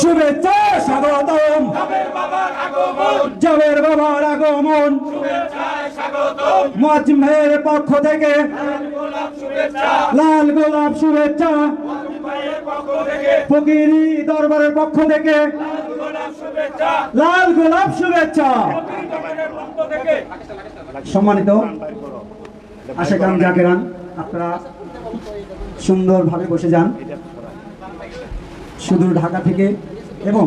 শুভেচ্ছা স্বাগতম জাবের বাবার আগমন মুয়াজ্জিম ভাইয়ের পক্ষ থেকে লাল গোলাপ শুভেচ্ছা ফকিরি দরবারের পক্ষ থেকে লাল গোলাপ শুভেচ্ছা। সম্মানিত আশেকান জাকেরান, আপনারা সুন্দরভাবে বসে যান। সুদূর ঢাকা থেকে এবং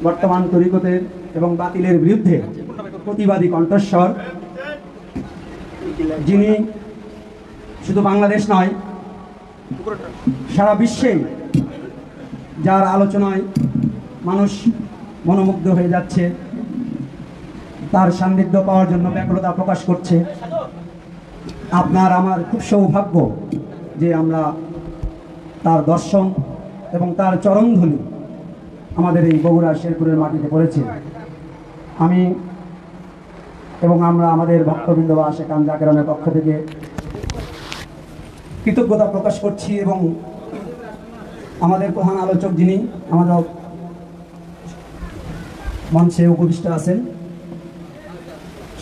বর্তমান তরিকতের এবং বাতিলের বিরুদ্ধে প্রতিবাদী কণ্ঠস্বর, যিনি শুধু বাংলাদেশ নয় সারা বিশ্বে যার আলোচনায় মানুষ মনোমুগ্ধ হয়ে যাচ্ছে, তার সান্নিধ্য পাওয়ার জন্য ব্যাকুলতা প্রকাশ করছে। আপনার আমার খুব সৌভাগ্য যে আমরা তার দর্শন এবং তার চরণধুলি আমাদের এই বগুড়া শেরপুরের মাটিতে পড়েছে। আমি এবং আমরা আমাদের ভক্তবৃন্দ বা আশেকান জাকেরানের পক্ষ থেকে কৃতজ্ঞতা প্রকাশ করছি এবং আমাদের প্রধান আলোচক যিনি আমাদের মঞ্চে উপবিষ্ট আছেন,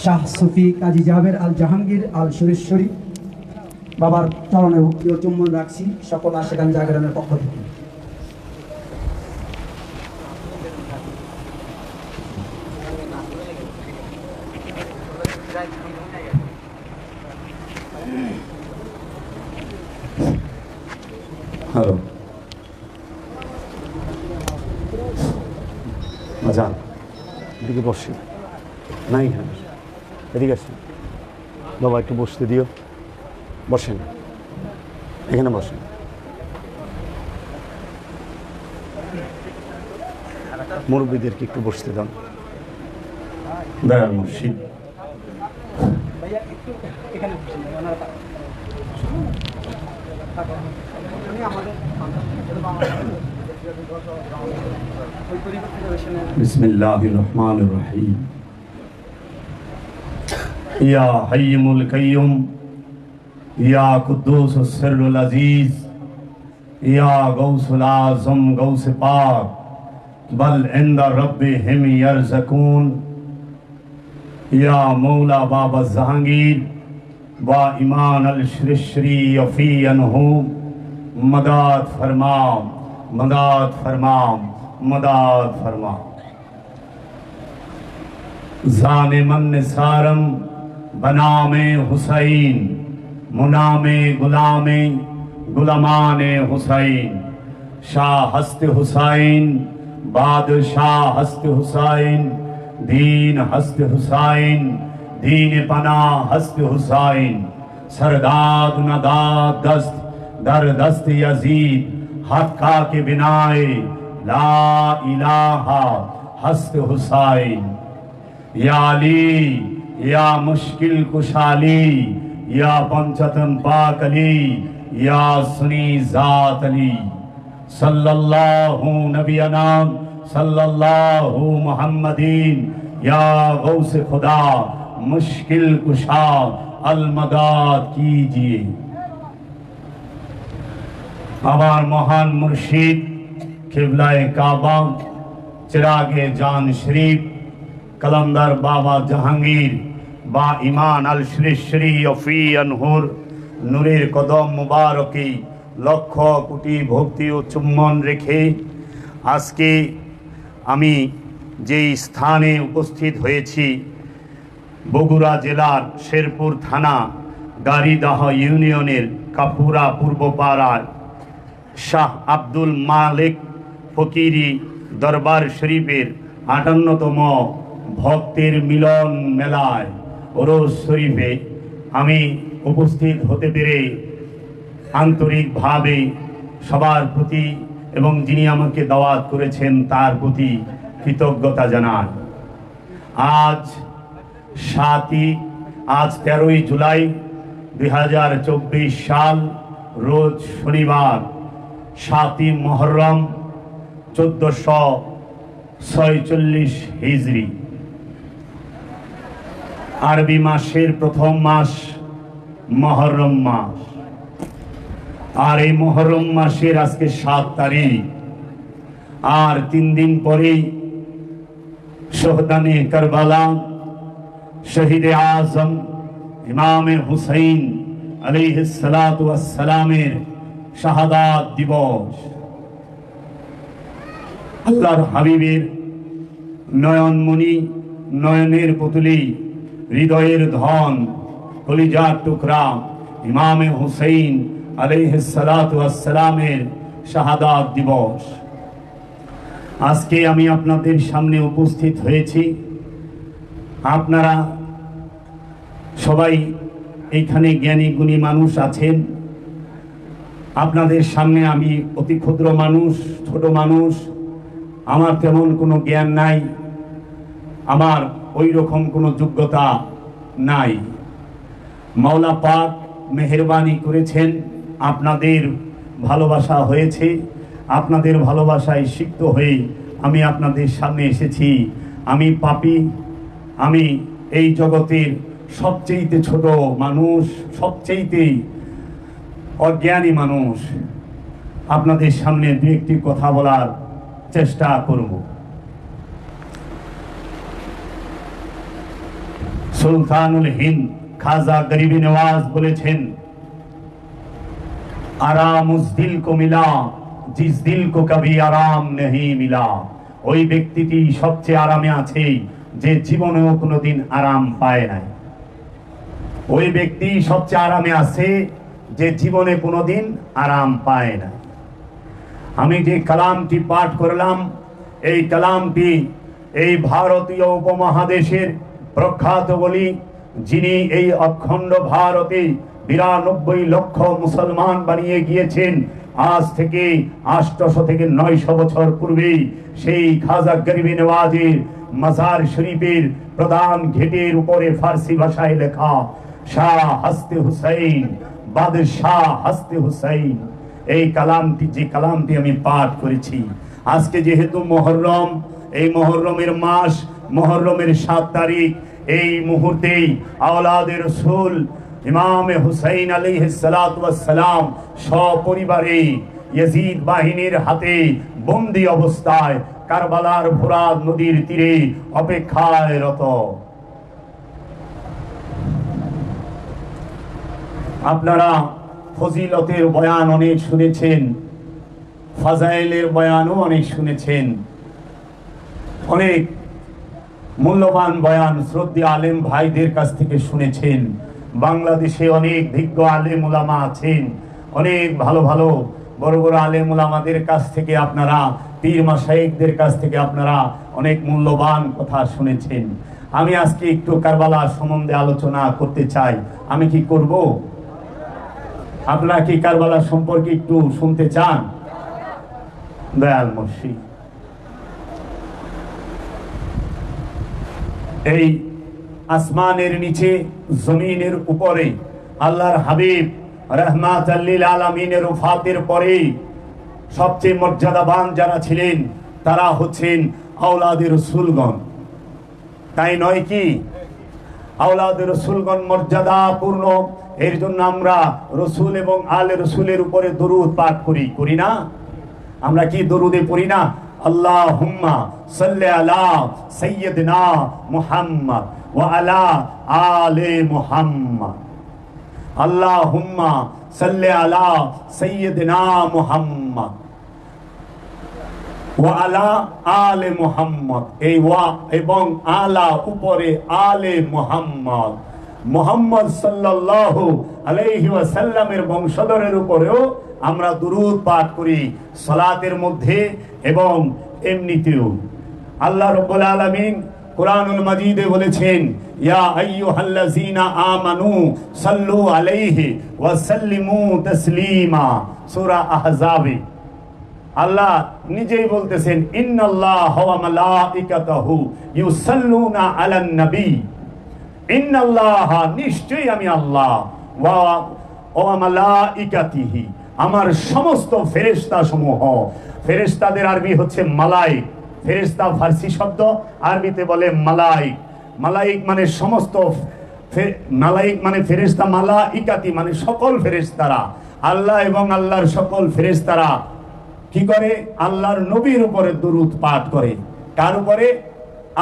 শাহ সুফি কাজী জাবের আল জাহাঙ্গীর আল সুরেশ্বরী বাবার চরণে ভক্তি ও চুম্বন রাখছি সকল আশেকান জাগরণের পক্ষ থেকে। হ্যালো, যান এদিকে বসি নাই, হ্যাঁ এদিকে আসেন বাবা, একটু বসতে দিও, বসেন এখানে বসেন। মুরব্বীদেরকে একটু বসতে দাও। দয়াল মুর্শিদ बिस्मिल्लाहिर रहमानिर रहीम। या हय्युल कय्यूम या कुद्दूसुस सिर्रुल अजीज या गौसुल आज़म गौस पाक बल इंदा रब्बिहिम यरज़कून या मौला बाबा जहांगीर व ईमान अल श्री यफ़ी अनहु मदद फरमाओ, मदद फरमाओ, मदद फरमाओ। जाने मन सारम बनामे हुसैन मुनामे गुलामे गुलामाने हुसैन शाह हस्त हुसैन बादशाह हस्त हुसैन दीन हस्त हुसैन दीन पना हस्त हुसैन सरदाद नदाद दस्त दर दस्त यजीद हक्का के बिनाए ला इलाहा हस्त हुसैन या अली या मुश्किल कुशाली या पंचतन पाक अली या सुनी जात अली सल्लल्लाहु नबियना सल्लल्लाहु मुहम्मदीन या गौस खुदा मुश्किल कुशा अल मदद कीजिए। আমার মহান মুর্শিদ কিবলায়ে কাবা চিরাগে জান শরীফ কলমদার বাবা জাহাঙ্গীর বা ইমান আল শ্রী অফি আনহুর নূরের কদম মুবারকে লক্ষ কোটি ভক্তি ও চুম্বন রেখে আজকে আমি যেই স্থানে উপস্থিত হয়েছি বগুড়া জেলার শেরপুর থানা গাড়িদাহ ইউনিয়নের কাপুরা পূর্বপাড়ায় শাহ আব্দুল মালিক ফকিরি দরবার শরীফের 58তম ভক্তের মিলন মেলায় ওরস শরীফে আমি উপস্থিত হতে পেরে আন্তরিকভাবে সবার প্রতি এবং যিনি আমাকে দাওয়াত করেছেন তার প্রতি কৃতজ্ঞতা জানাই। আজ 13ই জুলাই 2024 সাল রোজ শনিবার 7ই মুহররম 1446 হিজরি আরবি মাসের প্রথম মাস মুহররম মাস। আর এই মুহররম মাসের আজকে 7 তারিখ। আর 3 দিন পরেই শহদানে কারবালা শহীদে আজম ইমামে হুসাইন আলাইহিস সালাতু ওয়াস সালামের শাহাদাত দিবস। আল্লাহর হাবিবের নয়নমণি, নয়নের পুতুলি, হৃদয়ের ধন, কলিজার টুকরা ইমামে হুসাইন আলাইহিস সালাতু ওয়াস সালামের শাহাদাত দিবস। আজকে আমি আপনাদের সামনে উপস্থিত হয়েছি। আপনারা সবাই এইখানে জ্ঞানী গুণী মানুষ আছেন। আপনাদের সামনে আমি অতি ক্ষুদ্র মানুষ, ছোট মানুষ। আমার তেমন কোনো জ্ঞান নাই, আমার ওই রকম কোনো যোগ্যতা নাই। মাওলা পাক মেহেরবানি করেছেন, আপনাদের ভালোবাসা হয়েছে। আপনাদের ভালোবাসায় সিক্ত হয়ে আমি আপনাদের সামনে এসেছি। আমি পাপী, আমি এই জগতের সবচেয়েতে ছোট মানুষ, সবচেয়েতে অজ্ঞানী মানুষ। আপনাদের সামনে দু একটি কথা বলার চেষ্টা করব। সুলতানুল হিন্দ খাজা গরিব নওয়াজ বলেছেন, আরাম উস দিল কো মিলা জিস দিল কো কভি আরাম নেহি মিলা। ওই ব্যক্তিটি সবচেয়ে আরামে আছে যে জীবনেও কোনোদিন আরাম পায় নাই। ওই ব্যক্তি সবচেয়ে আরামে আছে যে জীবনে কোনোদিন আরাম পায় না। আমি যে কালামটি পাঠ করলাম, এই কালামটি এই ভারতীয় উপমহাদেশের প্রখ্যাত বলি, যিনি এই অখণ্ড ভারতে 92 লক্ষ মুসলমান বানিয়ে গিয়েছেন, আজ থেকে 800 থেকে 900 বছর পূর্বে সেই খাজা গরিব নওয়াজের মাজার শরীফের প্রধান গেটের উপরে ফার্সি ভাষায় লেখা শাহ হস্তে হুসাইন, বাদশাহ হস্তে হুসাইন। এই কালামটি, যে কালামটি আমি পাঠ করেছি, আজকে যেহেতু মুহররম, এই মুহররমের মাস, মুহররমের 7 তারিখ, এই মুহূর্তেই আওলাদে রাসূল ইমামে হুসাইন আলাইহিস সালাতু ওয়াস সালাম সপরিবারে ইয়াজিদ বাহিনীর হাতে বন্দী অবস্থায় কারবালার ফোরাত নদীর তীরে অপেক্ষায় রত। আপনারা ফজিলতের বয়ান অনেক শুনেছেন, ফাজাইলের বয়ানও অনেক শুনেছেন, অনেক মূল্যবান বয়ান শ্রদ্ধেয় আলেম ভাইদের কাছ থেকে শুনেছেন। বাংলাদেশে অনেক বিজ্ঞ আলেম উলামা আছেন, অনেক ভালো ভালো বড় বড় আলেম উলামাদের কাছ থেকে আপনারা, পীর মাশায়েখদের কাছ থেকে আপনারা অনেক মূল্যবান কথা শুনেছেন। আমি আজকে একটু কারবালা সম্বন্ধে আলোচনা করতে চাই। আমি কি করব? আপনারা কি কারবালা সম্পর্কে একটু শুনতে চান? দয়াল মুর্শিদ, এই আসমানের নিচে জমিনের উপরে আল্লাহর হাবিব রাহমাতাল লিল আলামিনের ওফাতের পরে সবচেয়ে মর্যাদাবান যারা ছিলেন তারা হচ্ছেন আওলাদে রাসূলগণ, তাই নয় কি? আওলাদে রাসূলগণ মর্যাদাপূর্ণ, এর জন্য আমরা রসুল এবং আলে রসুলের উপরে দরুদ পাঠ করি না? আমরা কি দরুদে পড়ি না? আল্লাহুম্মা সাল্লি আলা সাইয়্যিদিনা মুহাম্মদ ওয়া আলা আলে মুহাম্মদ। আল্লাহুম্মা সাল্লি আলা সাইয়্যিদিনা মুহাম্মদ ওয়া আলা আলে মুহাম্মদ। এই ওয়া এবং আলা উপরে আলে মুহাম্মদ, মুহাম্মদ সাল্লাল্লাহু আলাইহি ওয়াসাল্লামের বংশধরের উপরেও আমরা দুরূদ পাঠ করি সালাতের মধ্যে এবং এমনিতেও। আল্লাহ রাব্বুল আলামিন কুরআনুল মাজিদে বলেছেন, ইয়া আইয়ুহাল্লাযীনা আমানু সাল্লু আলাইহি ওয়া সাল্লিমু তাসলিমা। সূরা আহজাবে আল্লাহ নিজেই বলতেছেন, ইন্নাল্লাহা ওয়া মালাইকাতাহু ইউসাল্লুনা আলান নবী। ইন্নাল্লাহা, নিশ্চয়ই আমি আল্লাহ, ওয়া মালাইকাতিহি, আমার সমস্ত ফেরেশতা সমূহ। ফেরেশতাদের আরবি হচ্ছে মালাইক। ফেরেশতা ফার্সি শব্দ, আরবিতে বলে মালাইক। মালাইক মানে সমস্ত, মালাইক মানে ফেরেশতা, মালাইকাতি মানে সকল ফেরেশতারা। আল্লাহ এবং আল্লাহর সকল ফেরেশতারা কি করে? আল্লাহর নবীর উপরে দুরূদ পাঠ করে। কার উপরে?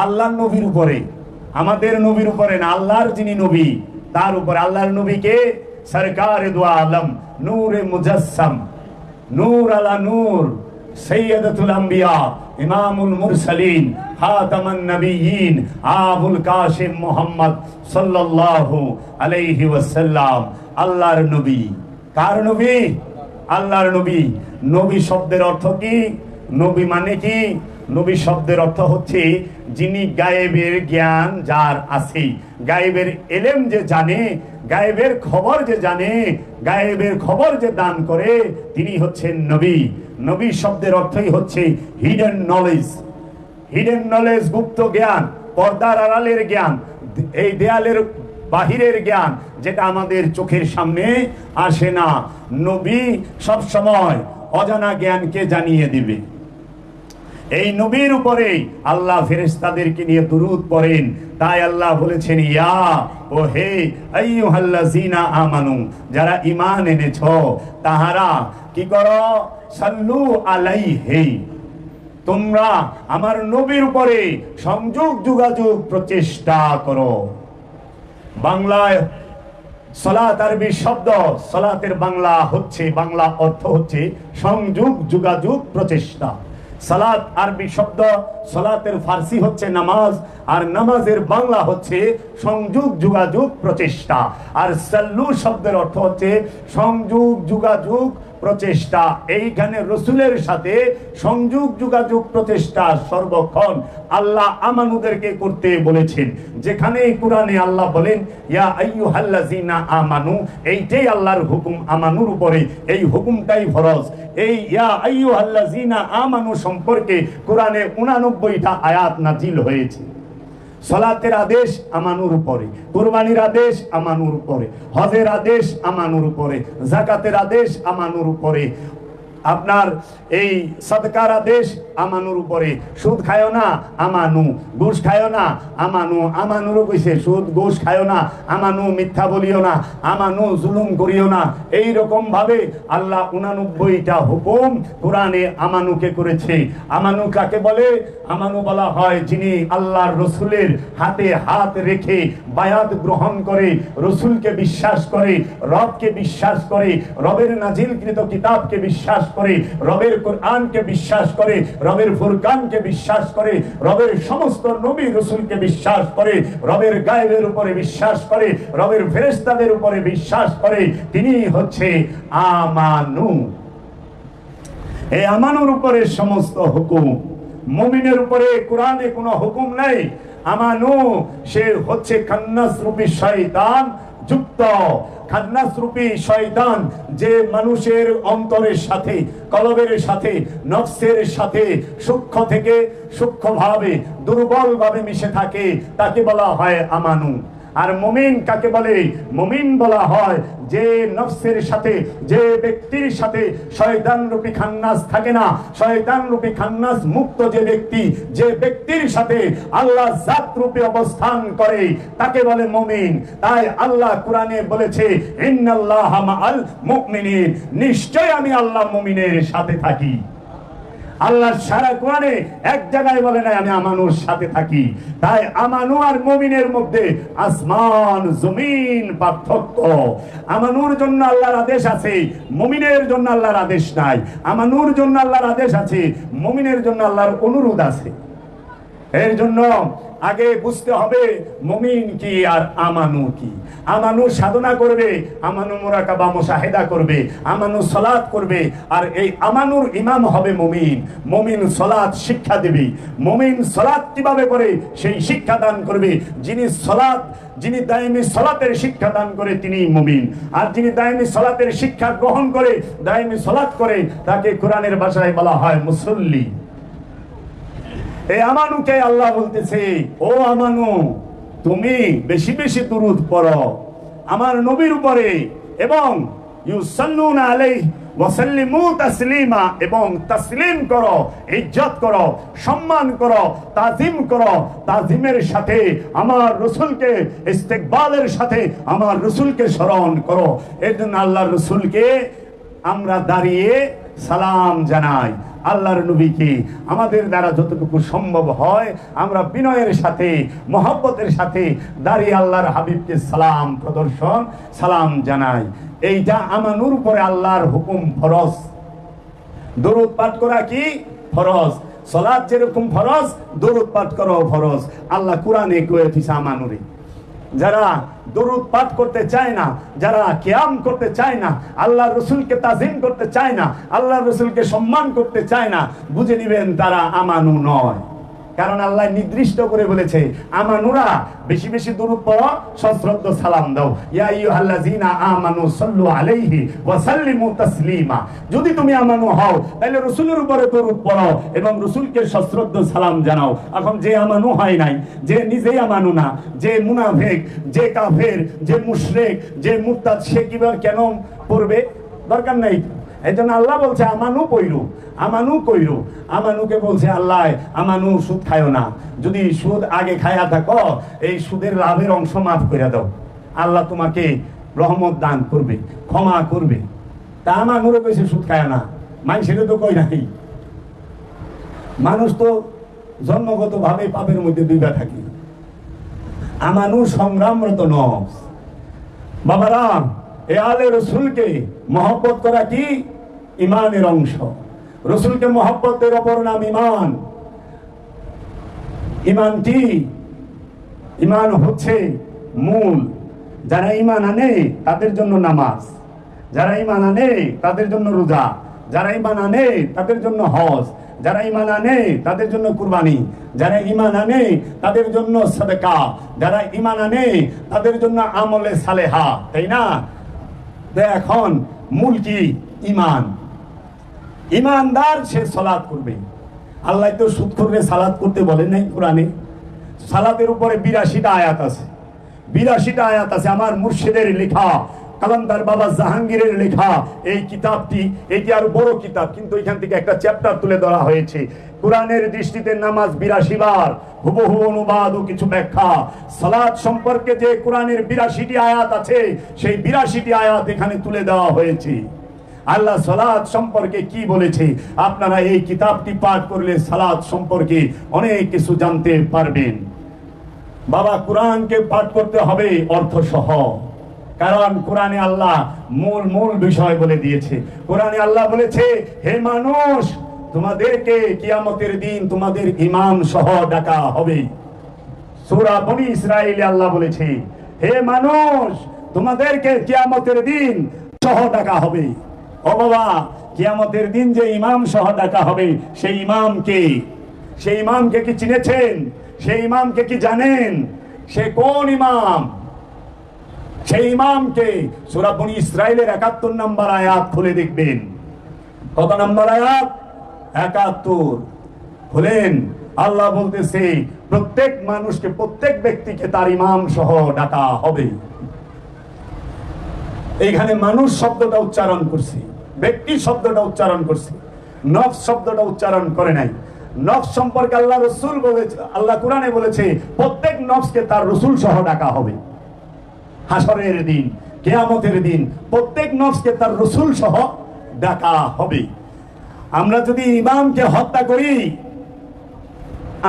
আল্লাহর নবীর উপরে, আমাদের নবীর উপরে না, আল্লাহর যিনি নবী তার উপরে। আল্লাহর নবীকে সরকারে দু আলম, নূরে মুজাসসাম, নূর আলা নূর, সৈয়দতুল আম্বিয়া, ইমামুল মুরসালিন, খাতামান নবিয়্যিন, আবুল কাসিম মুহাম্মদ সাল্লাল্লাহু আলাইহি ওয়াসাল্লাম আল্লাহর নবী। কার নবী? আল্লাহর নবী। নবী শব্দের অর্থ কি? নবী মানে কি? নবী শব্দের অর্থ হচ্ছে যিনি গায়েবের জ্ঞান যার আছে, গায়েবের এলেম যে জানে, গায়েবের খবর যে জানে, গায়েবের খবর যে দান করে, তিনি হচ্ছেন নবী। নবী শব্দের অর্থই হচ্ছে হিডেন নলেজ। হিডেন নলেজ, গুপ্ত জ্ঞান, পর্দার আড়ালের জ্ঞান, এই দেয়ালের বাহিরের জ্ঞান, যেটা আমাদের চোখের সামনে আসে না। নবী সব সময় অজানা জ্ঞানকে জানিয়ে দিবে। এই নবীর উপরে আল্লাহ ফেরেশতাদেরকে নিয়ে দুরূদ পড়েন। তাই আল্লাহ বলেছেন, ইয়া ও হে আইয়ুহাল্লাযীনা আমানু, যারা ঈমান এনেছো তাহারা কি করো? সাল্লু আলাইহি, তোমরা আমার নবীর উপরে সংযোগ যোগাযোগ প্রচেষ্টা করো। বাংলায় সালাত আরবি শব্দ, সালাতের বাংলা হচ্ছে, বাংলা অর্থ হচ্ছে সংযোগ যোগাযোগ প্রচেষ্টা। সালাত আরবি শব্দ, সালাতের ফার্সি হচ্ছে নামাজ, আর নামাজের বাংলা হচ্ছে সংযোগ যোগাযোগ প্রচেষ্টা। আর সাল্লু শব্দের অর্থ হচ্ছে সংযোগ যোগাযোগ প্রচেষ্টা। এইখানে রসুলের সাথে সংযোগ যোগাযোগ প্রচেষ্টা সর্বক্ষণ আল্লাহ আমানুদেরকে করতে বলেছেন। যেখানে কোরআনে আল্লাহ বলেন ইয়া আইয়ুহাল্লাযীনা আমানু, এইটাই আল্লাহর হুকুম আমানুর উপরে, এই হুকুমটাই ফরজ। এই ইয়া আইয়ুহাল্লাযীনা আমানু সম্পর্কে কোরআনে 89টা আয়াত নাজিল হয়েছে। সালাতের আদেশ আমানুর উপরে, কুরবানির আদেশ আমানুর উপরে, হজের আদেশ আমানুর উপরে, যাকাতের আদেশ আমানুর উপরে, আপনার এই সাদকার আদেশ আমানুর উপরে। সুদ খায়ও না, আমানু। ঘুষ খায়ও না, আমানু। আমানুরও কইছে সুদ ঘুষ খায়ও না, আমানু। মিথ্যা বলিও না, আমানু। জুলুম করিও না। এই রকম ভাবে আল্লাহ 89টা হুকুম কোরআনে আমানুকে করেছে। আমানু কাকে বলে? আমানু বলা হয় যিনি আল্লাহর রসুলের হাতে হাত রেখে বায়াত গ্রহণ করে, রসুলকে বিশ্বাস করে, রবকে বিশ্বাস করে, রবের নাজিলকৃত কিতাবকে বিশ্বাস করে, রবের কোরআনকে বিশ্বাস করে, রবের ফুরকানকে বিশ্বাস করে, রবের সমস্ত নবী রসুলকে বিশ্বাস করে, রবের গায়েবের উপরে বিশ্বাস করে, রবের ফেরেশতাদের উপরে বিশ্বাস করে, তিনি হচ্ছে আমানু। এই আমানুর উপরে সমস্ত হুকুম। মুমিনের উপরে কোরআনে কোনো হুকুম নাই। আমানু সে হচ্ছে খান্নাস রূপী শয়তান যুক্ত। খান্নাস রূপী শয়তান যে মানুষের অন্তরের সাথে, কলবের সাথে, নফসের সাথে সূক্ষ্ম থেকে সূক্ষ্মভাবে দুর্বলভাবে মিশে থাকে, তাকে বলা হয় আমানু। আর মুমিন কাকে বলে? মুমিন বলা হয় যে নফসের সাথে, যে ব্যক্তির সাথে শয়তান রূপী খান্নাস থাকে না, শয়তান রূপী খান্নাস মুক্ত যে ব্যক্তি, যে ব্যক্তির সাথে আল্লাহ জাত রূপে অবস্থান করে, তাকে বলে মুমিন। তাই আল্লাহ কোরআনে বলেছে ইন্নাল্লাহা মাআল মুমিনিন, নিশ্চয় আমি আল্লাহ মুমিনের সাথে থাকি। আল্লাহ সারা কোরআনে এক জায়গায় বলে নাই আমি আমানুর সাথে থাকি। তাই আমানু আর মুমিনের মধ্যে আসমান জমিন পার্থক্য। আমানুর জন্য আল্লাহর আদেশ আছে, মুমিনের জন্য আল্লাহর আদেশ নাই। আমানুর জন্য আল্লাহর আদেশ আছে, মুমিনের জন্য আল্লাহর অনুরোধ আছে। এর জন্য আগে বুঝতে হবে মুমিন কি আর আমানু কি। আমানু সাধনা করবে, আমানু মুরাকাবা মুশাহিদা করবে, আমানু সালাত করবে, আর এই আমানুর ইমাম হবে মুমিন। মুমিন সালাত শিক্ষা দেবে। মুমিন সালাত কিভাবে করে সেই শিক্ষা দান করবে। যিনি দায়মি সালাতের শিক্ষা দান করে তিনি মুমিন। আর যিনি দায়মি সালাতের শিক্ষা গ্রহণ করে, দায়মি সালাত করে, তাকে কোরআনের ভাষায় বলা হয় মুসল্লি। এই আমানুকে আল্লাহ বলতেছে, ও আমানু, তুমি বেশি বেশি দুরূদ পড়ো আমার নবীর উপরে, এবং ইউসাল্লুনা আলাইহি ওয়া সাল্লিমু তাসলিমা, এবং তাসলিম করো, ইজ্জত করো, সম্মান করো, তাজিম করো। তাজিমের সাথে আমার রসুলকে, ইস্তেকবালের সাথে আমার রসুলকে স্মরণ করো। এর জন্য আল্লাহর রসুলকে আমরা দাঁড়িয়ে সালাম জানাই। আল্লাহর নবীকে আমাদের দ্বারা যতটুকু সম্ভব হয় আমরা বিনয়ের সাথে, মহব্বতের সাথে দাঁড়িয়ে আল্লাহর হাবিবকে সালাম প্রদর্শন, সালাম জানাই। এইটা আমানুর উপরে আল্লাহর হুকুম ফরজ। দরুদ পাঠ করা কি ফরজ, সালাত যেরকম ফরজ দরুদ পাঠ করাও ফরজ। আল্লাহ কোরআনে কয়ে দিয়েছে আমানুরে। যারা দরুদ পাঠ করতে চায় না, যারা কিয়াম করতে চায় না, আল্লাহ রসুলকে তাজিম করতে চায় না, আল্লাহ রসুলকে সম্মান করতে চায় না, বুঝে নিবেন তারা আমানু নয়। কারণ আল্লাহ নির্দিষ্ট করে বলেছে আমানুরা বেশি বেশি দরুদ পড়ো, সশ্রদ্ধ সালাম দাও। ইয়া আইয়ুহাল্লাযীনা আমানু সাল্লু আলাইহি ওয়া সাল্লিমু তাসলিমা। যদি তুমি আমানু হও তাহলে রাসূলের উপরে দরুদ পড়ো এবং রাসূলকে সশ্রদ্ধ সালাম জানাও। এখন যে আমানু হয় নাই, যে নিজেই আমানু না, যে মুনাফিক, যে কাফের, যে মুশরিক, যে মুরতাদ, সে কিভাবে কেন পড়বে? দরকার নাই। এই জন্য আল্লাহ বলছে আমানু কইরু, আমানু কইরু। আমানুকে বলছে আল্লাহ আমানু সুদ খায়ও না। যদি সুদ আগে খায়া থাকো এই সুদের লাভের অংশ মাফ করে দাও, আল্লাহ তোমাকে রহমত দান করবে, ক্ষমা করবে। তা আমানুরও বেশি সুদ খায় না, মানুষের তো কই নাই। মানুষ তো জন্মগত ভাবে পাপের মধ্যে ডুবে থাকি। আমানু সংগ্রামরত নফস। বাবারা, এ আলে রসুলকে মহব্বত করা কি ইমানের অংশ। রসুলকে মহব্বতের অপর নাম ইমান। ইমান কি? ইমান হচ্ছে মূল। যারা ইমান আনে তাদের জন্য নামাজ, যারা ইমান আনে তাদের জন্য রোজা, যারা ইমান আনে তাদের জন্য হজ, যারা ইমান আনে তাদের জন্য কুরবানি, যারা ইমান আনে তাদের জন্য সাদকা, যারা ইমান আনে তাদের জন্য আমলে সালেহা, তাই না? এখন মূল কি? ইমান। ইমানদার সে সালাত করবে। আল্লাহ তো সুদ করবে সালাত করতে বলেন নাই কোরআনে। সালাতের উপরে 82টা আয়াত আছে, 82টা আয়াত আছে। আমার মুর্শিদের লেখা, কালান্দার বাবা জাহাঙ্গীরের লেখা এই কিতাবটি, এটি আর বড় কিতাব, কিন্তু এখান থেকে একটা চ্যাপ্টার তুলে ধরা হয়েছে। কোরআনের দৃষ্টিতে নামাজ 82 বার, হুবহু অনুবাদ ও কিছু ব্যাখ্যা। সালাত সম্পর্কে যে কোরআনের 82টি আয়াত আছে, সেই 82টি আয়াত এখানে তুলে দেওয়া হয়েছে। আল্লাহ সালাত সম্পর্কে কি বলেছে আপনারা এই কিতাবটি পাঠ করলে সালাত সম্পর্কে অনেক কিছু জানতে পারবেন। বাবা, কোরআনকে পাঠ করতে হবে অর্থ সহ, কারণ কোরআনে আল্লাহ মূল বিষয় বলে দিয়েছে। কোরআনে আল্লাহ বলেছে, হে মানুষ, তোমাদেরকে কিয়ামতের দিন তোমাদের ইমাম সহ ডাকা হবে। সূরা বনী ইসরাঈলে আল্লাহ বলেছে, হে মানুষ, তোমাদেরকে কিয়ামতের দিন সহ ডাকা হবে। ও বাবা, কিয়ামতের দিন যে ইমাম সহ ডাকা হবে, সেই ইমামকে, সেই ইমামকে কি চিনেছেন? সেই ইমামকে কি জানেন? সে কোন ইমাম? সেই ইমামকে সূরা বনী ইসরাঈলের 71 নম্বর আয়াত খুলে দেখবেন। কত নম্বর আয়াত? 71 খুলেন। আল্লাহ বলতেছে প্রত্যেক মানুষকে, প্রত্যেক ব্যক্তিকে তার ইমাম সহ ডাকা হবে। এইখানে মানুষ শব্দটা উচ্চারণ করছে, ব্যক্তি শব্দটা উচ্চারণ করছে, নফস শব্দটা উচ্চারণ করে নাই। নফস সম্পর্কে আল্লাহ রসুল বলেছে, আল্লাহ কোরআনে বলেছে প্রত্যেক নফসকে তার রসুল সহ ডাকা হবে। হাসরের দিন, কিয়ামতের দিন প্রত্যেক নফসকে তার রসুল সহ ডাকা হবে। আমরা যদি ইমামকে হত্যা করি,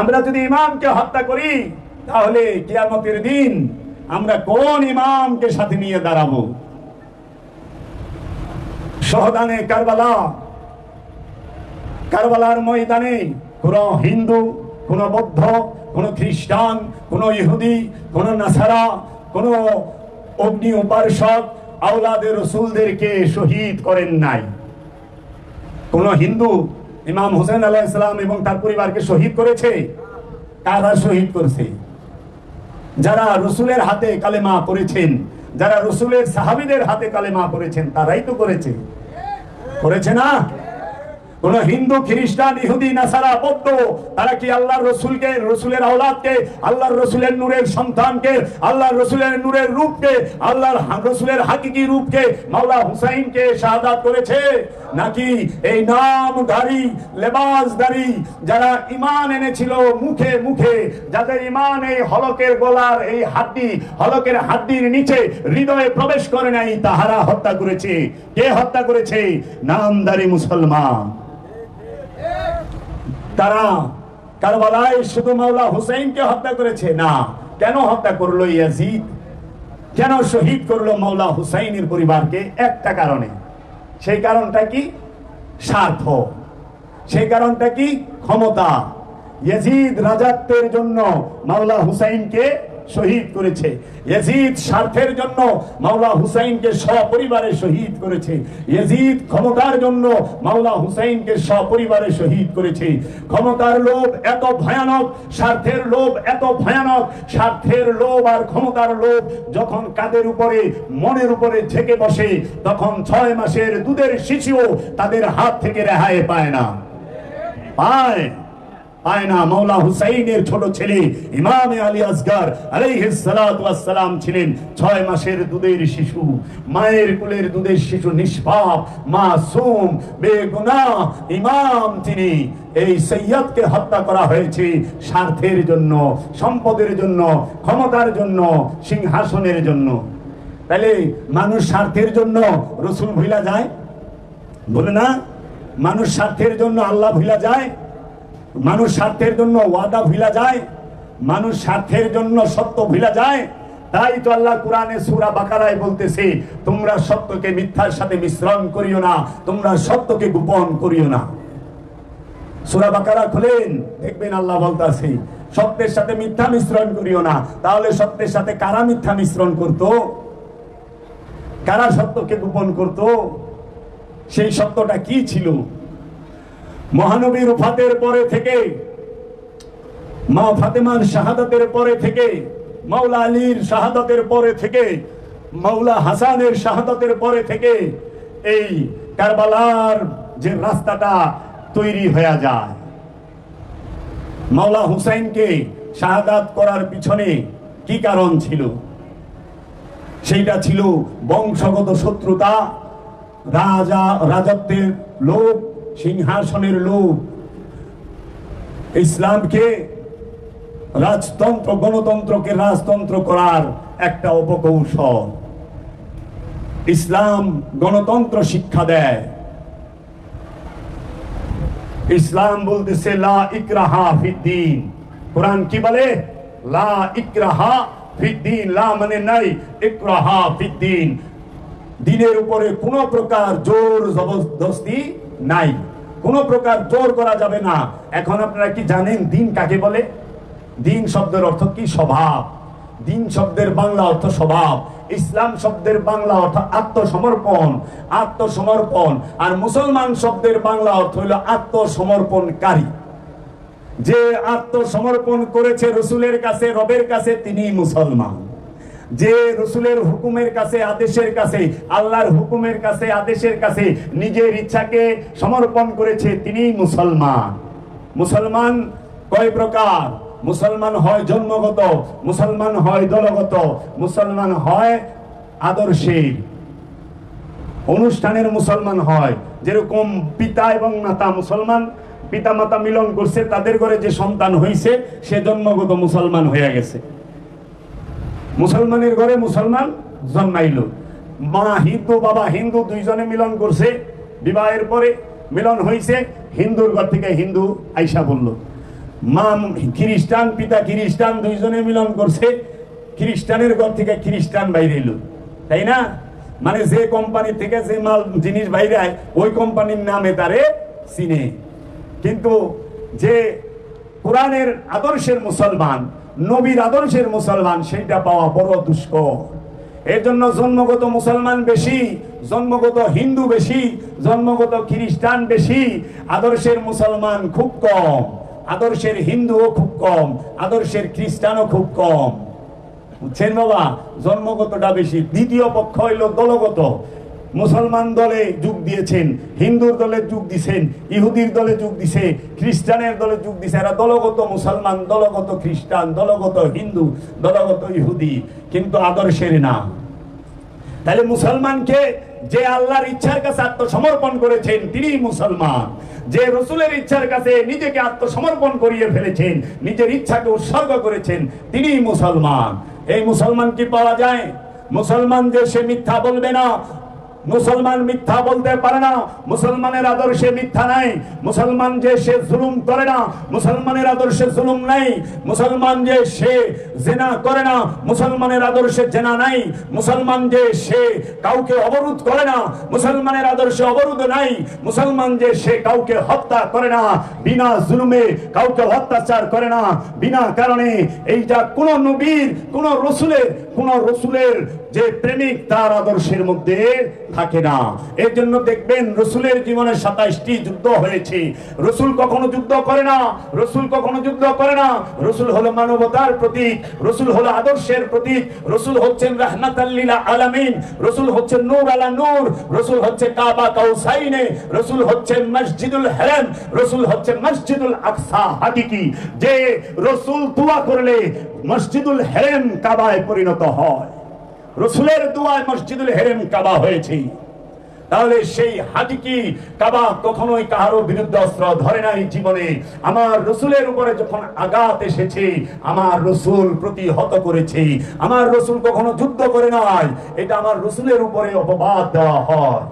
আমরা যদি ইমামকে হত্যা করি, তাহলে কিয়ামতের দিন আমরা কোন ইমামকে সাথে নিয়ে দাঁড়াবো? শহদানে কারবালা, কারবালার ময়দানে কোন হিন্দু, কোন বৌদ্ধ, কোন খ্রিস্টান, কোন ইহুদি, কোন নাসারা, কোন অগ্নি উপাসক আওলাদের রসুলদেরকে শহীদ করেন নাই। কোন হিন্দু ইমাম হোসেন আলাইহিস সালাম এবং তার পরিবারকে শহীদ করেছে? কারা শহীদ করেছে? যারা রসুলের হাতে কালেমা পড়েছেন, যারা রসুলের সাহাবীদের হাতে কালেমা পড়েছেন, তারাই তো করেছে, করেছে না? কোন হিন্দু, খ্রিস্টান, ইহুদি, নাসারা, বৌদ্ধ তারা কি আল্লাহর রসুলকে, রসুলের আওলাদকে, আল্লাহর রসুলের নূরের সন্তানকে, আল্লাহর রসুলের নূরের রূপকে, আল্লাহর রসুলের হাকিকি রূপকে মাওলা হুসাইনকে শাহাদাত করেছে? নাকি এই নামধারী, লেবাসধারী যারা ঈমান এনেছিল মুখে মুখে, যাদের ঈমান এই হলকের গলার এই হাড্ডি, হলকের হাড্ডির নিচে হৃদয়ে প্রবেশ করে নাই, তাহারা হত্যা করেছে? কে হত্যা করেছে? নামধারী মুসলমান। তারা কারবালায় শুধু মাওলা হুসাইনকে হত্যা করেছে না, কেন হত্যা করলো ইয়াজিদ? কেন শহীদ করলো মাওলা হুসাইনের পরিবারকে? একটা কারণে। সেই কারণটা কি? স্বার্থ। সেই কারণটা কি? ক্ষমতা। ইয়াজিদ রাজত্বের জন্য মাওলা হুসাইনকে শহীদ করেছে। ইয়াজিদ স্বার্থের জন্য মাওলা হুসাইনকে সপরিবারে শহীদ করেছে। ইয়াজিদ ক্ষমতার জন্য মাওলা হুসাইনকে সপরিবারে শহীদ করেছে। ক্ষমতার লোভ এত ভয়ানক, স্বার্থের লোভ এত ভয়ানক। স্বার্থের লোভ আর ক্ষমতার লোভ যখন কাদের উপরে, মনের উপরে ঝেঁকে বসে, তখন 6 মাসের দুধের শিশুও তাদের হাত থেকে রেহাই পায় না। পায় না। মাওলা হুসাইনের ছোট ছেলে ইমামে আলী আসগর আলাইহিস সালাতু ওয়াস সালাম ছিলেন 6 মাসের দুধের শিশু, মায়ের কোলের দুধের শিশু, নিষ্পাপ, মাসুম, বেগুনাহ ইমাম তিনি। এই সৈয়দকে হত্যা করা হয়েছে স্বার্থের জন্য, সম্পদের জন্য, ক্ষমতার জন্য, সিংহাসনের জন্য। তাহলে মানুষ স্বার্থের জন্য রসুল ভুলা যায়? বলে না, মানুষ স্বার্থের জন্য আল্লাহ ভুলা যায়? মানুষ স্বার্থের জন্য ওয়াদা ভুলা যায়? মানুষ স্বার্থের জন্য সত্য ভুলা যায়? তাই তো আল্লাহ কোরআনে সূরা বাকারায় বলতেছে, তোমরা সত্যকে মিথ্যার সাথে মিশ্রণ করিও না, তোমরা সত্যকে গোপন করিও না। সূরা বাকারা খুলেন, দেখবেন আল্লাহ বলতেছে সত্যের সাথে মিথ্যা মিশ্রণ করিও না। তাহলে সত্যের সাথে কারা মিথ্যা মিশ্রণ করত? কারা সত্যকে গোপন করত? সেই সত্যটা কি ছিল? মহানবীর ওফাতের পরে থেকে, মা ফাতেমার শাহাদাতের পরে থেকে, মাওলা আলীর শাহাদাতের পরে থেকে, মাওলা হাসানের শাহাদাতের পরে থেকে এই কারবালার যে রাস্তাটা তৈরি হয়ে যায়। মাওলা হুসাইনকে শাহাদাত করার পিছনে কি কারণ ছিল? সেইটা ছিল বংশগত শত্রুতা, রাজত্বের লোভ, সিংহাসনের লোভ। ইসলামকে রাজতন্ত্র, গণতন্ত্রকে রাজতন্ত্র করার একটা অপকৌশল। ইসলাম গণতন্ত্র শিক্ষা দেয়। ইসলাম বলতেছে লা ইকরাহা ফিদ্দিন। কোরআন কি বলে? লা ইকরাহা ফিদ্দিন। লা মানে নাই, ইকরাহা ফিদ্দিন। দিনের উপরে কোন প্রকার জোর জবরদস্তি নাই, কোন প্রকার জোর করা যাবে না। এখন আপনারা কি জানেন দিন কাকে বলে? দিন শব্দের অর্থ কি? স্বভাব। দিন শব্দের বাংলা অর্থ স্বভাব। ইসলাম শব্দের বাংলা অর্থ আত্মসমর্পণ, আত্মসমর্পণ। আর মুসলমান শব্দের বাংলা অর্থ হলো আত্মসমর্পণকারী। যে আত্মসমর্পণ করেছে রসুলের কাছে, রবের কাছে, তিনি মুসলমান। যে রসুলের হুকুমের কাছে, আদেশের কাছে, আল্লাহর হুকুমের কাছে, আদেশের কাছে নিজের ইচ্ছাকে সমর্পণ করেছে, তিনি মুসলমান। মুসলমান কয় প্রকার? মুসলমান হয় জন্মগত, মুসলমান হয় দলগত, মুসলমান হয় আদর্শের, অনুষ্ঠানের মুসলমান হয়। যেরকম পিতা এবং মাতা মুসলমান, পিতা মাতা মিলন করছে, তাদের ঘরে যে সন্তান হয়েছে সে জন্মগত মুসলমান হয়ে গেছে। মুসলমানের ঘরে মুসলমান জন্মাইল। মা হিন্দু, বাবা হিন্দু, দুইজনে মিলন করছে, বিবাহের পরে মিলন হয়েছে, হিন্দুর ঘর থেকে হিন্দু আইসা বলল। মা খ্রিস্টান, পিতা খ্রিস্টান, দুইজনে মিলন করছে, খ্রিস্টানের ঘর থেকে খ্রিস্টান বাইরে এলো, তাই না? মানে যে কোম্পানি থেকে যে মাল জিনিস বাইরে আয়, ওই কোম্পানির নামে তারে চিনে। কিন্তু যে কোরআনের আদর্শের মুসলমান, নবীর আদর্শের মুসলমান, সেইটা পাওয়া বড় দুষ্কর। এর জন্য জন্মগত মুসলমান বেশি, জন্মগত হিন্দু বেশি, জন্মগত খ্রিস্টান বেশি, আদর্শের মুসলমান খুব কম, আদর্শের হিন্দুও খুব কম, আদর্শের খ্রিস্টানও খুব কম। বুঝছেন বাবা? জন্মগতটা বেশি। দ্বিতীয় পক্ষ হইল দলগত। মুসলমান দলে যোগ দিয়েছেন, হিন্দুর দলে যোগ দিছেন, ইহুদির দলে যোগ দিছে, খ্রিস্টানের দলে যোগ দিছে। এরা দলগত মুসলমান, দলগত খ্রিস্টান, দলগত হিন্দু, দলগত ইহুদি, কিন্তু আদর্শের না। তাহলে মুসলমানকে যে আল্লাহর ইচ্ছার কাছে আত্মসমর্পণ করেছেন তিনি মুসলমান, যে রসুলের ইচ্ছার কাছে নিজেকে আত্মসমর্পণ করিয়ে ফেলেছেন, নিজের ইচ্ছাকে উৎসর্গ করেছেন, তিনি মুসলমান। এই মুসলমান কি পাওয়া যায়? মুসলমান যে সে মিথ্যা বলবে না, মুসলমান মিথ্যা বলতে পারে না, মুসলমানের আদর্শে মিথ্যা নাই। মুসলমান যে সে জুলুম করে না, মুসলমানের আদর্শে জুলুম নাই। মুসলমান যে সে জেনা করে না, মুসলমানের আদর্শে জেনা নাই। মুসলমান যে সে কাউকে অবরোধ করে না, মুসলমানের আদর্শে অবরোধ নাই। মুসলমান যে সে কাউকে হত্যা করে না, বিনা জুলুমে কাউকে অত্যাচার করে না, বিনা কারণে। এইটা কোন নবীর, কোন রসুলের যে প্রেমিক তার আদর্শের মধ্যে থাকে না। এর জন্য দেখবেন রসুলের জীবনে 27টি যুদ্ধ হয়েছে। রসুল কখনো যুদ্ধ করে না, রসুল কখনো যুদ্ধ করে না। রসুল হলো মানবতার প্রতীক, রসুল হলো আদর্শের প্রতীক, রসুল হচ্ছেন রাহমাতাল লিল আলামিন, রসুল হচ্ছেন নূর আলা নূর, রসুল হচ্ছে কাবা কাউসাইনে, রসুল হচ্ছেন মসজিদুল হারাম, রসুল হচ্ছেন মসজিদুল আকসা হাকিকি। যে রসুল দোয়া করলে মসজিদুল হারাম কাবায় পরিণত হয়। রসুলের দোয়ায় মসজিদুল হারাম কাবা হয়েছে। তাহলে সেই হাকিকি কাবা কখনোই কারো বিরুদ্ধে অস্ত্র ধরে নাই জীবনে। আমার রসুলের উপরে যখন আঘাত এসেছে, আমার রসুল প্রতিহত করেছে। আমার রসুল কখনো যুদ্ধ করে নাই, এটা আমার রসুলের উপরে অপবাদ দেওয়া হয়।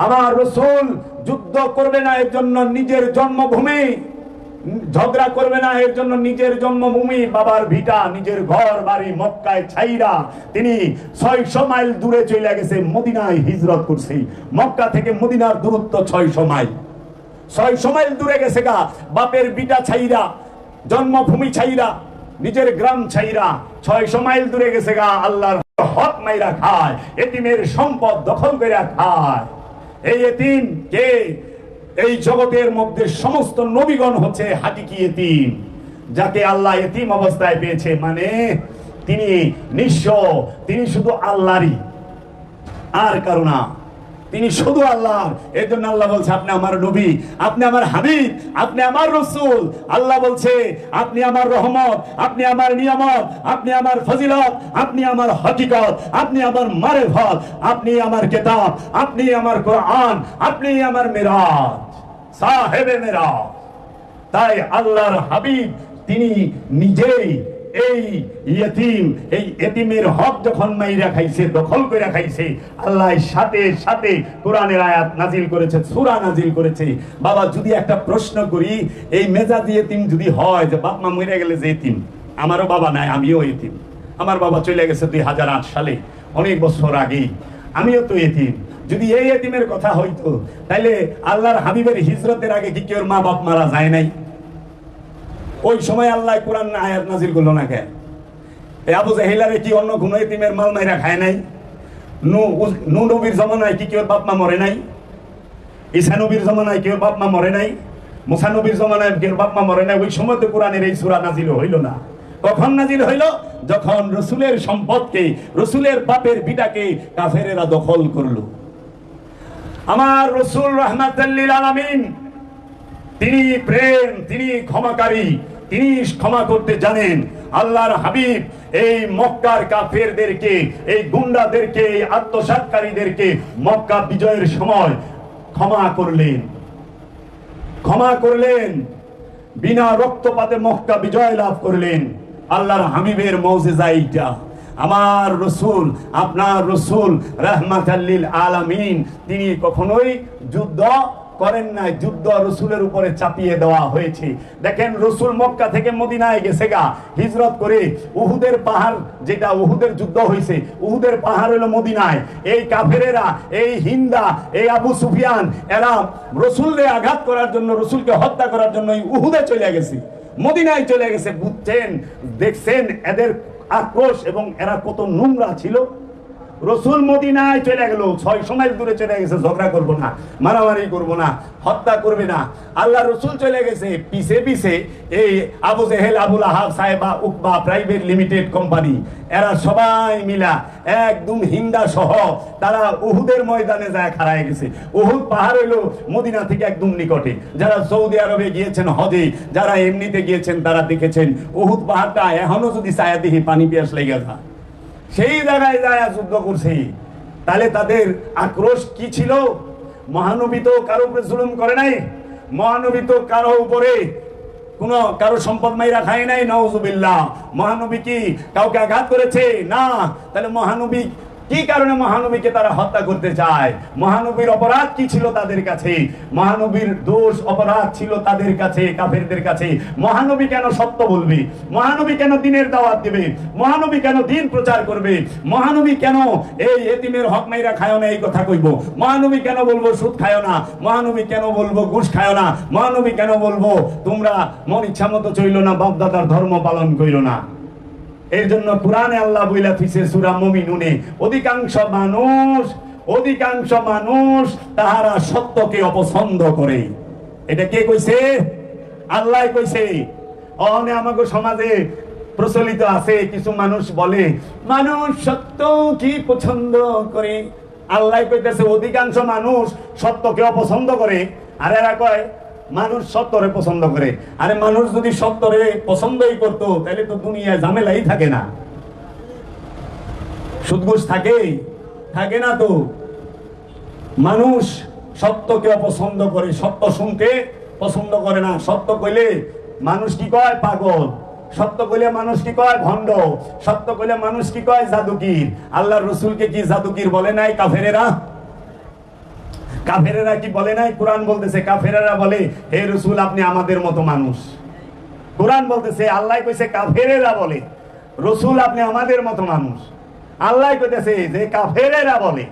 আমার রসুল যুদ্ধ করবে না এর জন্য নিজের জন্মভূমি, ঝগড়া করবে না এর জন্য নিজের জন্মভূমি, বাবার ভিটা, নিজের ঘর বাড়ি মক্কায় ছাইরা তিনি 600 মাইল দূরে চলে গেছে, মদিনায় হিজরত করছে। মক্কা থেকে মদিনার দূরত্ব 600 মাইল। 600 মাইল দূরে গেছে গা, বাপের ভিটা ছাইরা, জন্মভূমি ছাইরা, নিজের গ্রাম ছাইরা 600 মাইল দূরে গেছে গা। আল্লাহর হক মাইরা খায়, এতিমের সম্পদ দখল করে খায়। এই এতিম কে? এই জগতের মধ্যে সমস্ত নবীগণ হচ্ছে হাকিকি এতিম, যাকে আল্লাহ এতিম অবস্থায় পেয়েছে, মানে তিনি নিঃস্ব, তিনি শুধু আল্লাহরই, আর কারো না, তিনি শুধু আল্লাহর। এর জন্য আল্লাহ বলছে আপনি আমার নবী, আপনি আমার হাবিব, আপনি আমার রসুল। আল্লাহ বলছে আপনি আমার রহমত, আপনি আমার নিয়ামত, আপনি আমার ফজিলত, আপনি আমার হকিকত, আপনি আমার মারেফত, আপনি আমার কিতাব, আপনি আমার কোরআন, আপনি আমার মিরাজ, সাহেবে মিরাজ। তাই আল্লাহর হাবিব তিনি নিজেই এই এতিমের হক যখন মাইরা খাইছে, দখল করে খাইছে, আল্লাহ সাথে সাথে কোরআনের আয়াত নাজিল করেছে, সূরা নাজিল করেছে। বাবা যদি একটা প্রশ্ন করি, এই মেজাজি এতিম যদি হয় যে বাপ মা মরে গেলে যে এতিম, আমারও বাবা নাই, আমিও এতিম, আমার বাবা চলে গেছে 2008 সালে, অনেক বছর আগে, আমিও তো এতিম। যদি এই এতিমের কথা হইতো, তাইলে আল্লাহর হাবিবের হিজরতের আগে কি কেউ মা বাপ মারা যায় নাই? ওই সময় আল্লাহ কোরআন আয়াত নাজিল করলো না কেন? এই আবু জাহেলারে কি অন্য কোন এতিমের মাল মাইরা খায় নাই? নূহ নবীর জামানায় কি কেউ বাপ মা মরে নাই? ঈসা নবীর জামানায় কেউ বাপ মা মরে নাই? মুসা নবীর জামানায় কেউ বাপ মা মরে নাই? ওই সময় তো কোরআনের এই সূরা নাজিল হইল না। কখন নাজিল হইল? যখন রসুলের সম্পদকে, রসুলের বাপের ভিটাকে কাফেরেরা দখল করলো। আমার রসুল রাহমাতাল লিল আলামিন, তিনি প্রেম, তিনি ক্ষমাকারী, তিনি ক্ষমা করতে জানেন। আল্লাহর হাবিব এই মক্কার কাফেরদেরকে, এই গুন্ডাদেরকে, এই আত্মসাৎকারীদেরকে মক্কা বিজয়ের সময় ক্ষমা করলেন, বিনা রক্তপাতে মক্কা বিজয় লাভ করলেন। আল্লাহর হাবিবের মৌজিজা এইটা। আমার রসুল, আপনার রসুল রাহমাতাল লিল আলামিন, তিনি কখনোই যুদ্ধ করেন নাই, যুদ্ধ রসুলের উপরে চাপিয়ে দেওয়া হয়েছে। দেখেন রসুল মক্কা থেকে মদিনায় গেছে গা, হিজরত করে। উহুদের পাহাড়, যেটা উহুদের যুদ্ধ হয়েছে, উহুদের পাহাড় হলো মদিনায়। এই কাফেরেরা, এই হিন্দা, এই আবু সুফিয়ান, এরা রসুলকে আঘাত করার জন্য, রসুলকে হত্যা করার জন্য উহুদে চলে গেছে, মদিনায় চলে গেছে। বুঝছেন, দেখছেন এদের আক্রোশ এবং এরা কত নোংরা ছিল। রসুল মদিনায় চলে গেল, 600 মাইল দূরে চলে গেছে, ঝগড়া করবো না, মারামারি করবো না, হত্যা করবে না। আল্লাহ রসুল চলে গেছে, পিছে পিছে এই আবু জেহেল, আবুল আহাব, সাহেবা, উকবা প্রাইভেট লিমিটেড কোম্পানি, এরা সবাই মিলা একদম হিন্দা সহ তারা উহুদের ময়দানে যায় খাড়ায় গেছে। উহুদ পাহাড় হইলো মদিনা থেকে একদম নিকটে। যারা সৌদি আরবে গিয়েছেন হজে, যারা এমনিতে গিয়েছেন তারা দেখেছেন উহুদ পাহাড়টা এখনো যদি ছায়া দেখি পানি পিয়াস লেগে যায়। সেই জায়গায় যায় যুদ্ধ করছে। তাহলে তাদের আক্রোশ কি ছিল? মহানবী তো কারো উপরে জুলুম করে নাই, মহানবী তো কারো উপরে কারো সম্পদ মাইরা খায় নাই, নাউজুবিল্লাহ। মহানবী কি কাউকে আঘাত করেছে? না। তাহলে মহানবী কি কারণে মহানবীকে তারা হত্যা করতে চায়? মহানবীর অপরাধ কি ছিল তাদের কাছে? মহানবীর দোষ অপরাধ ছিল তাদের কাছে, কাফেরদের কাছে। মহানবী কেন সত্য বলবে? মহানবী কেন দিনের দাওয়াত দেবে? মহানবী কেন দিন প্রচার করবে? মহানবী কেন এই এতিমের হক মাইরা খায় না এই কথা কইব? মহানবী কেন বলবো সুদ খায় না? মহানবী কেন বলবো ঘুষ খায় না? মহানবী কেন বলবো তোমরা মন ইচ্ছা মতো চইল না, বাপদাদার ধর্ম পালন কইল না? এর জন্য কোরআনে আল্লাহ বইলা দিয়েছে সূরা মুমিনুনে, অধিকাংশ মানুষ তাহারা সত্যকে অপছন্দ করে। এটা কে কইছে? আল্লাহ কইছে। অনে আমাগো সমাজে প্রচলিত আছে, কিছু মানুষ বলে মানুষ সত্য কি পছন্দ করে। আল্লাহ কইতেছে অধিকাংশ মানুষ সত্যকে অপছন্দ করে, আর এরা কয় মানুষ সত্যরে পছন্দ করে। আরে মানুষ যদি সত্যরে পছন্দই করতো তাহলে তো দুনিয়ায় ঝামেলাই থাকে না, সুদঘুষ থাকে না তো। মানুষ সত্যকে অপছন্দ করে, সত্য শুনতে পছন্দ করে না। সত্য কইলে মানুষ কি কয়? পাগল। সত্য কইলে মানুষ কি কয়? ভণ্ড। সত্য কইলে মানুষ কি কয়? জাদুকির। আল্লাহর রাসূলকে কি জাদুকির বলে নাই কাফেরেরা? কাফেরেরা কি বলে নাই? কোরআন বলতেছে কাফেরেরা বলে হে রাসূল আপনি আমাদের মতো মানুষ। কোরআন বলতেছে, আল্লাহ কইছে কাফেরেরা বলে রাসূল আপনি আমাদের মতো মানুষ। আল্লাহ কইতেছে যে কাফেরেরা বলে।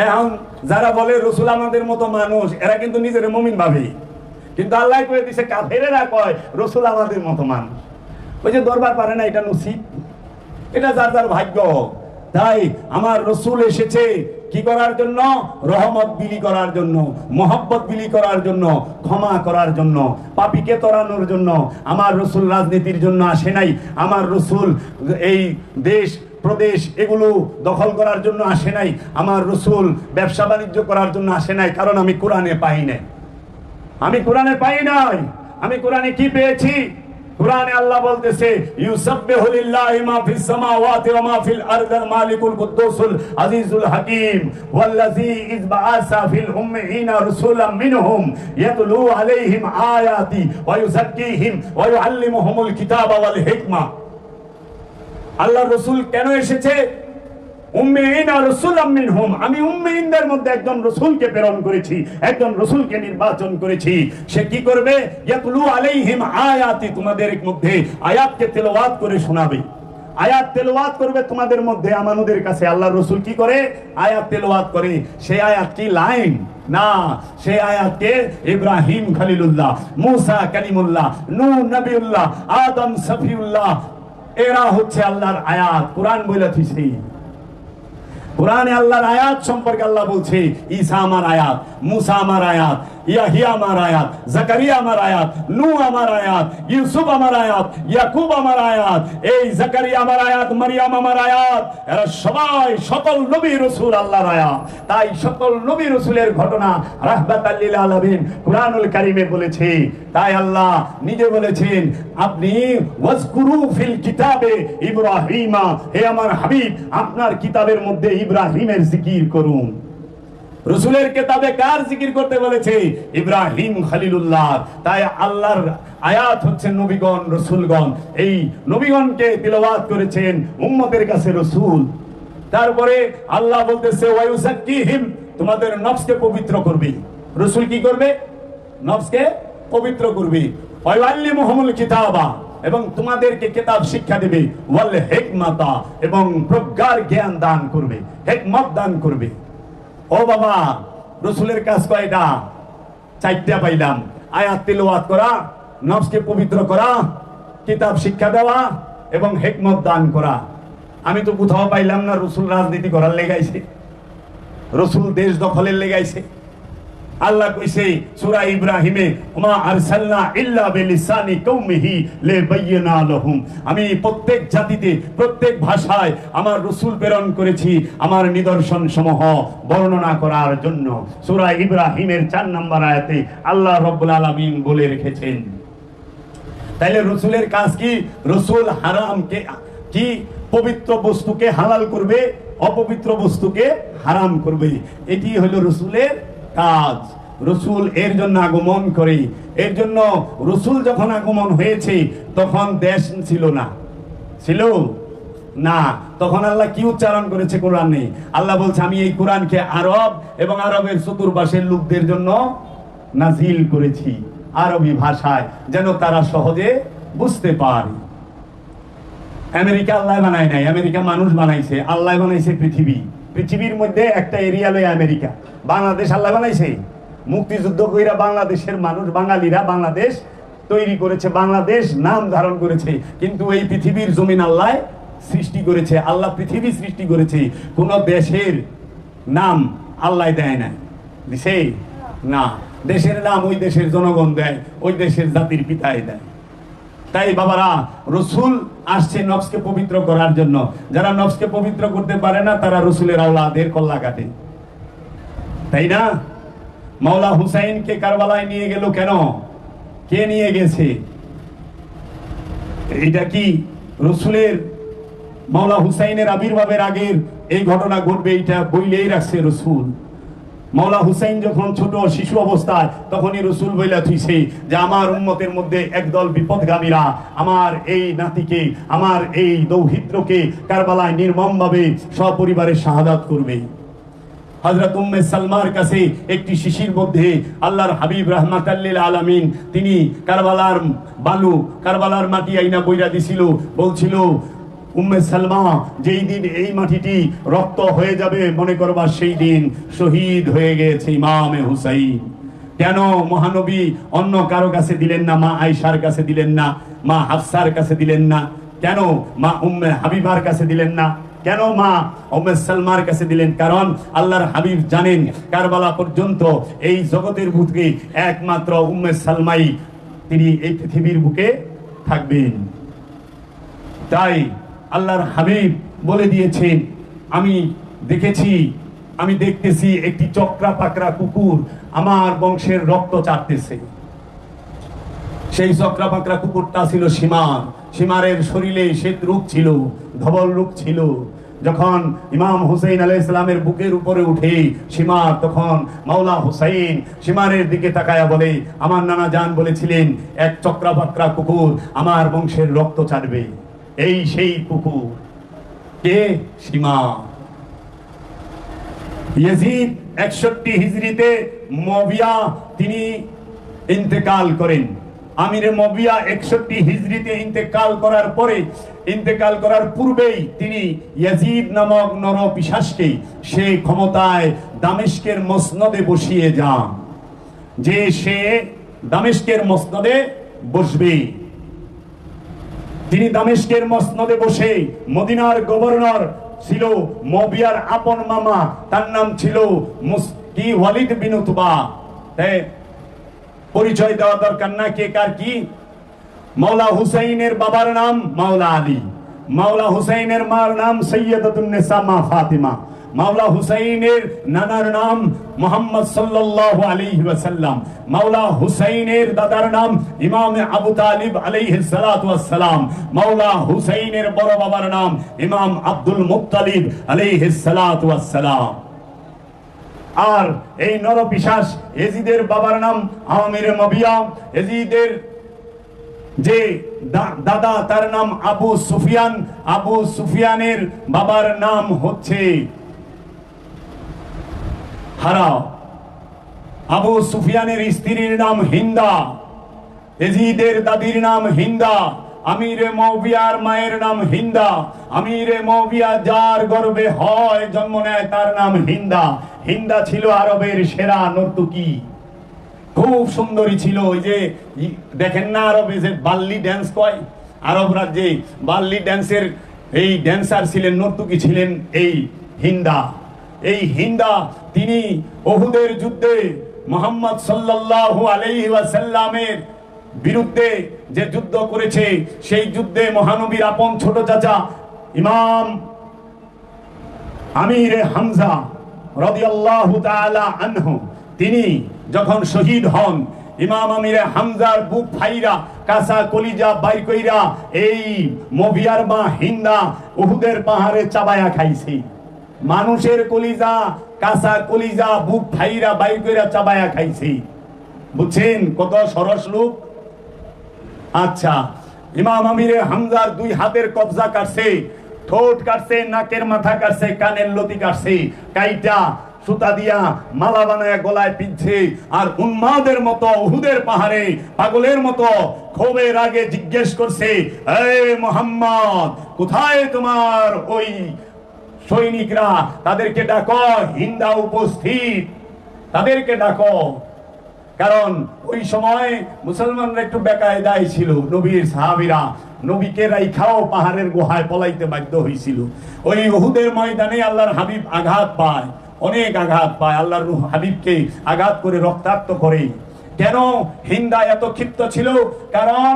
এখন যারা বলে রাসূল আমাদের মতো মানুষ এরা কিন্তু নিজের মুমিন ভাবে, কিন্তু আল্লাহ কয়ে দিছে কাফেরেরা কয় রাসূল আমাদের মতো মানুষ। ওই যে দরবার পারে না, এটা নসিব, এটা যার যার ভাগ্য। তাই আমার রাসূল এসেছে কি করার জন্য? রহমত বিলি করার জন্য, মহব্বত বিলি করার জন্য, ক্ষমা করার জন্য, পাপীকে তরানোর জন্য। আমার রাসূল রাজনীতির জন্য আসে নাই। আমার রাসূল এই দেশ প্রদেশ এগুলো দখল করার জন্য আসে নাই। আমার রাসূল ব্যবসা বাণিজ্য করার জন্য আসে নাই, কারণ আমি কোরআনে পাই নাই। আমি কোরআনে কি পেয়েছি? কুরআনে আল্লাহ বলতেছে ইউসাব্বিহু লিল্লাহি মা ফিস সামাওয়াতি ওয়া মা ফিল আরদিল মালিকুল কুদ্দুসুল আজিজুল হাকীম ওয়াল্লাযী ইয বাআসা ফিল উম্মিয়িনা রাসূলাম মিনহুম ইয়াতলু আলাইহিম আয়াতি ওয়া ইউযাক্কিহিম ওয়া ইউআল্লিমুহুমুল কিতাবা ওয়াল হিকমা। আল্লাহর রাসূল কেন এসেছে? উম্মিয়িনা রাসূলাম মিনহুম, আমি উম্মিয়িনদের মধ্যে একজন রাসূলকে প্রেরণ করেছি, একজন রাসূলকে নির্বাচন করেছি। সে কি করবে? ইয়াতলু আলাইহিম আয়াতি, তোমাদের মধ্যে আয়াতকে তেলাওয়াত করে শোনাবে। আয়াত তেলাওয়াত করবে তোমাদের মধ্যে। আমাদের কাছে আল্লাহর রাসূল কি করে? আয়াত তেলাওয়াত করে। সেই আয়াত কি লাইন না, সেই আয়াতকে ইব্রাহিম খলিলুল্লাহ, মুসা কালিমুল্লাহ, নূহ নবিউল্লাহ, আদম সফিউল্লাহ, এরা হচ্ছে আল্লাহর আয়াত। কোরআন বলেছে, কোরআনে আল্লাহর আয়াত সম্পর্কে আল্লাহ বলছে ঈসা আমার আয়াত, মুসা আমার আয়াত, ইয়াহিয়া আমার আয়াত, জাকারিয়া আমার আয়াত, নূহ আমার আয়াত, ইউসুফ আমার আয়াত, ইয়াকুব আমার আয়াত, এই জাকারিয়া আমার আয়াত, মারিয়াম আমার আয়াত। এরা সবাই সকল নবী রাসূল আল্লাহর আয়াত। তাই সকল নবী রাসূলের ঘটনা রাহমাতাল লিল আলামিন কুরআনুল কারীমে বলেছে। তাই আল্লাহ নিজে বলেছেন আপনি ওয়াজকুরু ফিল কিতাবে ইব্রাহিমা, হে আমার হাবিব আপনার কিতাবের মধ্যে ইব্রাহিমের জিকির করুন। রাসূলের কিতাবে কার জিকির করতে বলেছে? ইব্রাহিম খলিলুল্লাহ। তাই আল্লাহর আয়াত হচ্ছে নবীগণ রাসূলগণ, এই নবীগণকে তিলাওয়াত করেছেন উম্মতের কাছে রাসূল। তারপরে আল্লাহ বলতেছে ওয়া ইউযাক্কিহিম, তোমাদের নফসকে পবিত্র করবে। রাসূল কি করবে? নফসকে পবিত্র করবে। ওয়া ইউআল্লিমুহুমুল কিতাবা, এবং তোমাদেরকে কিতাব শিক্ষা দেবে। ওয়াল হিকমাতা, এবং প্রজ্ঞার জ্ঞান দান করবে, হিকমত দান করবে। ও বাবা, রাসূলের কাজ কয়টা? 4টা পাইলাম। আয়াত তিলাওয়াত করা, নফসকে পবিত্র করা, কিতাব শিক্ষা দেওয়া এবং হিকমত দান করা। আমি তো কোথাও পাইলাম না রসুল রাজনীতি করার লেগাইছে, রসুল দেশ দখলের লেগাইছে। আল্লাহ কইছে সূরা ইব্রাহিমে, ওমা আরসালনা ইল্লা বিলিসানি কওমিহি লিবায়্যিনা লাহুম, আমি প্রত্যেক জাতিতে প্রত্যেক ভাষায় আমার রাসূল প্রেরণ করেছি আমার নিদর্শন সমূহ বর্ণনা করার জন্য। সূরা ইব্রাহিমের 4 নম্বর আয়াতে আল্লাহ রাব্বুল আলামিন বলে রেখেছেন। তাইলে রাসূলের কাজ কি? রাসূল হারামকে কি পবিত্র বস্তুকে হালাল করবে, অপবিত্র বস্তুকে হারাম করবে। এটি হলো রাসূলের কাজ। রসুল এর জন্য আগমন করে। এর জন্য রসুল যখন আগমন হয়েছে তখন দেশ ছিল না, ছিল না। তখন আল্লাহ কি উচ্চারণ করেছে কোরআনে? আল্লাহ বলছে, আমি এই কোরআনকে আরব এবং আরবের চতুর্পাশের লোকদের জন্য নাজিল করেছি আরবি ভাষায়, যেন তারা সহজে বুঝতে পারে। আমেরিকা আল্লাহ বানায় নাই, আমেরিকা মানুষ বানাইছে। আল্লাহ বানাইছে পৃথিবী। পৃথিবীর মধ্যে একটা এরিয়া লয় আমেরিকা। বাংলাদেশ আল্লাহ বানাইছে। মুক্তিযুদ্ধ কইরা বাংলাদেশের মানুষ, বাঙালিরা বাংলাদেশ তৈরি করেছে, বাংলাদেশ নাম ধারণ করেছে। কিন্তু এই পৃথিবীর জমিন আল্লাহ সৃষ্টি করেছে। আল্লাহ পৃথিবী সৃষ্টি করেছে, কোন দেশের নাম আল্লাহ দেয় না। দিছে না, দেশের নাম ওই দেশের জনগণ দেয়, ওই দেশের জাতির পিতাই দেয়। তাই বাবারা, রসুল আসছে নফসকে পবিত্র করার জন্য। যারা নফসকে পবিত্র করতে পারে না তারা রসুলের আওলাদের কল্লা কাটে, তাই না? মাওলা হুসাইনকে কারবালায় নিয়ে গেল কেন? কে নিয়ে গেছে? এটা কি রসুলের মাওলা হুসাইনের আবির্ভাবের আগের এই ঘটনা ঘটবে এটা বইলেই রাখছে রসুল। মাওলা হুসাইন যখন ছোট শিশু অবস্থায় তখনই রসুল বইলা থুইছে যে আমার উম্মতের মধ্যে একদল বিপদগামীরা আমার এই নাতিকে, আমার এই দৌহিত্রকে কারবালায় নির্মমভাবে সপরিবারে শাহাদাত করবে। হযরত উম্মে সালমার কাছে একটি শিশির মধ্যে আল্লাহর হাবিব রাহমাতাল লিল আলামিন তিনি কারবালার বালু, কারবালার মাটি আইনা বইরা দিছিল, বলছিল, উম্মে সালমা, যেই দিন এই মাটিটি রক্ত হয়ে যাবে মনে করবা সেই দিন শহীদ হয়ে গেছে ইমামে হুসাইন। কেন মহানবী অন্য কারো কাছে দিলেন না? মা আয়েশার কাছে দিলেন না? মা হাফসার কাছে দিলেন না? কেন মা উম্মে হাবিবার কাছে দিলেন না? কেন মা উম্মে সালমার কাছে দিলেন? কারণ আল্লাহর হাবিব জানেন কারবালা পর্যন্ত এই জগতের বুকে একমাত্র উম্মে সালমাই তিনি এই পৃথিবীর বুকে থাকবেন। তাই আল্লাহর হাবিব বলে দিয়েছেন, আমি দেখেছি, আমি দেখতেছি একটি চক্রা পাকড়া কুকুর আমার বংশের রক্ত চাটতেছে। সেই চক্রা পাকড়া কুকুরটা ছিল সীমার। সীমারের শরীরে শ্বেত রূপ ছিল, ধবল রূপ ছিল। যখন ইমাম হুসাইন আলাইহিস সালামের বুকের উপরে উঠে সীমার, তখন মাওলা হুসাইন সীমারের দিকে তাকায়া বলে, আমার নানা জান বলেছিলেন এক চক্রা পাকড়া কুকুর আমার বংশের রক্ত চাটবে। এই সেই কুকুর। কে? সীমা। ইয়াজিদ 61 হিজরিতে মুয়াবিয়া তিনি ইন্তেকাল করেন। আমিরে মুয়াবিয়া 61 হিজরিতে ইন্তেকাল করার পরে, ইন্তেকাল করার পূর্বেই তিনি ইয়াজিদ নামক নরপিশাচকে সে ক্ষমতায় দামেস্কের মসনদে বসিয়ে যান, যে সে দামেস্কের মসনদে বসবে। তিনি দামেস্কের মসনদে বসে, মদিনার গভর্নর ছিল মুয়াবিয়ার আপন মামা, তার নাম ছিল কি ওয়ালিদ বিন উতবা। পরিচয় দেওয়া দরকার না কে কার কি। মাওলা হুসাইনের বাবার নাম মাওলা আলী, মাওলা হুসাইনের মার নাম সৈয়দাতুন নিসা মা ফাতিমা, মাওলা হুসাইনের নানার নাম মুহাম্মদ সাল্লাল্লাহু আলাইহি ওয়াসাল্লাম, মাওলা হুসাইনের দাদার নাম ইমাম আবু তালিব আলাইহিস সালাতু ওয়াস সালাম, মাওলা হুসাইনের বড় বাবার নাম ইমাম আব্দুল মুত্তালিব আলাইহিস সালাতু ওয়াস সালাম। আর এই নরপিশাচ ইয়াজিদের বাবার নাম আমিরে মুয়াবিয়া। ইয়াজিদের যে দাদা তার নাম আবু সুফিয়ান, আবু সুফিয়ানের বাবার নাম হচ্ছে হারা, আবু সুফিয়ানের স্ত্রীর নাম হিন্দা, ইয়াজিদের দাদির নাম হিন্দা, আমিরে মুয়াবিয়ার মায়ের নাম হিন্দা। আমিরে মুয়াবিয়া যার গর্ভে হয় জন্ম নেয় তার নাম হিন্দা। হিন্দা ছিল আরবের সেরা নর্তকী, খুব সুন্দরী ছিল। ওই যে দেখেন না আরবে যে বাল্লি ড্যান্স কয়, আরব রাজ্যে বাল্লি ড্যান্সের এই ড্যান্সার ছিলেন, নর্তকী ছিলেন এই হিন্দা। এই হিন্দা তিনি উহুদের যুদ্ধে মুহাম্মদ সাল্লাল্লাহু আলাইহি ওয়াসাল্লামের বিরুদ্ধে যে যুদ্ধ করেছে, সেই যুদ্ধে মহানবীর আপন ছোট চাচা ইমাম আমির হামজা রাদিয়াল্লাহু তাআলা আনহু তিনি যখন শহীদ হন, ইমাম আমির হামজার বুক ফাইরা কাঁচা কলিজা বাইর কইরা এই মবিয়ার মা হিন্দা উহুদের পাহাড়ে চাবায়া খাইছে। মানুষের কলিজা, কাঁচা কলিজা বুক ফাইরা বাইর কইরা চাবায়া খাইছে। বুঝছেন কত সরস লোক। আচ্ছা, ইমাম আমিরে হামজার 2 হাতের কবজা কাটছে, ঠোঁট কাটছে, নাকের মাথা কাটছে, কানের লতি কাটছে, কাইটা সুতা দিয়া মালা বানায় গলায় পিনছে। আর উন্মাদের মতো উহুদের পাহাড়ে পাগলের মতো ক্ষোভের আগে জিজ্ঞেস করছে, এই মুহাম্মদ, কোথায় তোমার ওই সৈনিকরা? তাদেরকে ডাকো, হিন্দা উপস্থিত, তাদেরকে ডাকো। কারণ ওই সময় মুসলমানরা একটু বেকায়দায় ছিল। নবীর সাহাবীরা নবীকে রাইখাও পাহাড়ের গুহায় পলাইতে বাধ্য হয়েছিল। ওই উহুদের ময়দানে আল্লাহর হাবিব আঘাত পায়, অনেক আঘাত পায়, আল্লাহর হাবিবকে আঘাত করে রক্তাক্ত করে। কেন হিন্দা এত ক্ষিপ্ত ছিল? কারণ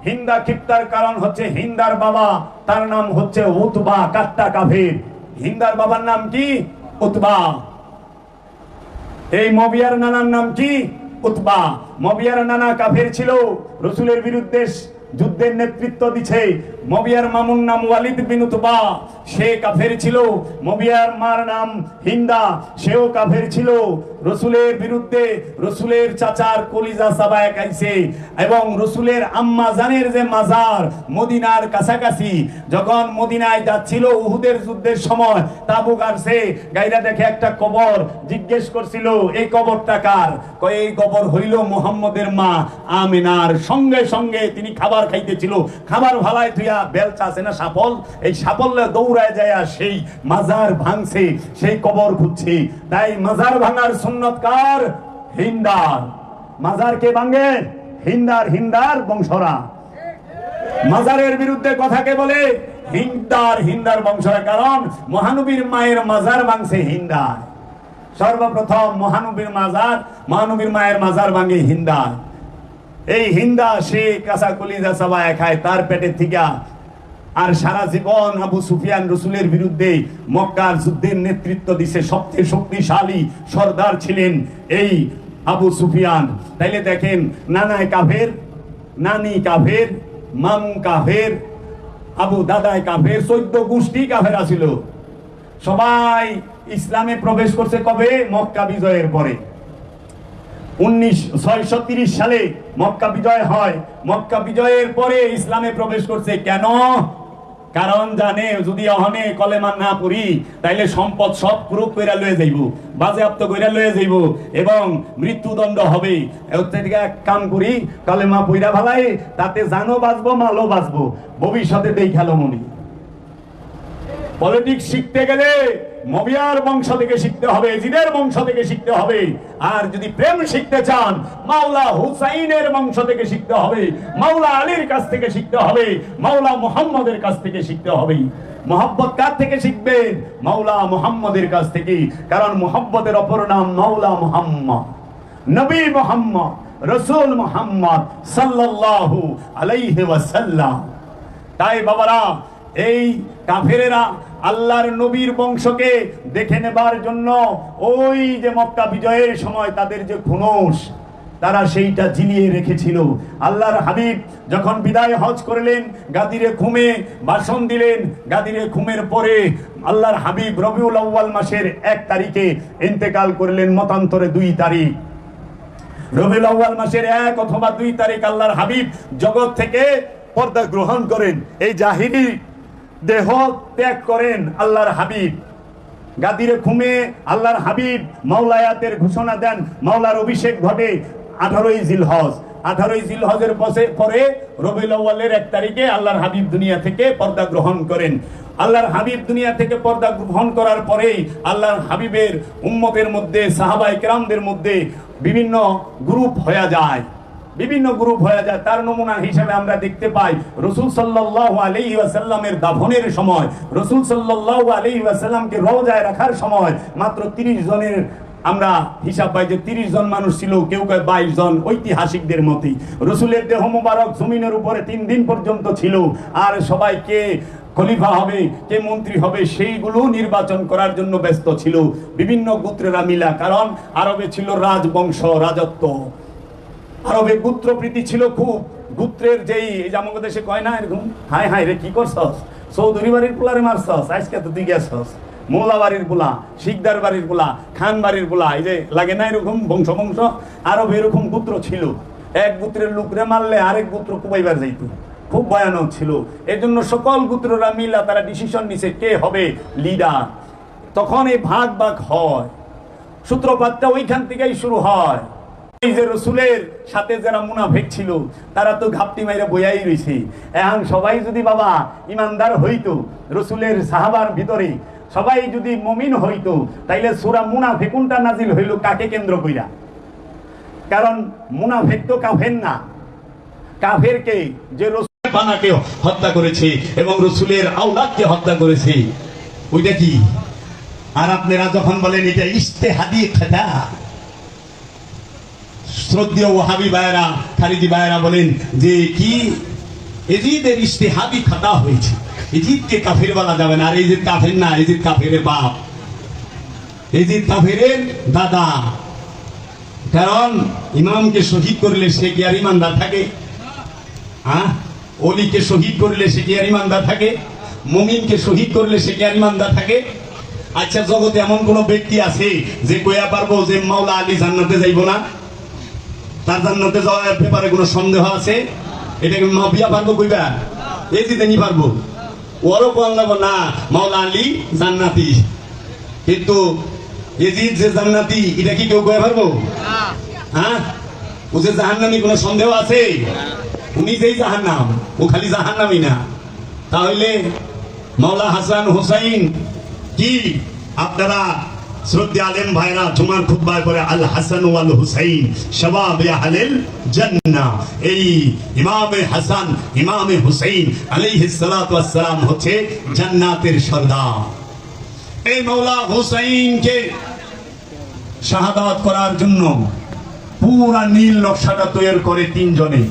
হিন্দা ক্ষিপ্তার কারণ হচ্ছে হিন্দার বাবা, তার নাম হচ্ছে উতবা কাট্টা কাফের। হিন্দার বাবার নাম কি? উতবা। এই মবিয়ার নানার নাম কি? উতবা। মবিয়ার নানা কাফের ছিল, রসুলের বিরুদ্ধে যুদ্ধের নেতৃত্ব দিছে। মবিয়ার মামুর নাম ওয়ালিদ বিন উতবা, সে কাফের ছিল। মবিয়ার মার নাম হিন্দা, সেও কাফের ছিল। রসুলের বিরুদ্ধে রসুলের চাচার কলিজা চাবায় খাইছে। এবং রসুলের আম্মা জানের যে মাজার মদিনার কাছাকাছি, যখন মদিনায় যাচ্ছিল উহুদের যুদ্ধের সময়, তাবু গাড়ছে, গাইরা দেখে একটা কবর। জিজ্ঞেস করছিল, এই কবরটা কার? কয় এই কবর হইল মুহাম্মদের মা আমিনার। সঙ্গে সঙ্গে তিনি খাবার খাইতেছিল, খাবার ভালায় তুইয়া বেলচা আছে না সাপল, এই সাপলে দৌড়ায় যায় সেই মাজার ভাঙছে, সেই কবর খুঁজছে। তাই মাজার ভাঙার সুন্নত কার? হিন্দার। মাজার কে ভাঙে? হিন্দার। হিন্দার বংশরা। মাজারের বিরুদ্ধে কথা কে বলে? হিন্দার। হিন্দার বংশরা। কারণ মহানবীর মায়ের মাজার ভাঙছে হিন্দার। সর্বপ্রথম মহানবীর মাজার, মহানবীর মায়ের মাজার ভাঙে হিন্দার। এই হিন্দা সে কাঁচা কলিজা চাবায় খায় তার পেটের থিকা। আর সারা জীবন আবু সুফিয়ান রসুলের বিরুদ্ধে মক্কার যুদ্ধের নেতৃত্ব দিছে। সবচেয়ে শক্তিশালী সর্দার ছিলেন এই আবু সুফিয়ান। তাইলে দেখেন, নানায় কাফের, নানি কাফের, মামু কাফের, আবু দাদায় কাফের, 14 গোষ্ঠী কাফের আছিল। সবাই ইসলামে প্রবেশ করছে কবে? মক্কা বিজয়ের পরে। 1930 সালে মক্কা বিজয় হয়। মক্কা বিজয়ের পরে ইসলামে প্রবেশ করছে। কেন? কারণ জানে যদি অহনে কলেমা না পড়ি তাইলে সম্পদ সব ক্রোপ কইরা লয়ে যাইব, বাজেয়াপ্ত কইরা লয়ে যাইব এবং মৃত্যুদণ্ড হবে। এর থেকে এক কাম করি, কলেমা পইরা ভালাই, তাতে জানও বাঁচবো, মালও বাঁচবো, ভবিষ্যতে দেই খেলো মনি। পলিটিক্স শিখতে গেলে মবিয়ার বংশ থেকে শিখতে হবে, জিদের বংশ থেকে শিখতে হবে। আর যদি প্রেম শিখতে চান, মাওলা হুসাইনের বংশ থেকে শিখতে হবে, মাওলা আলীর কাছ থেকে শিখতে হবে, মাওলা মুহাম্মদের কাছ থেকে শিখতে হবে। মোহাব্বত কার থেকে শিখবেন? মাওলা মুহাম্মদের কাছ থেকে। কারণ মোহাব্বতের অপর নাম মাওলা মুহাম্মদ, নবী মুহাম্মদ, রাসূল মুহাম্মদ সাল্লাল্লাহু আলাইহি ওয়াসাল্লাম। তাই বাবারা, এই কাফেরেরা আল্লাহর নবীর বংশকে দেখে নেবার জন্য ওই যে মক্কা বিজয়ের সময় তাদের যে খুনস, তারা সেইটা জিলিয়ে রেখেছিল। আল্লাহর হাবিব যখন বিদায় হজ করলেন, গাদিরে খুমে ভাষণ দিলেন। গাদিরে খুমের পরে আল্লাহর হাবিব রবিউল আউয়াল মাসের 1 তারিখে ইন্তেকাল করলেন, মতান্তরে 2 তারিখ। রবিউল আউয়াল মাসের 1 অথবা 2 তারিখ আল্লাহর হাবিব জগৎ থেকে পর্দা গ্রহণ করেন। এই জাহিরি দেহ ত্যাগ করেন আল্লাহর হাবিব। গাদিরে খুমে আল্লাহর হাবিব মাওলায়াতের ঘোষণা দেন, মাওলার অভিষেক ঘটে 18ই জিলহজ। 18ই জিলহজের পরে রবিউল আউয়ালের 1 তারিখে আল্লাহর হাবিব দুনিয়া থেকে পর্দা গ্রহণ করেন। আল্লাহর হাবিব দুনিয়া থেকে পর্দা গ্রহণ করার পরে আল্লাহর হাবিবের উম্মতের মধ্যে, সাহাবায়ে কেরামদের মধ্যে বিভিন্ন গ্রুপ হয়ে যায়, বিভিন্ন গ্রুপ হয়ে যায়। তার নমুনা হিসেবে আমরা দেখতে পাই রাসূল সাল্লাল্লাহু আলাইহি ওয়াসাল্লামের দাফনের সময়, রাসূল সাল্লাল্লাহু আলাইহি ওয়াসাল্লামকে রওজায় রাখার সময় মাত্র 30 জনের আমরা হিসাব পাই যে 30 জন মানুষ ছিল, কেউ কেউ 22 জন ঐতিহাসিকদের মতই। রসুলের দেহ মোবারক জমিনের উপরে 3 দিন পর্যন্ত ছিল, আর সবাইকে খলিফা হবে, কে মন্ত্রী হবে সেইগুলো নির্বাচন করার জন্য ব্যস্ত ছিল বিভিন্ন গোত্রেরা মিলা। কারণ আরবে ছিল রাজবংশ, রাজত্ব, আরবে গোত্রপ্রীতি ছিল খুব। গোত্রের যেই এই যে আমাদের দেশে কয় না এরকম, হাই হাই রে কি করছস, চৌধুরী বাড়ির পোলারে মারছস, আজকে তো তুই গেছস, মোল্লা বাড়ির পোলা, শিকদার বাড়ির পোলা, খান বাড়ির পোলা, এই যে লাগে না এরকম বংশ বংশ। আরবে এরকম গোত্র ছিল, এক গোত্রের লোকরে মারলে আরেক গোত্র কুবাইবার যাইত, খুব ভয়ানক ছিল। এর জন্য সকল গোত্ররা মিলা তারা ডিসিশন নিছে কে হবে লিডার। তখন এই ভাগ ভাগ হয়, সূত্রপাতটা ওইখান থেকেই শুরু হয়। এই যে রসুলের সাথে যারা মুনাফিক ছিল তারা তো ঘাপটি মাইরা বইয়াই রইছে। এখন সবাই যদি বাবা ইমানদার হইতো, রসুলের সাহাবার ভিতরে সবাই যদি মুমিন হইতো, তাইলে সূরা মুনাফিকুনটা নাজিল হইল কাকে কেন্দ্র কইরা? কারণ মুনাফিক তো কাফের না, কাফেরকে যে রসুল বানাকে হত্যা করেছে এবং রসুলের আওলাদকে হত্যা করেছে, ওইটা কি? আর আপনারা যখন বলেন এটা ইজতিহাদি খাতা, শ্রদ্ধেয় ওয়াহাবি ভাইয়েরা, খারিজি ভাইয়েরা বলেন যে কি এজিদের ইজতিহাদি খাতা হয়েছে, এজিদকে কাফের বলা যাবে না। আর এজিদ কাফের না, এজিদ কাফেরের বাপ, এজিদ কাফেরের দাদা। কারণ ইমামকে শহীদ করলে সে কি আর ইমানদার থাকে? অলিকে শহীদ করলে সে কি আর ইমানদার থাকে? মুমিনকে শহীদ করলে সে কি আর ইমানদার থাকে? আচ্ছা, জগতে এমন কোন ব্যক্তি আছে যে কইয়া পারবো যে মাওলা আলী জান্নাতে যাইব না? তার জান্নাতে যাওয়ার ব্যাপারে কোনো সন্দেহ আছে? এটাকে মাবিয়া পারবো কইবা? এই যে দেনি পারবো, ওরও বললাম না মাওলা আলী জান্নাতি, কিন্তু এজিদ যে জান্নাতি এটা কি কেউ কইয়া পারবো? ও যে জাহান্নামী কোনো সন্দেহ আছে? উনি যেই জাহান্নাম, ও খালি জাহান্নামী না। তাহলে মাওলা হাসান হুসাইন কি আপনারা শ্রদ্ধা আলেম ভাইরা জুমার খুতবায় পড়ে আল হাসান ওয়াল হুসাইন শাবাব আহলিল জান্নাহ। এই ইমামে হাসান ইমামে হুসাইন আলাইহিস সালাতু ওয়াস সালাম হচ্ছে জান্নাতের সরদার। এই মাওলা হুসাইনকে শাহাদাত করার জন্য পুরা নীল নকশাটা তৈরি করে 3 জনে।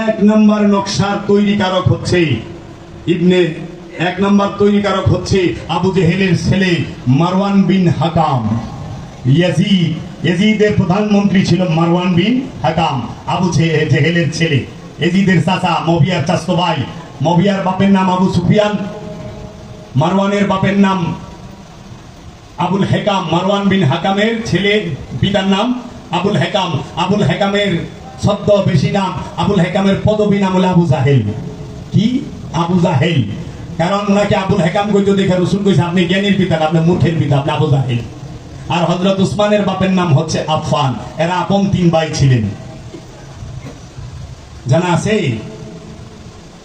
1 নম্বর নকশার তৈরিকারক হচ্ছে তৈরিকারক হচ্ছে আবু জেহেলের ছেলে মারওয়ান বিন হাকাম। ইয়াজিদের প্রধানমন্ত্রী ছিল মারওয়ান বিন হাকাম, আবু জেহেলের ছেলে। ইয়াজিদের চাচা মুয়াবিয়ার চাচতো ভাই। মুয়াবিয়ার বাপের নাম আবু সুফিয়ান, মারওয়ানের বাপের নাম আবুল হেকাম। মারওয়ান বিন হাকামের ছেলে, পিতার নাম আবুল হেকাম। আবুল হেকামের ছদ্ম বেশি নাম, আবুল হেকামের পদবী নাম হলো আবু জাহেল। কি? আবু জাহেল। কারণ ওনাকে আবুল হেকাম কইতো দেখে রসুল কইছে আপনি জ্ঞানীর পিতা, আপনি মূর্খের পিতা, আপনি আবু জাহেল। আর হযরত উসমানের বাপের নাম হচ্ছে আফফান। এরা আপন 3 ভাই ছিলেন, জানা আছে?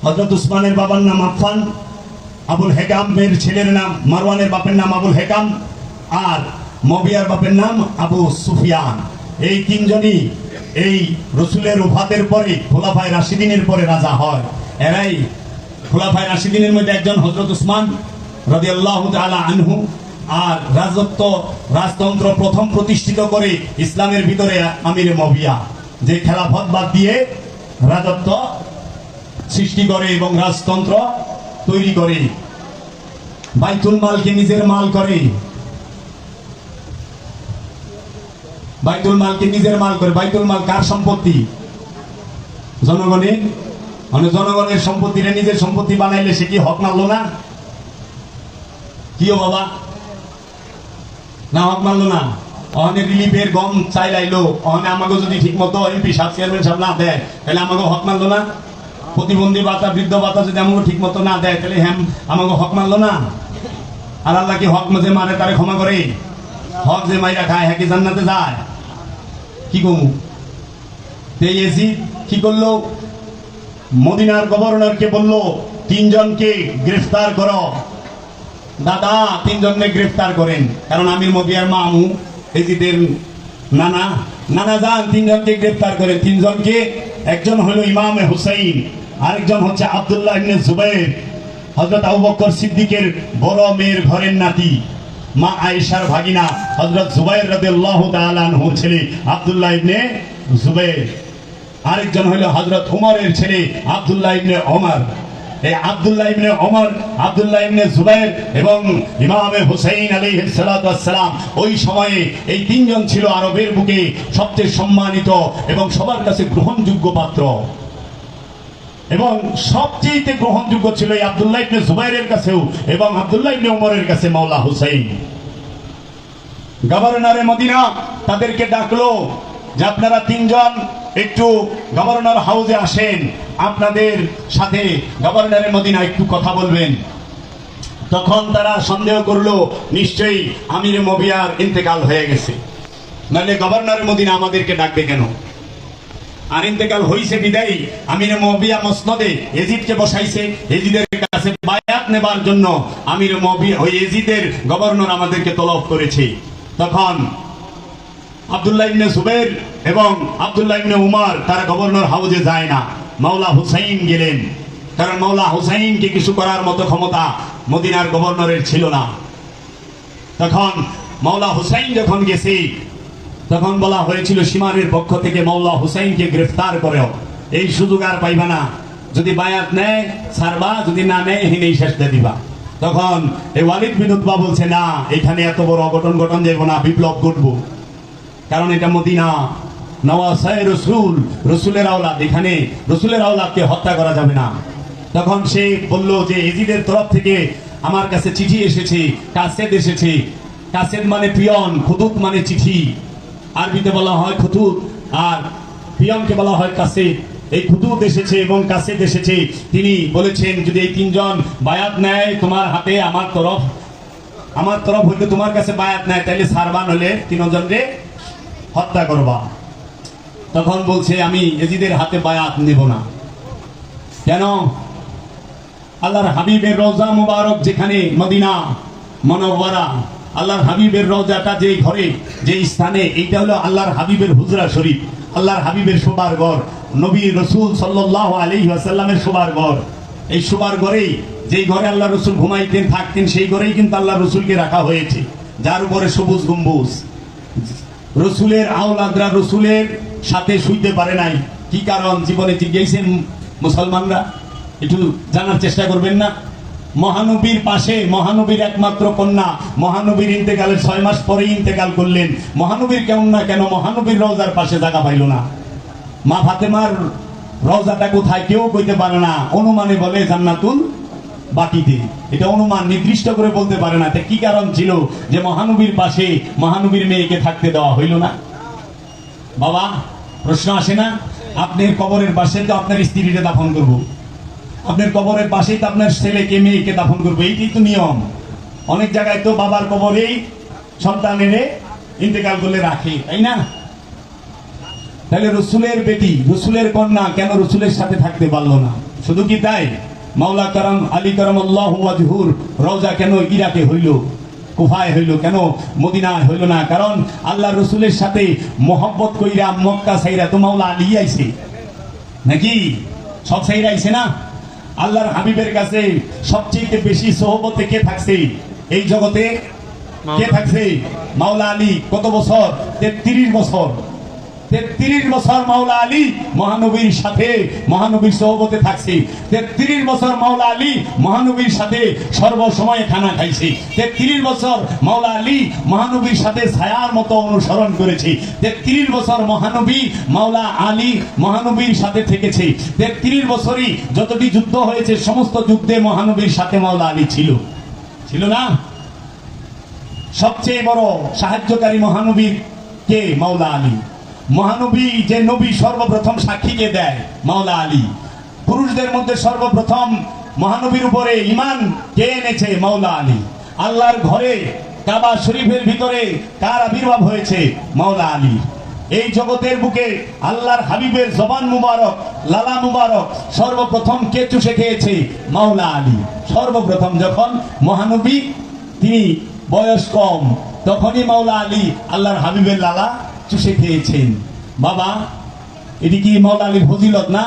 হযরত উসমানের বাবার নাম আফফান, আবুল হেকামের ছেলের নাম মারওয়ানের বাপের নাম আবুল হেকাম, আর মুয়াবিয়ার বাপের নাম আবু সুফিয়ান। এই 3 জনই এই রসুলের ওফাতের পরে খোলাফায়ে রাশিদিনের পরে রাজা হয়। এরাই খোলাফায়ে রাশিদিনের মধ্যে একজন হযরত উসমান রাদিয়াল্লাহু তাআলা আনহু। আর রাজতন্ত্র প্রথম প্রতিষ্ঠিত করে ইসলামের ভিতরে আমিরে মুয়াবিয়া, যে খেলাফত বাদ দিয়ে রাজত্ব সৃষ্টি করে এবং রাজতন্ত্র তৈরি করে, বাইতুল মালকে নিজের মাল করে, বাইতুল মালকে নিজের মাল করে। বাইতুল মাল কার সম্পত্তি? জনগণের। মানে জনগণের সম্পত্তিরে নিজের সম্পত্তি বানাইলে সে কি হক মানলো না? কিও বাবা, না হক মানলো না? অনেক রিলিফের গম চাইলাইলো, অনে আমাকে যদি ঠিক মতো এমপি সাহেব চেয়ারম্যান সাহেব না দেয় তাহলে আমাকে হক মানলো না? প্রতিবন্ধী ভাতা, বৃদ্ধ ভাতা যদি আমাকে ঠিক মতো না দেয় তাহলে আমাকে হক মানলো না? আর আল্লাহ কি হক যে মারে তারে ক্ষমা করে? হক যে মাইরা খায় হ্যাঁ কি জান্নাতে যায়? কি কমু? ইয়াজিদ কি করলো? মদিনার গভর্নরকে বলল 3 জনকে গ্রেফতার করো। দাদা 3 জনকে গ্রেফতার করেন, কারণ আমির মুয়াবিয়ার মামু, ইয়াজিদের নানা নানা যান তিনজনকে গ্রেফতার করেন। তিনজনকে, একজন হলো ইমাম হুসাইন, আরেকজন হচ্ছে আব্দুল্লাহ ইবনে জুবাইর, হযরত আবু বকর সিদ্দিকের বড় মেয়ের ঘরের নাতি, মা আয়েশার ভাগিনা হযরত জুবাইর রাদিয়াল্লাহু তাআলা আনহুর ছেলে আব্দুল্লাহ ইবনে জুবাইর, আরেকজন হলো হযরত উমরের ছেলে আব্দুল্লাহ ইবনে ওমর। এই আব্দুল্লাহ ইবনে ওমর, আব্দুল্লাহ ইবনে জুবাইর এবং ইমাম হুসাইন আলাইহিস সালাতু ওয়াস সালাম, ওই সময়ে এই তিনজন ছিল আরবের বুকে সবচেয়ে সম্মানিত এবং সবার কাছে গ্রহণযোগ্য পাত্র। এবং সবচেয়ে গ্রহণযোগ্য ছিল এই আব্দুল্লাহ ইবনে জুবাইরের কাছেও এবং আব্দুল্লাহ ইবনে ওমরের কাছে মাওলা হুসাইন। গভর্নরে মদিনা তাদেরকে ডাকলো যে আপনারা তিনজন একটু গভর্নর হাউসে আসেন, আপনাদের সাথে গভর্নরে মদিনা একটু কথা বলবেন। তখন তারা সন্দেহ করলো নিশ্চয়ই আমির মুআবিয়ার ইন্তেকাল হয়ে গেছে, নাহলে গভর্নরে মদিনা আমাদেরকে ডাকবে কেন? আর ইন্তেকাল হইছে বিদায়ী আমির মুআবিয়া মসনদে এজিদকে বসাইছে, এজিদের কাছে বায়াত নেবার জন্য আমির মুআবিয়া ওই এজিদের গভর্নর আমাদেরকে তলব করেছে। তখন আব্দুল্লাহ ইবনে জুবাইর এবং আব্দুল্লাহ ইবনে উমর তারা গভর্নর হাউসে যায় না, মাওলা হুসাইন গেলেন। কারণ মাওলা হুসাইনকে কিছু করার মতো ক্ষমতা মদিনার গভর্নরের ছিল না। তখন মাওলা হুসাইন যখন গেছে তখন বলা হয়েছিল সীমানের পক্ষ থেকে মাওলা হুসাইনকে গ্রেফতার করো, এই সুযোগ আর পাইবা না, যদি বায়াত নেয় ছাড়বা, যদি না নেয় হিনেই শেষ দিয়ে দিবা। তখন এই ওয়ালিদ বিন উতবা বলছে না, এখানে এত বড় অঘটন ঘটন যাবো না, বিপ্লব ঘটবো, কারণ এটা মদিনা, নওয়াসায়ে রসুল, রসুলের আওলাদ, এখানে রসুলের আওলাদকে হত্যা করা যাবে না। তখন সে বলল যে এজিদের তরফ থেকে আমার কাছে চিঠি এসেছে, কাসেদ এসেছে। কাসেদ মানে পিয়ন, খুতুত মানে চিঠি, আরবিতে বলা হয় খুতুত আর পিয়নকে বলা হয় কাসেদ। এই খুতুত এসেছে এবং কাসেদ এসেছে, তিনি বলেছেন যদি এই তিনজন বায়াত নেয় তোমার হাতে, আমার তরফ হইতে তোমার কাছে বায়াত নেয়, তাইলে সারবান হলে তিনজনকে হত্যা করবা। তখন বলছে আমি এজিদের হাতে বায়াত নেব না। কেন? আল্লাহর হাবিবের রওজা মুবারক যেখানে মদিনা মুনাওয়ারা, আল্লাহর হাবিবের রওজাটা যে ঘরে যে স্থানে, এইটা হলো আল্লাহর হাবিবের হুজরা শরীফ, আল্লাহর হাবিবের শোবার ঘর, নবী রাসূল সাল্লাল্লাহু আলাইহি ওয়াসাল্লামের শোবার ঘর। এই শোবার ঘরেই, যেই ঘরে আল্লাহ রাসূল ঘুমাইতেন থাকতেন, সেই ঘরেই কিন্তু আল্লাহ রাসূলকে রাখা হয়েছে, যার উপরে সবুজ গম্বুজ। রসুলের আওলাদরা রসুলের সাথে শুইতে পারে নাই, কি কারণ জীবনে জিজ্ঞেসেন মুসলমানরা? একটু জানার চেষ্টা করবেন না? মহানবীর পাশে, মহানবীর একমাত্র কন্যা, মহানবীর ইন্তেকালের 6 মাস পরে ইন্তেকাল করলেন, মহানবীর কেমন না কেন মহানবীর রওজার পাশে জায়গা পাইল না? মা ফাতেমার রওজাটা কোথায় কেউ কইতে পারে না, অনুমানে বলে জান্নাতুল বাকিতে, এটা অনুমান, নির্দিষ্ট করে বলতে পারে না। কি কারণ ছিল যে মহানবীর পাশে মহানবীর মেয়েকে থাকতে দেওয়া হইল না? বাবা, প্রশ্ন আসে না? আপনার কবরের পাশে তো আপনার স্ত্রীকে দাফন করবো, আপনার কবরের পাশেই তো আপনার ছেলেকে মেয়েকে দাফন করবো, এইটাই তো নিয়ম। অনেক জায়গায় তো বাবার কবরেই সন্তানের ইন্তেকাল করলে রাখে, তাই না? তাহলে রসুলের বেটি, রসুলের কন্যা কেন রসুলের সাথে থাকতে পারলো না? শুধু কি তাই? মাওলা কারাম আলী কারামাল্লাহু ওয়াজহুর রওজা কেন ইরাকে হইল, কুফায় হইল, কেন মদিনায় হইল না? কারণ আল্লাহ রসুলের সাথে মোহব্বত কইরা মক্কা সাইরা তো মাওলা আলী আইছে নাকি? সব সাইরা আইছে না? আল্লাহর হাবিবের কাছে সবচেয়ে বেশি সোহবতে কে থাকছে এই জগতে? কে থাকছে? মাওলা আলী। কত বছর? 33 বছর। 33 বছর মাওলা আলী মহানবীর সাথে, মহানবীর সোহবতে থাকছে। 33 বছর মাওলা আলী মহানবীর সাথে সর্বসময় খানা খাইছে। 33 বছর মাওলা আলী মহানবীর সাথে ছায়ার মতো অনুসরণ করেছে। 33 বছর মহানবী মাওলা আলী মহানবীর সাথে থেকেছে। 33 বছরই যতটি যুদ্ধ হয়েছে সমস্ত যুদ্ধে মহানবীর সাথে মাওলা আলী ছিল, ছিল না? সবচেয়ে বড় সাহায্যকারী মহানবীর কে? মাওলা আলী। মহানবী যে নবী সর্বপ্রথম সাক্ষীকে দেয় মাওলা আলী। পুরুষদের মধ্যে সর্বপ্রথম মহানবীর উপরে ঈমান কে এনেছে? মাওলা আলী। আল্লাহর ঘরে কাবা শরীফের ভিতরে কার আবির্ভাব হয়েছে? মাওলা আলী। এই জগতের বুকে আল্লাহর হাবিবের জবান মুবারক, লালা মুবারক সর্বপ্রথম কে চুষে খেয়েছে? মাওলা আলী। সর্বপ্রথম যখন মহানবী তিনি বয়স কম, তখনই মাওলা আলী আল্লাহর হাবিবের লালা চুষে খেয়েছেন। বাবা, এটি কি মাওলা আলীর ফজিলত না?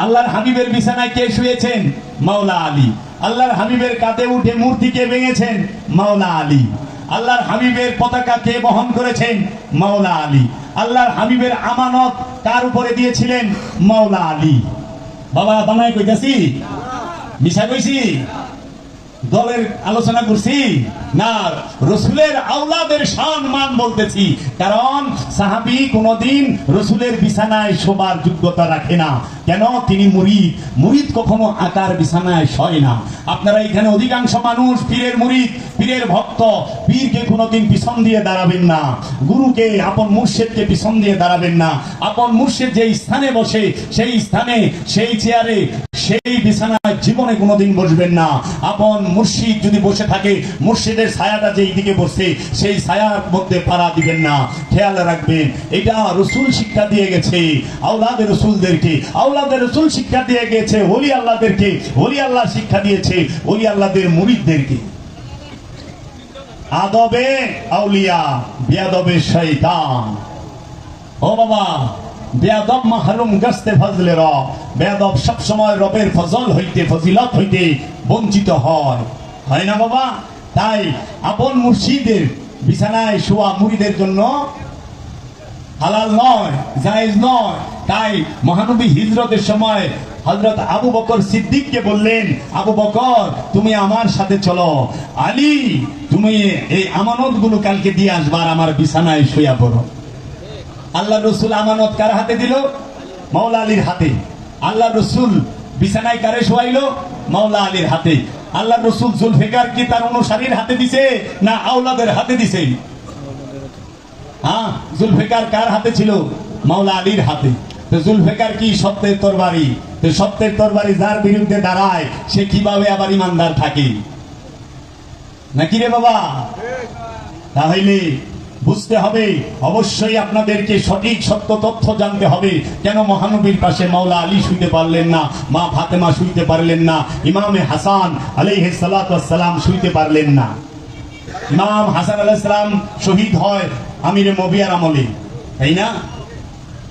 আল্লাহর হাবিবের বিছানায় কে শুয়েছেন? মাওলা আলী। আল্লাহর হাবিবের কাঁধে উঠে মূর্তি কে ভেঙেছেন? মাওলা আলী। আল্লাহর হাবিবের পতাকা কে বহন করেছেন? মাওলা আলী। আল্লাহর হাবিবের আমানত কার উপরে দিয়েছিলেন? মাওলা আলী। বাবা, বানায় কইতাছি? মিশা কইছি? দলের আলোচনা করছি না, রসুলের আওলাদের সম্মান বলতেছি। কারণ সাহাবী কোনদিন রসুলের বিছানায় শোবার যোগ্যতা রাখে না। কেন? তিনি মুরিদ। মুরিদ কখনো আকার বিছানায় শয় না। আপনারা এখানে অধিকাংশ মানুষ পীরের মুরিদ, পীরের ভক্ত। পীরকে কোনদিন পিছন দিয়ে দাঁড়াবেন না, গুরুকে, আপন মুর্শিদকে পিছন দিয়ে দাঁড়াবেন না। আপন মুর্শিদ যেই স্থানে বসে সেই স্থানে, সেই চেয়ারে, সেই বিছানায় জীবনে কোনোদিন বসবেন না। আপন মুর্শিদ যদি বসে থাকে, মুর্শিদের ছায়াটা যেই দিকে বসে সেই ছায়ার মধ্যে পাড়া দিবেন না। খেয়াল রাখবেন, এটা রসুল শিক্ষা দিয়ে গেছে আওলাদের রসুলদেরকে। আওলাদের রসুল শিক্ষা দিয়ে গেছে ওলি আল্লাহদেরকে। ওলি আল্লাহ শিক্ষা দিয়েছে ওলি আল্লাহদের মুরিদদেরকে। আদবে আউলিয়া, বেয়াদবে শয়তান। ও বাবা, বেয়াদব মাহরুম গস্তে ফজলে রব। বেয়াদব সব সময় রবের ফজল হইতে, ফজিলত হইতে বঞ্চিত হয়, হয় না বাবা? তাই আপন মুর্শিদের বিছানায় শোয়া মুরিদের জন্য হালাল নয়, জায়েজ নয়। তাই মহানবী হিজরতের সময় হযরত আবু বকর সিদ্দিককে বললেন, আবু বকর, তুমি আমার সাথে চলো। আলী, তুমি এই আমানতগুলো কালকে দিয়ে আসবার, আমার বিছানায় শুয়া পড়ো। আল্লাহ রসুল আমানত কার হাতে দিল? মাওলা আলীর হাতে। আল্লাহ রসুল বিছানায় কারে শোয়াইলো? মাওলা আলীর হাতে। আল্লাহ রসুল জুলফিকার কি তার অনুসারীর হাতে দিছে না আওলাদের হাতে দিছে? হ্যাঁ, জুলফিকার কার হাতে ছিল? মাওলা আলীর হাতে। তো জুলফিকার কি সত্যের তরবারি? তো সত্যের তরবারি যার বিরুদ্ধে দাঁড়ায় সে কিভাবে আবার ইমানদার থাকে নাকি রে বাবা? তাহলে বুঝতে হবে, অবশ্যই আপনাদেরকে সঠিক সত্য তথ্য জানতে হবে। কেন মহানবীর পাশে মাওলা আলী শুইতে পারলেন না, মা ফাতেমা শুইতে পারলেন না, ইমামে হাসান আলাইহিস সালাতু ওয়াস সালাম শুইতে পারলেন না? ইমাম হাসান আলাইহিস সালাম শহীদ হয় আমিরে মুবিয়ার আমলে, তাই না?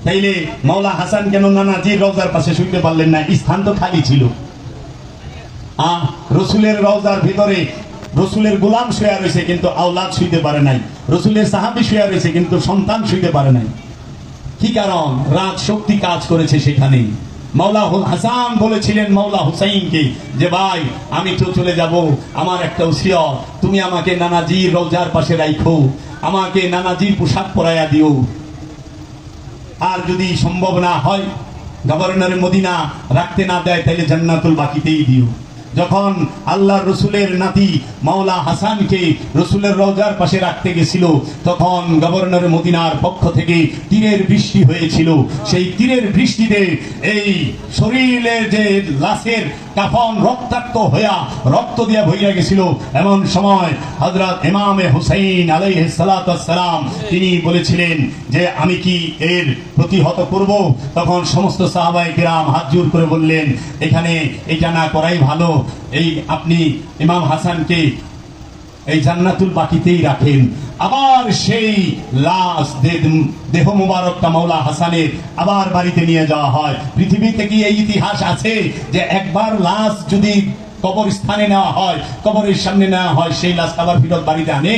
তাইলে মাওলা হাসান কেন নানাজির রওজার পাশে শুইতে পারলেন না? স্থান তো খালি ছিল। রসুলের রওজার ভিতরে রসুলের গোলাম শুয়ে রয়েছে কিন্তু আওলাদ শুইতে পারে নাই। রসুলের সাহাবী শুয়ে রয়েছে কিন্তু সন্তান শুইতে পারে নাই। কি কারণ? রাজ শক্তি কাজ করেছে সেখানে। মাওলা হাসান বলেছিলেন মাওলা হুসাইনকে যে ভাই, আমি তো চলে যাব, আমার একটা ওসিয়ত, তুমি আমাকে নানাজির রওজার পাশে রাখো, আমাকে নানাজির পোশাক পরাইয়া দিও। আর যদি সম্ভব না হয়, গভর্নর মদিনা রাখতে না দেয়, তাহলে জান্নাতুল বাকিতেই দিও। যখন আল্লাহ রসুলের নাতি মাওলা হাসানকে রসুলের রওজার পাশে রাখতে গেছিল, তখন গভর্নর মদিনার পক্ষ থেকে তীরের বৃষ্টি হয়েছিল। সেই তীরের বৃষ্টিতে এই শরীরের যে লাশের কাফন রক্তাক্ত হইয়া রক্ত দিয়া ভইয়া গেছিল। এমন সময় হযরত ইমামে হুসাইন আলাইহিস সালাতু ওয়াস সালাম তিনি বলেছিলেন যে আমি কি এর প্রতিহত করব? তখন সমস্ত সাহাবায়ে কিরাম হাত জোড় করে বললেন, এখানে এটা না করাই ভালো। এই আপনি ইমাম হাসানকে এই জান্নাতুল বাকিতেই রাখেন। আবার সেই লাশ, দেহ মুবারকটা মাওলা হাসানের আবার বাড়িতে নিয়ে যাওয়া হয়। পৃথিবীতে কি এই ইতিহাস আছে যে একবার লাশ যদি কবরস্থানে নেওয়া হয়, কবরের সামনে নেওয়া হয়, সেই লাশ আবার ফিরত বাড়িতে আনে?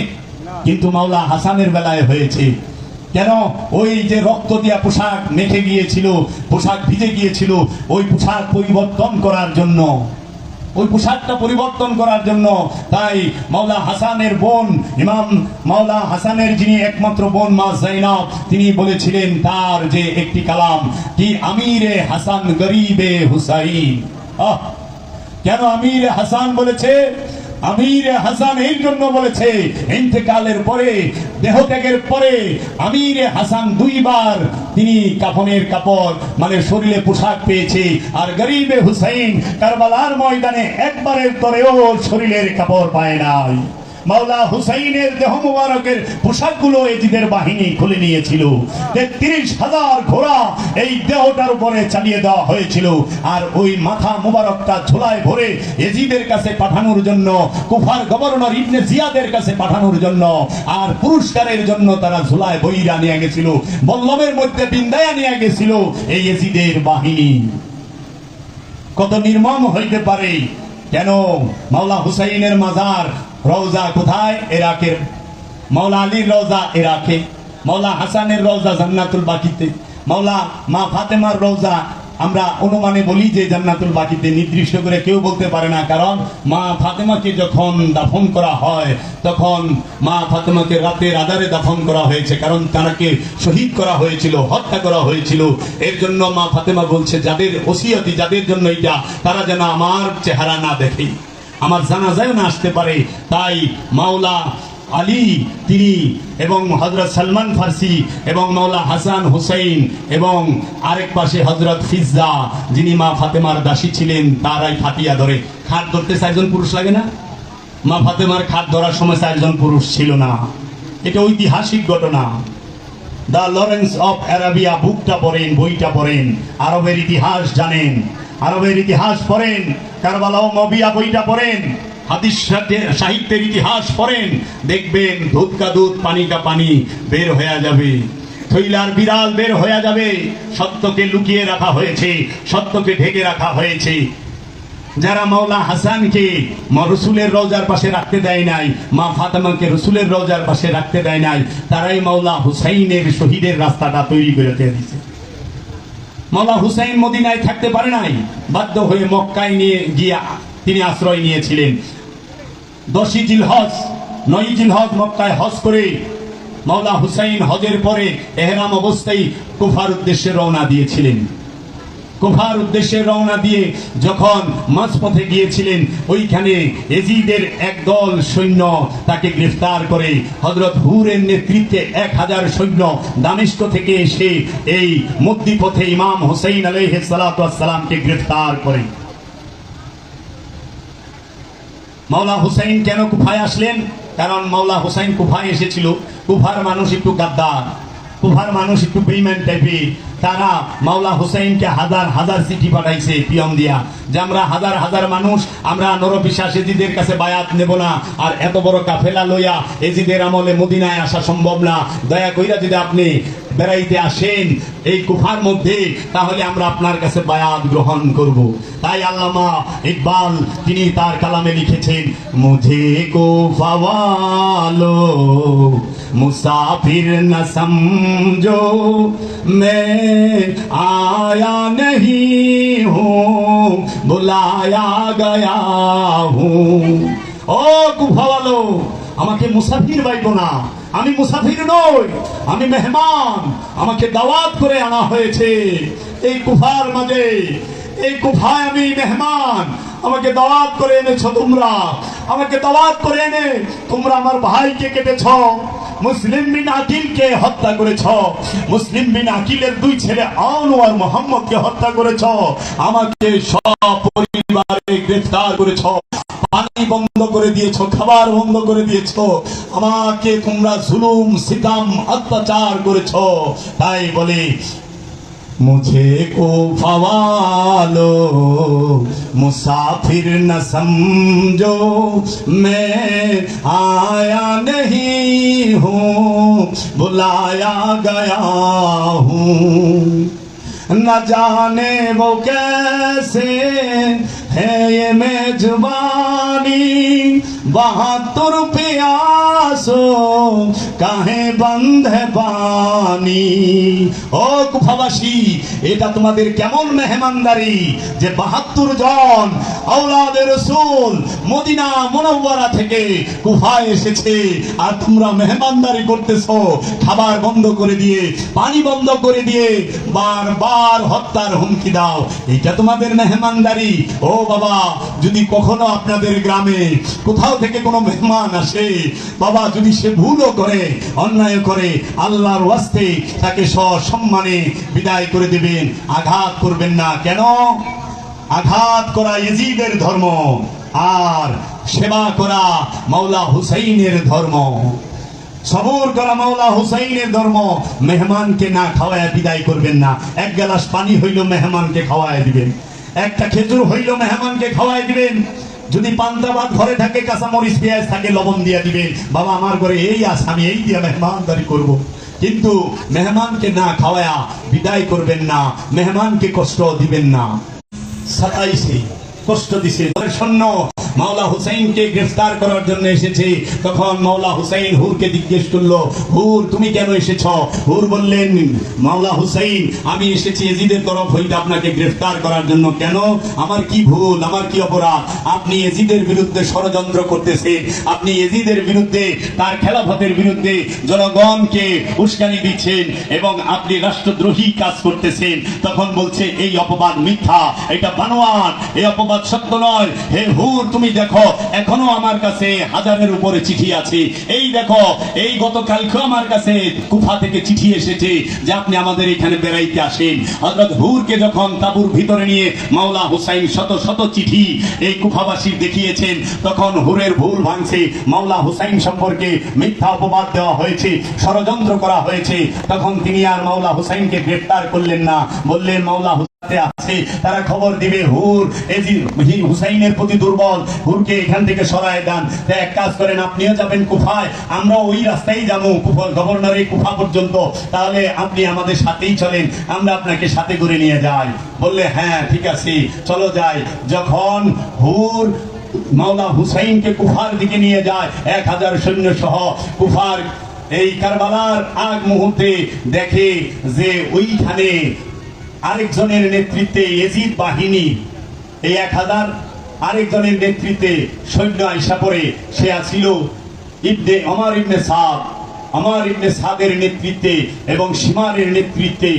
কিন্তু মাওলা হাসানের বেলায় হয়েছে। কেন? ওই যে রক্ত দিয়া পোশাক মেখে গিয়েছিল, পোশাক ভিজে গিয়েছিল, ওই পোশাক পরিবর্তন করার জন্য, ওই পোশাকটা পরিবর্তন করার জন্য। তাই মাওলা হাসানের বোন, ইমাম মাওলা হাসানের যিনি একমাত্র বোন মা যায়নাব, তিনি বলেছিলেন তার যে একটি কালাম, কি আমিরে হাসান গরিবে হুসাইন। কেন আমিরে হাসান বলেছে? আমিরে হাসান এই জন্য বলেছে, ইন্তেকালের পরে, দেহত্যাগের পরে আমিরে হাসান দুইবার তিনি কাফনের কাপড় মানে শরীরে পোশাক পেয়েছে, আর গরিবে হুসাইন কারবালার ময়দানে একবারের তরেও শরীরের কাপড় পায় নাই। মাওলা হুসাইনের দেহ মুবারকের পোশাকগুলো এজিদের বাহিনী খুলে নিয়েছিল। 33,000 ঘোড়া এই দেহটার উপরে চালিয়ে দেওয়া হয়েছিল, আর ওই মাথা মুবারকটা ঝোলায় ভরে এজিদের কাছে পাঠানোর জন্য, কুফার গভর্নর ইবনে জিয়াদের কাছে পাঠানোর জন্য, আর পুরস্কারের জন্য তারা ঝোলায় বইরা নিয়ে গেছিল, বল্লমের মধ্যে বিন্দায়া নিয়ে গেছিল এই এজিদের বাহিনী। কত নির্মম হইতে পারে! কেন? মাওলা হুসাইনের মাজার রওজা কোথায়? ইরাকের। মাওলা আলীর রওজা ইরাকে, মাওলা হাসানের রওজা জান্নাতুল বাকিতে, মাওলা মা ফাতেমার রওজা আমরা অনুমানে বলি যে জান্নাতুল বাকিতে, নির্দিষ্ট করে কেউ বলতে পারে না। কারণ মা ফাতেমাকে যখন দাফন করা হয় তখন মা ফাতেমাকে রাতের আধারে দাফন করা হয়েছে, কারণ তাকে শহীদ করা হয়েছিল, হত্যা করা হয়েছিল। এর জন্য মা ফাতেমা বলছে, যাদের ওসিয়তি, যাদের জন্য এটা, তারা যেন আমার চেহারা না দেখে, আমার জানাজায় না আসতে পারে। তাই মাওলা আলী তিনি এবং হযরত সালমান ফার্সি এবং মাওলা হাসান হুসাইন এবং আরেক পাশে হযরত ফিজ্জা, যিনি মা ফাতেমার দাসী ছিলেন, তারাই ফাতিয়া ধরে। খাট ধরতে 4 জন পুরুষ লাগে না? মা ফাতেমার খাট ধরার সময় 4 জন পুরুষ ছিল না। এটা ঐতিহাসিক ঘটনা। দ্য লরেন্স অফ অ্যারাবিয়া বুকটা পড়েন, বইটা পড়েন, আরবের ইতিহাস জানেন, আরবের ইতিহাস পড়েন, কারবালা ও মবিয়া বইটা পড়েন, হাদিস সাহিত্যের ইতিহাস পড়েন, দেখবেন দুধ কা দুধ পানি কা পানি বের হয়ে যাবে, থইলার বিড়াল বের হয়ে যাবে। সত্যকে লুকিয়ে রাখা হয়েছে, সত্যকে ঢেকে রাখা হয়েছে। যারা মাওলা হাসানকে রসুলের রওজার পাশে রাখতে দেয় নাই, মা ফাতেমাকে রসুলের রওজার পাশে রাখতে দেয় নাই, তারাই মাওলা হুসাইনের শহীদের রাস্তাটা তৈরি করে দিয়েছে। মাওলা হুসাইন মদিনায় থাকতে পারে নাই, বাধ্য হয়ে মক্কায় নিয়ে গিয়ে তিনি আশ্রয় নিয়েছিলেন। 10ই জিলহজ, 9ই জিলহজ মক্কায় হজ করে মাওলা হুসাইন হজের পরে এহরাম অবস্থায় কুফার উদ্দেশ্যে রওনা দিয়েছিলেন। কুফার উদ্দেশ্যে রওনা দিয়ে যখন মাঝপথে গিয়েছিলেন, ওইখানে এজিদের একদল সৈন্য তাকে গ্রেফতার করে হযরত হুরের নেতৃত্বে 1000 সৈন্য দামেস্ক থেকে এসে এই মধ্যপথে ইমাম হুসাইন আলাইহিস সালাতু ওয়াস সালামকে গ্রেফতার করে। মাওলা হুসাইন কেন কুফায় আসলেন? কারণ মাওলা হুসাইন কুফায় এসেছিল। কুফার মানুষ একটু গাদ্দার, কুফার মানুষ একটু বেঈমান টাইপের। তারা মাওলা হুসাইনকে হাজার হাজার চিঠি পাঠাইছে পিয়ন দিয়া, যে আমরা হাজার হাজার মানুষ, আমরা নরপিশাচ এজিদের কাছে বায়াত নেব না, আর এত বড় কাফেলা লইয়া এজিদের আমলে মদিনায় আসা সম্ভব না, দয়া কইরা যদি আপনি বেড়াইতে আসেন এই কুফার মধ্যে, তাহলে আমরা আপনার কাছে বায়াত গ্রহণ করব। তাই আল্লামা ইকবাল তিনি তার কালামে লিখেছেন, মুঝে কুফা ওয়ালো মুসাফির না সমঝো मैं आया नहीं हूँ बुलाया गया हूँ। ও কুফাওয়ালো, আমাকে মুসাফির বাইবো না, আমি মুসাফির নই, আমি মেহমান, আমাকে দাওয়াত করে আনা হয়েছে এই কুফার মাঝে। এই কুফায় আমি মেহমান, আমাকে দাওয়াত করে এনেছো তোমরা, আমাকে দাওয়াত করে এনে তোমরা আমার ভাইকে কেটেছ, মুসলিম বিন আকিলকে হত্যা করেছ, মুসলিম বিন আকিলের 2 ছেলে আউন আর মোহাম্মদকে হত্যা করেছ, আমাকে সপরিবারে গ্রেফতার করেছ, পানি বন্ধ করে দিয়েছ, খাবার বন্ধ করে দিয়েছ, আমাকে তোমরা জুলুম সিতাম অত্যাচার করেছ। তাই বলে मुझे कुफा वालो मुसाफिर न समझो मैं आया नहीं हूँ बुलाया गया हूँ। न जाने वो कैसे है ये मेजबानी, 72 प्यासो কাহে বন্ধ পানি। ও কুফাবাসী, এটা তোমাদের কেমন মেহমানদারি যে 72 জন আওলাদে রাসূল মদিনা মুনাওয়ারা থেকে কুফায় এসেছে, আর তোমরা মেহমানদারি করতেছো, খাবার বন্ধ করে দিয়ে, পানি বন্ধ করে দিয়ে বারবার হত্যার হুমকি দাও। এটা তোমাদের মেহমানদারি? ও বাবা, যদি কখনো আপনাদের গ্রামে কোথাও থেকে কোনো মেহমান আসে, বাবা যদি সে ভুলও করে, অন্যায় করে, আল্লাহর ওয়াস্তে তাকে সসম্মানে বিদায় করে দিবেন, আঘাত করবেন না। কেন? আঘাত করা ইজিদের ধর্ম। আর সেবা করা মাওলা হুসাইনের ধর্ম, সবর করা মাওলা হুসাইনের ধর্ম। মেহমানকে না খাওয়ায় বিদায় করবেন না। এক গ্লাস পানি হইল মেহমানকে খাওয়ায় দিবেন, একটা খেজুর হইল মেহমানকে খাওয়ায় দিবেন। যদি পান্তা ভাত ঘরে থাকে, কাঁচা মরিচ পেঁয়াজ থাকে, লবণ দিয়া দিবেন। বাবা আমার ঘরে এই আছে, আমি এই দিয়া মেহমানদারি করব। কিন্তু মেহমানকে না খাওয়ায়া বিদায় করবেন না, মেহমানকে কষ্ট দিবেন না। 27 কষ্ট দিছে সৈন্য মাওলা হুসাইনকে গ্রেফতার করার জন্য এসেছে। তখন মাওলা হুসাইন হুরকে জিজ্ঞেস করলো, হুর তুমি কেন এসেছ? হুর বললেন, মাওলা হুসাইন আমি এসেছি এজিদের তরফ হইতে আপনাকে গ্রেফতার করার জন্য। কেন? আমার কি ভুল, আমার কি অপরাধ? আপনি এজিদের বিরুদ্ধে ষড়যন্ত্র করতেছেন, আপনি এজিদের বিরুদ্ধে, তার খেলাফতের বিরুদ্ধে জনগণকে উস্কানি দিচ্ছেন এবং আপনি রাষ্ট্রদ্রোহী কাজ করতেছেন। তখন বলছে এই অপবাদ মিথ্যা, এটা বানোয়াট, এই অপবাদ সত্য নয়। হে হুর তুমি দেখো, এখনো আমার কাছে হাজারের উপরে চিঠি আছে। এই দেখো, এই গতকালকে আমার কাছে কুফা থেকে চিঠি এসেছে যে আপনি আমাদের এখানে বেড়াইতে আসেন। হযরত হুরকে যখন তাঁবুর ভিতরে নিয়ে মাওলা হুসাইন শত শত চিঠি এই কুফাবাসীর দেখিয়েছেন, তখন হুরের ভুল ভাঙছে, মাওলা হুসাইন সম্পর্কে মিথ্যা অপবাদ দেওয়া হয়েছে, ষড়যন্ত্র করা হয়েছে। তখন তিনি আর মাওলা হুসাইনকে গ্রেফতার করলেন না, বললেন মাওলা আছে, তারা খবর দিবে হুর হুসাইনের প্রতি দুর্বল, হুরকে এখান থেকে সরায় দেন। এক কাজ করেন, আপনিও যাবেন কুফায়, আমরা ওই রাস্তায় যাবো গভর্নরের কুফা পর্যন্ত, তাহলে আপনি আমাদের সাথেই চলেন, আমরা আপনাকে সাথে করে নিয়ে যাই। বললে হ্যাঁ ঠিক আছে চলো যাই। যখন হুর মাওলা হুসাইনকে কুফার দিকে নিয়ে যায় 1000 সৈন্য সহ, কুফার এই কারবালার আগ মুহূর্তে দেখে যে ওইখানে আরেকজনের নেতৃত্বে এজিদ বাহিনী, এই 1000 আরেকজনের নেতৃত্বে সৈন্য আইসা পড়ে। সে আছিল ইবনে ওমর ইবনে সাদ, ওমর ইবনে সাদের নেতৃত্বে এবং সীমারের নেতৃত্বে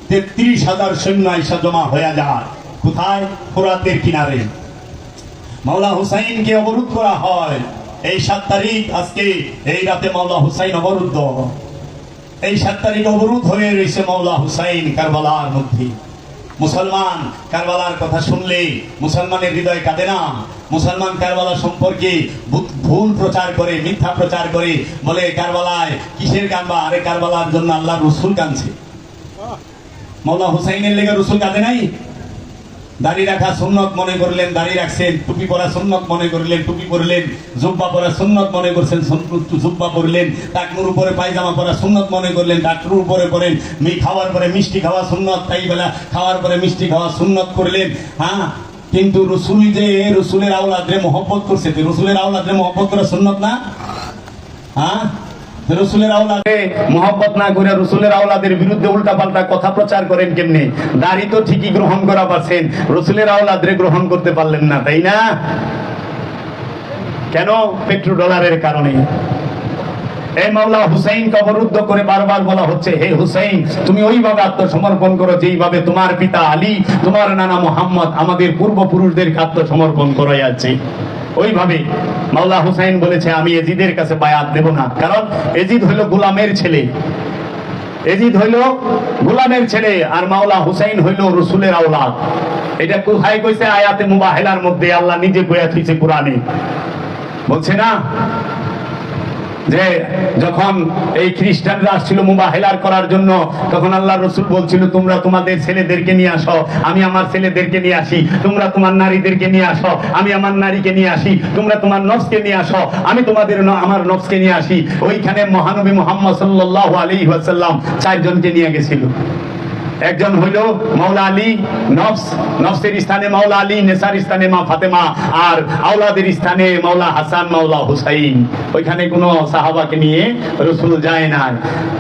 33,000 সৈন্য আইসা জমা হয়ে যায়। কোথায়? ফোরাতের কিনারে। মাওলা হুসাইনকে অবরোধ করা হয়। এই 7 তারিখ, আজকে এই রাতে মাওলা হুসাইন অবরুদ্ধ। এই 7 তারিখ অবরোধ হয়ে রয়েছে মাওলা হুসাইন কারবালার মধ্যে। মুসলমান কারবালার কথা শুনলে মুসলমানের হৃদয় কাঁদে না। মুসলমান কারবালা সম্পর্কে ভুল প্রচার করে, মিথ্যা প্রচার করে, বলে কারবালায় কিসের কাঁদবা? আরে কারবালার জন্য আল্লাহ রসুল কাঁদছে। মাওলা হুসাইনের লেগে রসুল কাঁদে নাই? দাড়ি রাখা সুন্নত মনে করলেন, দাড়ি রাখছেন। টুপি পরা সুন্নত মনে করলেন, টুপি পরলেন। জুব্বা পরা সুন্নত মনে করছেন, জুব্বা পরলেন। টাকনুর উপরে পায়জামা পরা সুন্নত মনে করলেন, টাকনুর উপরে পরেন। খাওয়ার পরে মিষ্টি খাওয়া সুন্নত, তাই বেলা খাওয়ার পরে মিষ্টি খাওয়া সুন্নত করলেন। হ্যাঁ, কিন্তু রসুল যে রসুলের আওলাদরে মহব্বত করছে, রসুলের আওলাদরে মহব্বত করা সুন্নত না? হ্যাঁ, রসুলের আওলাদে মহব্বত না করে রসুলের আওলাদের বিরুদ্ধে উল্টা পাল্টা কথা প্রচার করেন কেমনে? দাড়ি তো ঠিকই গ্রহণ করা পারছেন, রসুলের আওলাদরে গ্রহণ করতে পারলেন না, তাই না? কেন? পেট্রোডলারের কারণে। এই মাওলা হুসাইনকে অবরুদ্ধ করে বারবার বলা হচ্ছে, হে হুসাইন তুমি ওইভাবে আত্মসমর্পণ করো যেইভাবে তোমার পিতা আলী, তোমার নানা মোহাম্মদ, আমাদের পূর্বপুরুষদেরকে আত্মসমর্পণ করাই আছে। ওইভাবে মাওলা হুসাইন বলেছে আমি এজিদের কাছে বায়াত দেব না, কারণ এজিদ হইল গোলামের ছেলে, এজিদ হইল গোলামের ছেলে, আর মাওলা হুসাইন হইল রসুলের আওলাদ। এটা কোথায় কইছে? আয়াতে মুবাহিলার মধ্যে আল্লাহ নিজে কইয়া থইছে কোরআনে। বলছে না যে যখন এই খ্রিস্টানরা আসছিল মুবাহিলার করার জন্য, তখন আল্লাহ রসুল বলছিল তোমরা তোমাদের ছেলেদেরকে নিয়ে আসো, আমি আমার ছেলেদেরকে নিয়ে আসি। তোমরা তোমার নারীদেরকে নিয়ে আসো, আমি আমার নারীকে নিয়ে আসি। তোমরা তোমার নফসকে নিয়ে আসো, আমি তোমাদের আমার নফসকে নিয়ে আসি। ওইখানে মহানবী মুহাম্মদ সাল্লাল্লাহু আলাইহি ওয়াসাল্লাম 4 জনকে নিয়ে গেছিল। একজন হইল মাওলা আলী, নফসের স্থানে মাওলা আলী, নেসার স্থানে মা ফাতেমা, আর আওলাদের স্থানে মাওলা হাসান, মাওলা হুসাইন। ওইখানে কোনো সাহাবাকে নিয়ে রসুল যায় না।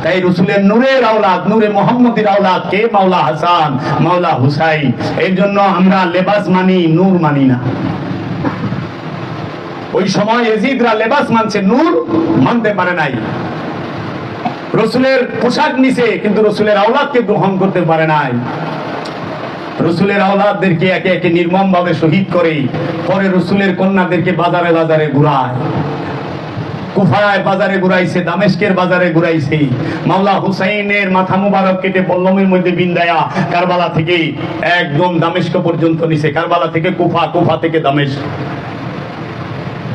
তাই রসুলের নূরের আওলাদ, নূরে মোহাম্মদের আওলাদ কে? মাওলা হাসান, মাওলা হুসাইন। এর জন্য আমরা লেবাস মানি, নূর মানি না। ওই সময় এজিদরা লেবাস মানছে, নূর মানতে পারে নাই। রসুলের পোশাক নিছে কিন্তু রসুলের আওলাদকে গ্রহণ করতে পারে নাই। রসুলের আওলাদদেরকে একে একে নির্মম ভাবে শহীদ করে পরে রসুলের কন্যাদেরকে বাজারে বাজারে ঘুরায়। কুফায় বাজারে ঘুরাইছে, দামেস্কের বাজারে ঘুরাইছে। মাওলা হুসাইনের মাথা মুবারক কেটে বল্লমের মধ্যে বিন্দায়া কারবালা থেকে একদম দামেস্ক পর্যন্ত নিছে। কারবালা থেকে কুফা, কুফা থেকে দামেস্ক।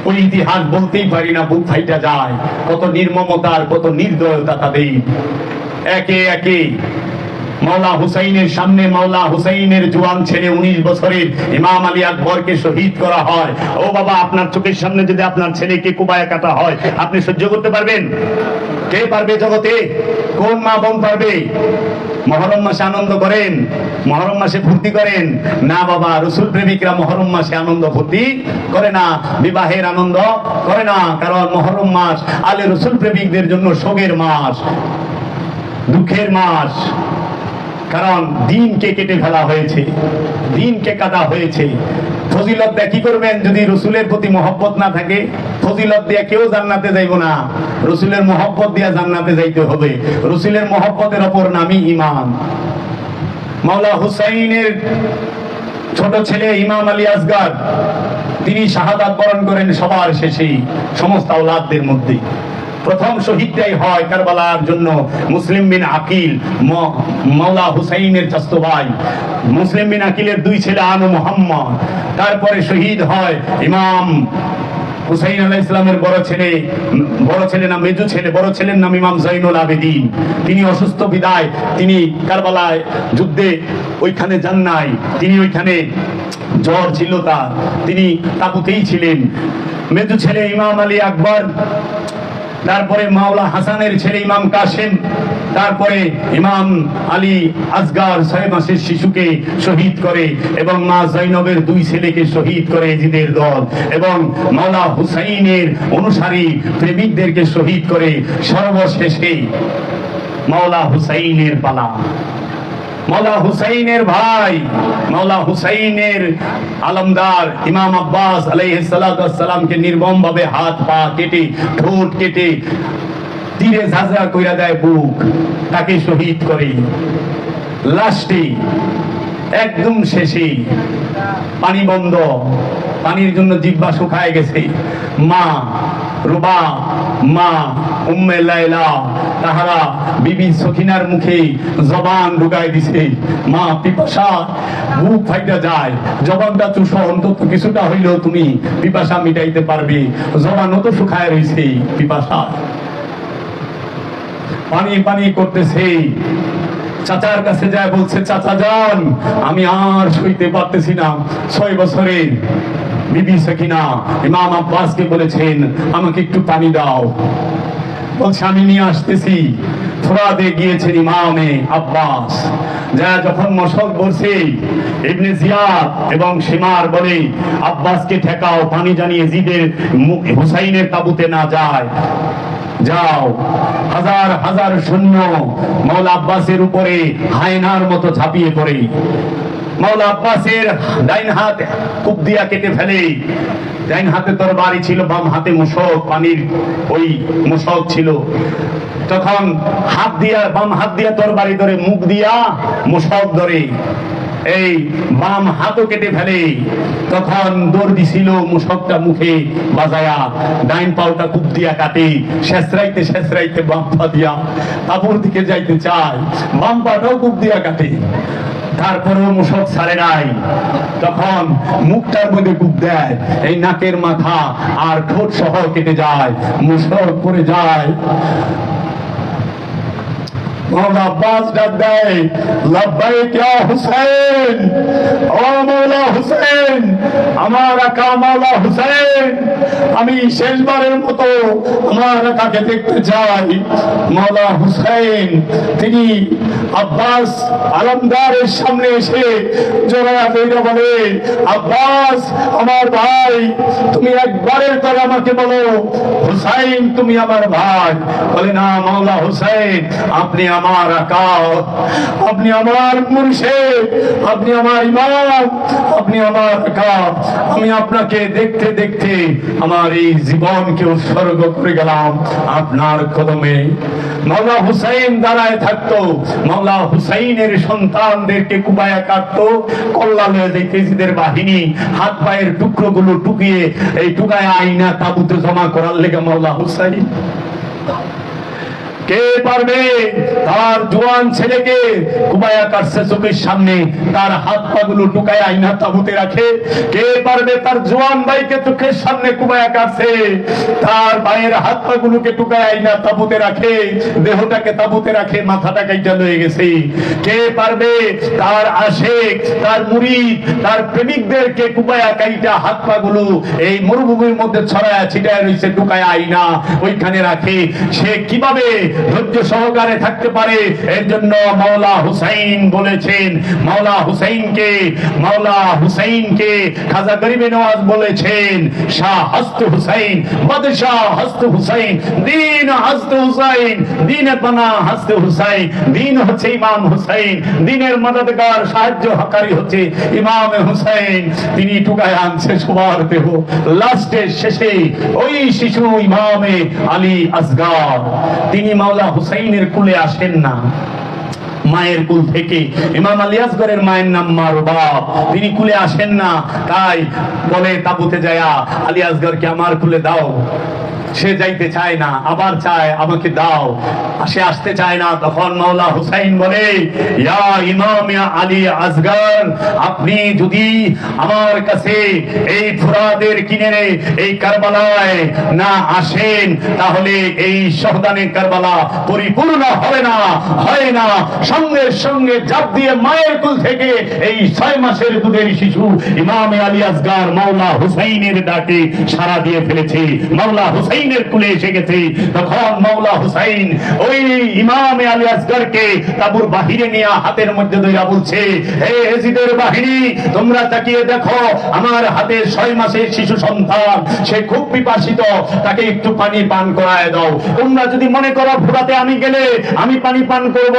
ওই ইতিহাস বলতেই পারি না, বুক ফাইটা যায়। কত নির্মমতার, কত নির্দয়তা তাদের। একে একে মাওলা হুসাইনের সামনে মাওলা হুসাইনের জোয়ান ছেলে 19 বছরের ইমাম আলী আকবরকে শহীদ করা হয়। ও বাবা, আপনার চোখের সামনে যদি আপনার ছেলেকে কুবায়া কাটা হয়, আপনি সহ্য করতে পারবেন? কে পারবে জগতে? কোন মা বোন পারবে? মহরম মাসে আনন্দ করেন, মহরম মাসে ফুর্তি করেন না বাবা। রসুল প্রেমিকরা মহরম মাসে আনন্দ ফুর্তি করে না, বিবাহের আনন্দ করে না। কারণ মহরম মাস আলে রসুল প্রেমিকদের জন্য শোকের মাস, দুঃখের মাস। কারণ দিনকে কেটে ফেলা হয়েছে, দিনকে কাটা হয়েছে। ফজিলত দিয়ে কি করবেন যদি রসুলের প্রতি মহব্বত না থাকে? ফজিলত দিয়ে কেউ জান্নাতে যাইব না, রসুলের মহব্বত দিয়ে জান্নাতে যাইতে হবে। রসুলের মহব্বতের অপর নামই ঈমান। মাওলা হুসাইনের ছোট ছেলে ইমাম আলী আসগর, তিনি শাহাদাত বরণ করেন সবার শেষে সমস্ত আওলাদদের মধ্যে। প্রথম শহীদটাই হয় কারবালার জন্য মুসলিম বিন আকিল, মাওলা হুসাইনের চাচতো ভাই। মুসলিম বিন আকিলের 2 ছেলে আনু মোহাম্মদ। তারপরে শহীদ হয় ইমাম হুসাইন আলাইহিস সালামের বড় ছেলে না মেজু ছেলে, বড় ছেলের নাম ইমাম জয়নুল আবেদিন। তিনি অসুস্থ বিদায় তিনি কারবালায় যুদ্ধে ওইখানে যান নাই। তিনি ওইখানে জ্বর ছিল তার, তিনি তাঁবুতেই ছিলেন। মেজু ছেলে ইমাম আলী আকবর, তারপরে মাওলা হাসানের ছেলে ইমাম কাসেম, তারপরে ইমাম আলী আসগর 6 মাসের শিশুকে শহীদ করে এবং মা জৈনবের 2 ছেলেকে শহীদ করে এজিদের দল, এবং মাওলা হুসাইনের অনুসারী প্রেমিকদেরকে শহীদ করে সর্বশেষে মাওলা হুসাইনের পালা। মাওলা হুসাইনের ভাই, মাওলা হুসাইনের আলমদার ইমাম আব্বাস আলাইহিস সালাতু ওয়াস সালামকে নির্মম ভাবে হাত পা কেটে, ঠোঁট কেটে, তীরে ঝাঁঝরা কইরা দেয় বুক, তাকে শহীদ করে। লাস্টে একদম শেষে পানি বন্ধ, পানির জন্য জিহ্বা শুকায় গেছে। মা রুবা, মা উম্মে লাইলা, তাহারা বিবি সখিনার মুখে জবান ঢুকায় দিছে। মা পিপাসা, বুক ফাইটা যায়। জবানটা চুষো, অন্তত কিছুটা হইলেও তুমি পিপাসা মিটাইতে পারবে। জবানও তো শুকায় রয়েছে পিপাসা, পানি পানি করতেছে। চাচার কাছে যায়, বলছে চাচা যান, আমি আর সইতে পারতেছি না। 6 বছরের বিবি সখিনা ইমাম আব্বাসকে বলেছেন আমাকে একটু পানি দাও। বলছে আমি নিয়ে আসতেছি। ফোরাদে গিয়েছেন ইমামে আব্বাস, যা যখন মশক বলছে ইবনে জিয়াদ এবং শিমার বলে আব্বাসকে ঠেকাও, পানি জানিয়ে জিদের হুসাইনের তাবুতে না যায়। যাও। হাজার হাজার সৈন্য মাওলা আব্বাসের উপরে হায়নার মতো ঝাঁপিয়ে পড়ে। মাওলা আব্বাসের ডাইন হাত কূপ দিয়া কেটে ফেলে। ডাইন হাতে তরবারি ছিল, বাম হাতে মুশক, পানির ওই মুশক ছিল। তখন হাত দিয়া, বাম হাত দিয়া তরবারি ধরে, মুখ দিয়া মুশক ধরে, এই বাম হাতও কেটে ফেলে। তখন দৌড় দিছিল মুশকটা মুখে বাজায়া, ডাইন পাউটা কূপ দিয়া কাটে। শেষরাইতে শেষরাইতে বাম পা দিয়া তাবুর দিকে যাইতে চায়, বাম পাটাও কূপ দিয়া কাটে। তারপরেও মুশক ছাড়ে নাই। তখন মুখটার মধ্যে কূপ দেয়, এই নাকের মাথা আর ঠোঁট সহ কেটে যায়, মুশক পড়ে যায়। মাওলা আব্বাস ডাক দেয়, লব্বাইক ইয়া হুসাইন, ও মাওলা হুসাইন, আমার আকা মাওলা হুসাইন, আমি শেষবারের মতো আমার আকাকে দেখতে চাই। মাওলা হুসাইন তিনি আব্বাস আলমদারের সামনে এসে জোড়া দিয়ে বলে, আব্বাস আমার ভাই, তুমি একবারের করে আমাকে বলো হুসাইন তুমি আমার ভাই। বলে না মাওলা হুসাইন, আপনি আমার আকা, আপনি আমার মুর্শিদ, আপনি আমার ইমাম, আপনি আমার আকা। আমি আপনাকে দেখতে দেখতে আমার এই জীবনকে উৎসর্গ করে গেলাম আপনার কদমে। মাওলা হুসাইন দাঁড়ায় থাকতো, মাওলা হুসাইনের সন্তানদেরকে কুবায়া কাটতো। কল্যাণে যেদের বাহিনী হাত পায়ের টুকরোগুলো টুকিয়ে এই টুকায় আইনা তাবুতে জমা করার লেগে মাওলা হুসাইন কে পারবে তার জোয়ান ছেলেকে কুবায়া কাটছে চোখের সামনে, তার হাত পা গুলো টুকায় আইনা তাবুতে রাখে? কে পারবে তার জোয়ান ভাইকে চোখের সামনে কুবায়া কাটছে, তার ভাইয়ের হাত পা গুলোকে টুকায় আইনা তাবুতে রাখে, দেহটাকে তাবুতে রাখে, মাথাটা কাইটা লয়ে গেছে? কে পারবে তার আশেক, তার মুরিদ, তার প্রেমিকদেরকে কুবায়া কাইটা হাত পা গুলো এই মরুভূমির মধ্যে ছড়ায়া ছিটায় রয়েছে, টুকায় আইনা ওইখানে রাখে? সে কিভাবে ধৈর্য সহকারে থাকতে পারে? এর জন্য মাওলা হুসাইন বলেছেন, মাওলা হুসাইনকে খাজা গরিবে নওয়াজ বলেছেন, শাহ হস্ত হুসাইন, বাদশাহ হস্ত হুসাইন, দিন হস্ত হুসাইন, দিনে পানা হস্ত হুসাইন। দিন হচ্ছে ইমাম হুসাইন, দিনের মদদগার সাহায্য হকারী হচ্ছে ইমাম হুসাইন। তিনি টুকায় আনছে সবার দেহ, লাস্টের শেষে ওই শিশু ইমামে আলী আসগার, তিনি মাওলা হুসাইনের কুলে আসেন না, মায়ের কুল থেকে। ইমাম আলী আসগরের মায়ের নাম মারবাব, তিনি কুলে আসেন না, তাই বলে তাবুতে যায়া আলী আসগরকে আমার কুলে দাও। সে যাইতে চায় না, আবার চায় আমাকে দাও, সে আসতে চায় না। তখন মাওলা হুসাইন বলে, ইয়া ইমাম ইয়া আলী আসগর, আপনি যদি আমার কাছে এই ফুরাদের কিনারে এই কারবালায় না আসেন, তাহলে এই শহদানে কারবালা পরিপূর্ণ হবে না, হয় না। সঙ্গে সঙ্গে জাপ দিয়ে মায়ের কুল থেকে এই 6 মাসের দুধের শিশু ইমাম আলী আসগর মাওলা হুসাইনের ডাকে সাড়া দিয়ে ফেলেছে, মাওলা হুসাইনের কুলে এসে গেছে। তখন মাওলা হুসাইন ওই ইমাম আলী আসগরকে তাবুর বাহিরে নিয়ে হাতের মধ্যে ধরে বলছে, হে এজিদের বাহিনী, তোমরা তাকিয়ে দেখো, আমার হাতে 6 মাসের শিশু সন্তান, সে খুব পিপাসিত, তাকে একটু পানি পান করায় দাও। তোমরা যদি মনে করো ফুরাতে আমি গেলে আমি পানি পান করব,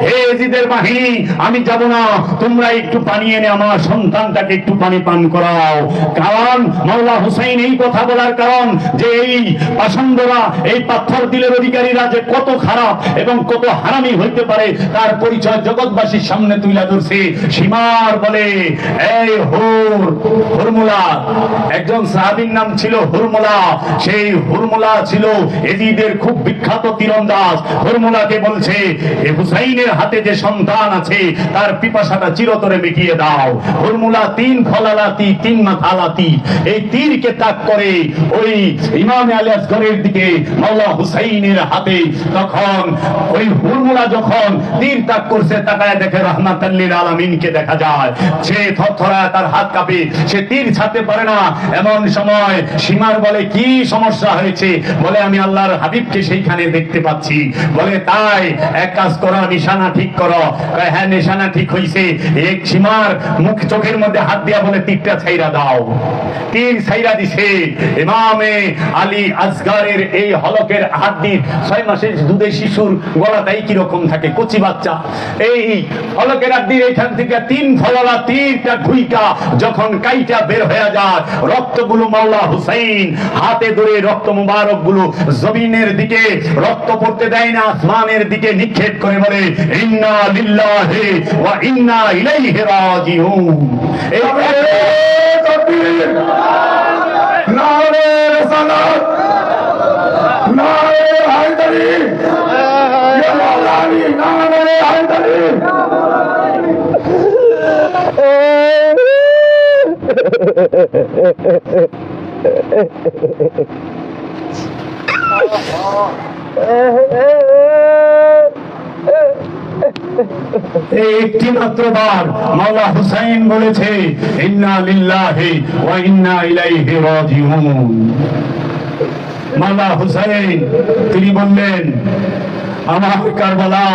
হে এজিদের বাহিনী, আমি যাব না, তোমরা একটু পানি এনে আমার সন্তানটাকে একটু পানি পান করাও। কারণ মাওলা হুসাইন এই কথা বলার কারণ যে এই পাষণ্ডরা, এই পাথর দিলের অধিকারীরা যে কত খারাপ এবং কত হারামি হইতে পারে তার পরিচয় জগৎবাসীর সামনে তুলে ধরছে। সীমার বলে, এই হুরমুলা, একজন সাহাবীর নাম ছিল হুরমুলা, সেই হুরমুলা ছিল এজিদের খুব বিখ্যাত তীরন্দাজ। হুরমুলাকে বলছে, এই হুসাইনের হাতে যে সন্তান আছে তার পিপাসাটা চিরতরে মিটিয়ে দাও। হুরমুলা 3 ফলালাতি 3 মাথালাতি, এই তীরকে তাক করে ওই ইমাম আলী আসগরের দিকে মাওলা হুসাইনের হাতে। তখন ওই হুরমুলা যখন তীর তাক করছে, তাকায় দেখে রাহমাতাল লিল আলামিনকে দেখা যায়, সে থরথরায়, তার হাত কাঁপে, সে তীর ছাড়তে পারে না। এমন সময় সীমার বলে, কি সমস্যা হয়েছে? বলে, আমি আল্লাহর হাবিবকে সেইখানে দেখতে পাচ্ছি। বলে, তাই এক কাজ করো, নিশানা ঠিক করো। হ্যাঁ, নিশানা ঠিক হইছে। এক সীমার মুখ চোখের মধ্যে হাত দিয়া বলে, তীরটা ছাইরা দাও। তীর ছাইরা দিছে। ইমামে আলী আসগরের এই হলকের হাত দিয়ে 6 মাসের দুধের শিশুর গলাটাই কিরকম থাকে, কচি বাচ্চা, এই হলকের হাত দিয়ে এখান থেকে 3 ফলালা তীরটা ঢুইকা যখন কাইটা বের হয়ে যায়, রক্তগুলো মাওলা হুসাইন হাতে ধরে রক্ত মুবারক গুলো জমিনের দিকে রক্ত পড়তে দেয় না, আসমানের দিকে নিক্ষেপ করে বলে, ইন্না লিল্লাহি ওয়া ইন্না ইলাইহি রাজিউন। এই তাকবীর, নারে রিসালাত, নারে হায়দারি, ইয়া মাওলানি, নারে হায়দারি। একটি মাত্র বার মাওলা হুসাইন বলেছে, ইন্না লিল্লাহি ওয়া ইন্না ইলাইহি রাজিউন। মাওলা হুসাইন তিনি বললেন, আমার কারবালা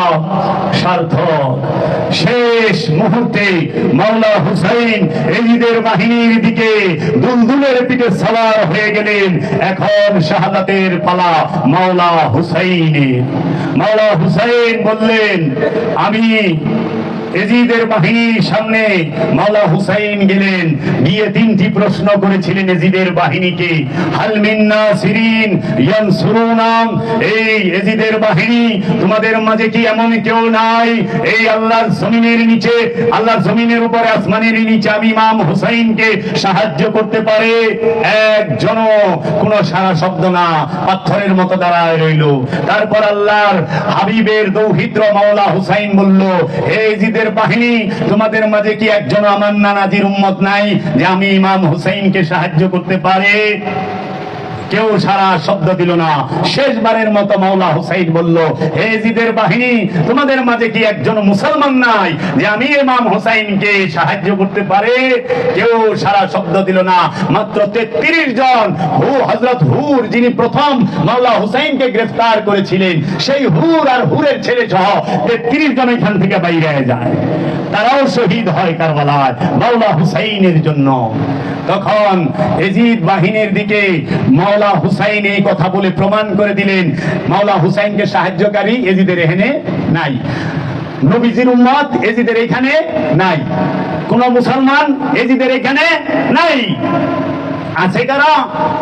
সার্থক। শেষ মুহূর্তে মাওলা হুসাইন এজিদের বাহিনীর দিকে দুলদুলের পিঠে সওয়ার হয়ে গেলেন। এখন শাহাদাতের পালা মাওলা হুসাইনের। মাওলা হুসাইন বললেন, আমি এজিদের বাহিনীর সামনে মাওলা হুসাইন গেলেন, গিয়ে তিনটি প্রশ্ন করেছিলেন এজিদের বাহিনীকে। হাল মিন নাসিরিন ইয়ানসুরুনা, এই এজিদের বাহিনী তোমাদের মাঝে কি এমন কেউ নাই এই আল্লাহর জমিনের নিচে, আল্লাহর জমিনের উপরে আসমানের নিচে আমি ইমাম হুসাইনকে সাহায্য করতে পারে? একজনও কোনো সারা শব্দ না, পাথরের মতো দাঁড়ায় রইল। তারপর আল্লাহর হাবিবের দৌহিত্র মাওলা হুসাইন বলল, হে এজিদের বাহিনী তোমাদের মাঝে কি একজন আমার নানাজির উম্মত নাই যে আমি ইমাম হুসাইনকে সাহায্য করতে পারে? কেউ সারা শব্দ দিল না। শেষবারের মতো মাওলা হুসাইন বলল, হে এজিদের বাহিনী তোমাদের মাঝে কি একজন মুসলমান নাই যে আমি ইমাম হুসাইনকে সাহায্য করতে পারে? কেউ সারা শব্দ দিল না। মাত্র 33 জন হযরত হুর, যিনি প্রথম মাওলা হুসাইনকে গ্রেফতার করেছিলেন, সেই হুর আর হুরের ছেলে সহ 33 জন এখান থেকে বাইরে যায়। তারাও শহীদ হয় কারবালায় মাওলা হুসাইনের জন্য। তখন এজিদ বাহিনীর দিকে মাওলা হুসাইন এই কথা বলে প্রমাণ করে দিলেন, মাওলা হুসাইনকে সাহায্যকারী এজিদের এখানে নাই, নবীজির উম্মত এজিদের এখানে নাই, কোন মুসলমান এজিদের এখানে নাই। আছে কারা?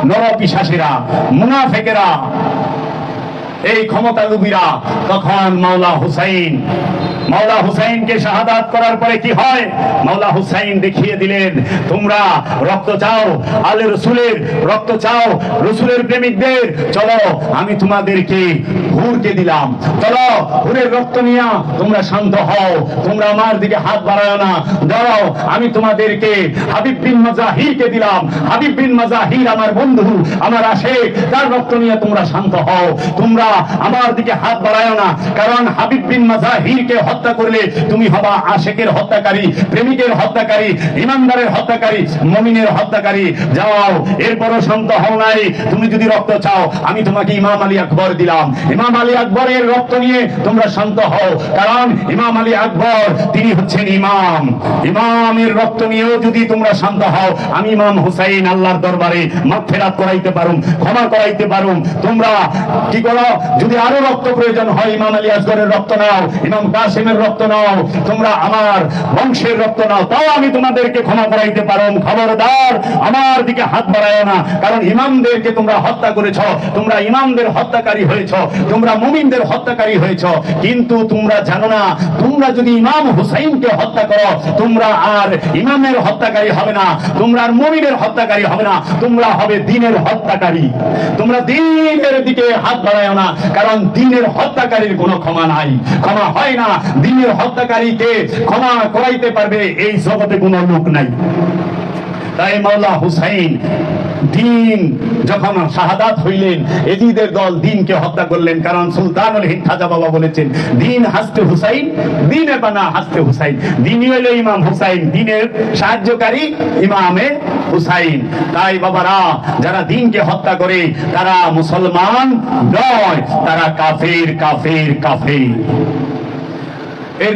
নরপিশাচেরা, মুনাফিকেরা, এই ক্ষমতালোভীরা। তখন মাওলা হুসাইনকে শাহাদাত করার পরে কি হয়? মাওলা হুসাইন দেখিয়ে দিলেন, তোমরা রক্ত চাও, আলে রসুলের রক্ত চাও, রসুলের প্রেমিকদের, চলো আমি তোমাদেরকে হুরকে দিলাম, চলো হুরের রক্ত নিয়ে তোমরা শান্ত হও, তোমরা আমার দিকে হাত বাড়াও না, দাঁড়াও আমি তোমাদেরকে হাবিব বিন মাজাহিরকে দিলাম। হাবিব বিন মাজাহির আমার বন্ধু, আমার আশেক, তার রক্ত নিয়ে তোমরা শান্ত হও, তোমরা আমার দিকে হাত বাড়াও না, কারণ হাবিব বিন মাজাহিরকে হত্যা করলে তুমি হবা আশেকের হত্যাকারী, প্রেমিকের হত্যাকারী, ইমানদারের হত্যাকারী, মুমিনের হত্যাকারী। যাও, এরপরও শান্ত হও নাই। তুমি যদি রক্ত চাও আমি তোমাকে ইমাম আলী আকবর দিলাম, ইমাম আলী আকবরের রক্ত নিয়ে তোমরা শান্ত হও, কারণ ইমাম আলী আকবর তিনি হচ্ছেন ইমাম, ইমামের রক্ত নিয়েও যদি তোমরা শান্ত হও আমি ইমাম হুসাইন আল্লাহর দরবারে মাগফিরাত করাইতে পারুম, ক্ষমা করাইতে পারুম। তোমরা কি করো, যদি আরো রক্ত প্রয়োজন হয় ইমাম আলী আসগরের রক্ত নাও, ইমাম কাসেমের রক্ত নাও, তোমরা আমার বংশের রক্ত নাও, তাও আমি তোমাদেরকে ক্ষমা করাইতে পারুম। খবরদার আমার দিকে হাত বাড়ায় না, কারণ ইমামদেরকে তোমরা হত্যা করেছ, তোমরা ইমামদের হত্যাকারী হয়েছ, তোমরা মুমিনদের হত্যাকারী হয়েছ। কিন্তু তোমরা জানো না, তোমরা যদি ইমাম হুসাইনকে হত্যা করো তোমরা আর ইমামের হত্যাকারী হবে না, তোমরা আর মুমিনের হত্যাকারী হবে না, তোমরা হবে দ্বীনের হত্যাকারী। তোমরা দ্বীনের দিকে হাত বাড়ায় না, কারণ দ্বীনের হত্যাকারীর কোনো ক্ষমা নাই, ক্ষমা হয় না। দ্বীনের হত্যাকারীকে ক্ষমা করাইতে পারবে এই জগতে কোনো লোক নাই। তাই মাওলা হুসাইন দ্বীন যখন শাহাদাত হইলেন, এজিদের দল দ্বীনকে হত্যা করলেন, কারণ সুলতানুল হিন্দ খাজা বাবা বলেছেন, দ্বীন হাসতে হুসাইন, দ্বীনে বানা হাসতে হুসাইন। দ্বীনই হইল ইমাম হুসাইন, দ্বীনের সাহায্যকারী ইমামে হুসাইন। তাই বাবারা, যারা দ্বীনকে হত্যা করে তারা মুসলমান নয়, তারা কাফের, কাফের, কাফের। এর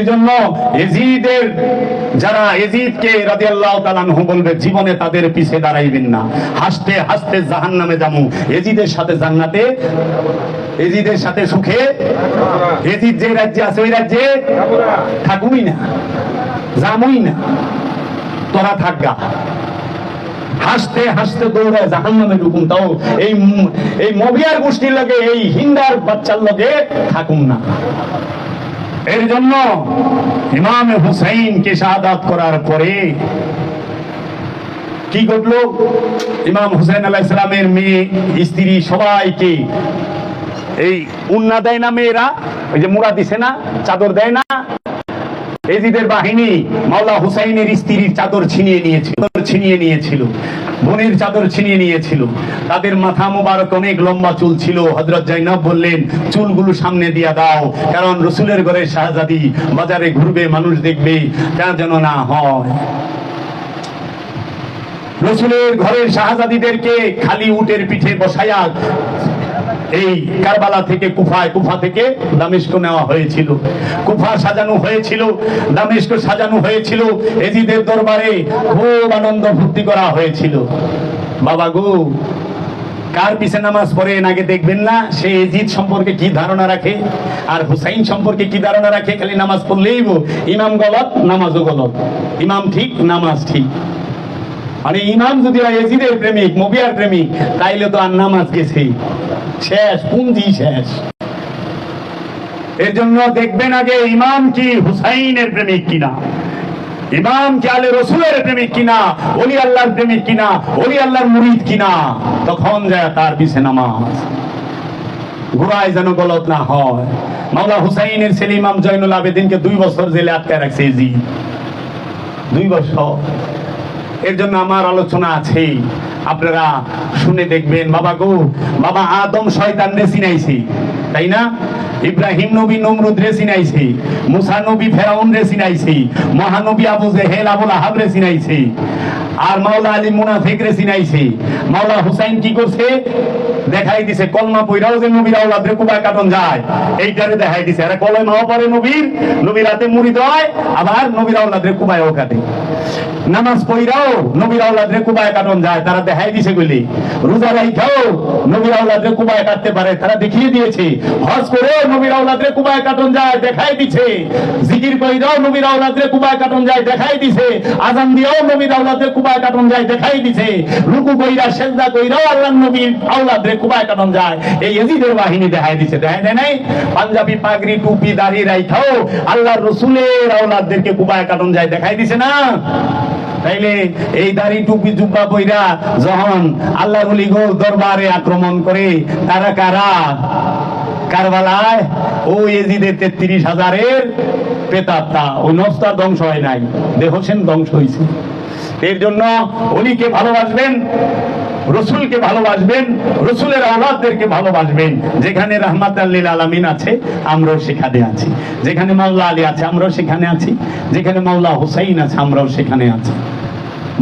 জন্য এজিদের যারা এজিদকে রাদিয়াল্লাহু তাআলা আনহু বলবে, জীবনে তাদের পিছে দাঁড়াইবেন না, হাসতে হাসতে জাহান্নামে যামু, এজিদের সাথে জান্নাতে, এজিদের সাথে সুখে। এজিদ যে রাজ্যে আছে ওই রাজ্যে থাকুই না, যামুই না, তোরা থাকগা। হাসতে হাসতে দৌড়ায় জাহান্নামে ঢুকুন, তাও এই মবিয়ার গোষ্ঠীর লগে, এই হিন্দার বাচ্চার লগে থাকুন না। এর জন্য ইমাম হুসাইনকে শাহাদাত করার পরে কি ঘটলো? ইমাম হুসাইন আলাইহিস সালামের মেয়ে, স্ত্রী সবাইকে এই উন্না দেয় না, মেয়েরা ওই যে মুড়া দিছে না, চাদর দেয় না, এজিদের বাহিনী মাওলা হুসাইনের স্ত্রীর চাদর ছিনিয়ে নিয়েছিল, বোনের চাদর ছিনিয়ে নিয়েছিল। তাদের মাথা মোবারক অনেক লম্বা চুল ছিল। হযরত জাইনাব বললেন, চুলগুলো সামনে দিয়া দাও, কারণ রসুলের ঘরের শাহজাদি বাজারে ঘুরবে, মানুষ দেখবে, তা যেন না হয়। রসুলের ঘরের শাহজাদিদেরকে খালি উটের পিঠে বসায়া এই কারবালা থেকে কুফা থেকে দামেস্ক নেওয়া হয়েছিল, কুফা সাজানো হয়েছিল, দামেস্ক সাজানো হয়েছিল। এজিদের দরবারে খুব আনন্দ ফুর্তি করা হয়েছিল। বাবা গো, কার পিছে নামাজ পড়েন আগে দেখবেন না সে এজিদ সম্পর্কে কি ধারণা রাখে আর হুসাইন সম্পর্কে কি ধারণা রাখে। খালি নামাজ পড়লেই ইমাম গলত নামাজও গলত, ইমাম ঠিক নামাজ ঠিক। মানে ইমাম যদি হয় এজিদের প্রেমিক মুবিয়ার প্রেমিক তাইলে তো আর নামাজ গেছে শেষ, পুঞ্জি শেষ। এর জন্য দেখবেন আগে ইমাম কি হুসাইনের প্রেমিক কিনা, ইমাম কি আলে রসুলের প্রেমিক কিনা, ওলি আল্লাহর প্রেমিক কিনা, ওলি আল্লাহর মুরিদ কিনা, তখন যায় তার পিছে নামাজ। ঘুরায় যেন গলত না হয়। মাওলা হুসাইনের ছেলে ইমাম জয়নুল আবেদিনকে 2 বছর জেলে আটকায় রাখছে জি, 2 বছর। এর জন্য আমার আলোচনা আছে, আপনারা শুনে দেখবেন। বাবা গো, বাবা আদম শয়তান রে চিনাইছে, তাই না? ইব্রাহিম নবী নমরুদ রে চিনাইছে, মুসা নবী ফেরাউন রে চিনাইছে, মহানবী আবু জেহেল আবুল আহাব রে চিনাইছে, আর মাওলা আলী মুনাফিক রে চিনাইছে। মাওলা হুসাইন কি করছে? দেখাই দিছে কলমা পইরাও যে নবীর আওলাদ রে কুবায় কাটন যায়, এইটারে দেখাই দিছে। আরে কলমাও পড়ে নবীর হাতে মুরিদ হয়, আবার নবীর আওলাদ রে কুবায়ও কাটে। নামাজ পইরাও নবীর আওলাদ রে কুবায় কাটন যায়, তারা দেখাই দিছে বলে। রোজা রাইখাও নবীর আওলাদ রে কুবায় কাটতে পারে, তারা দেখিয়ে দিয়েছে। হজ করে নবীর আওলাদ রে কুবায় কাটন যায়, দেখাই দিছে। জিকির কইরাও নবীর আওলাদ রে কুবায় কাটন যায়, দেখাই দিছে। আযান দিয়েও নবীর আওলাদ রে কুবায় কাটন যায়, দেখাই দিছে। রুকু কইরা সিজদা কইরাও আল্লাহর নবীর আওলাদ রে কুবায় কাটন যায়, এই ইয়াজিদের বাহিনী দেখাই দিছে। দেখাই দেয় নাই? পাঞ্জাবি পাগড়ি টুপি দাড়ি রাইখাও আল্লাহর রাসূলের আওলাদদেরকে কুবায় কাটন যায়, দেখাই দিছে না? তাইলে এই দাড়ি টুপি জুব্বা পইরা যখন আল্লাহর ওলি গো দরবারে আক্রমণ করে, তারা কারা? কারবালায় ও ইয়েজিদের 33,000-এর প্রেতাত্মা, ওই নফসটা ধ্বংস হয় নাই, দেহ হোসেন ধ্বংস হয়েছে। এর জন্য ওলিকে ভালোবাসবেন, রসুলকে ভালোবাসবেন, রসুলের আওলাদদেরকে ভালোবাসবেন। যেখানে রাহমাতাল লিল আলামিন আছে আমরাও সেখানে আছি, যেখানে মাওলা আলী আছে আমরাও সেখানে আছি, যেখানে মাওলা হুসাইন আছে আমরাও সেখানে আছি।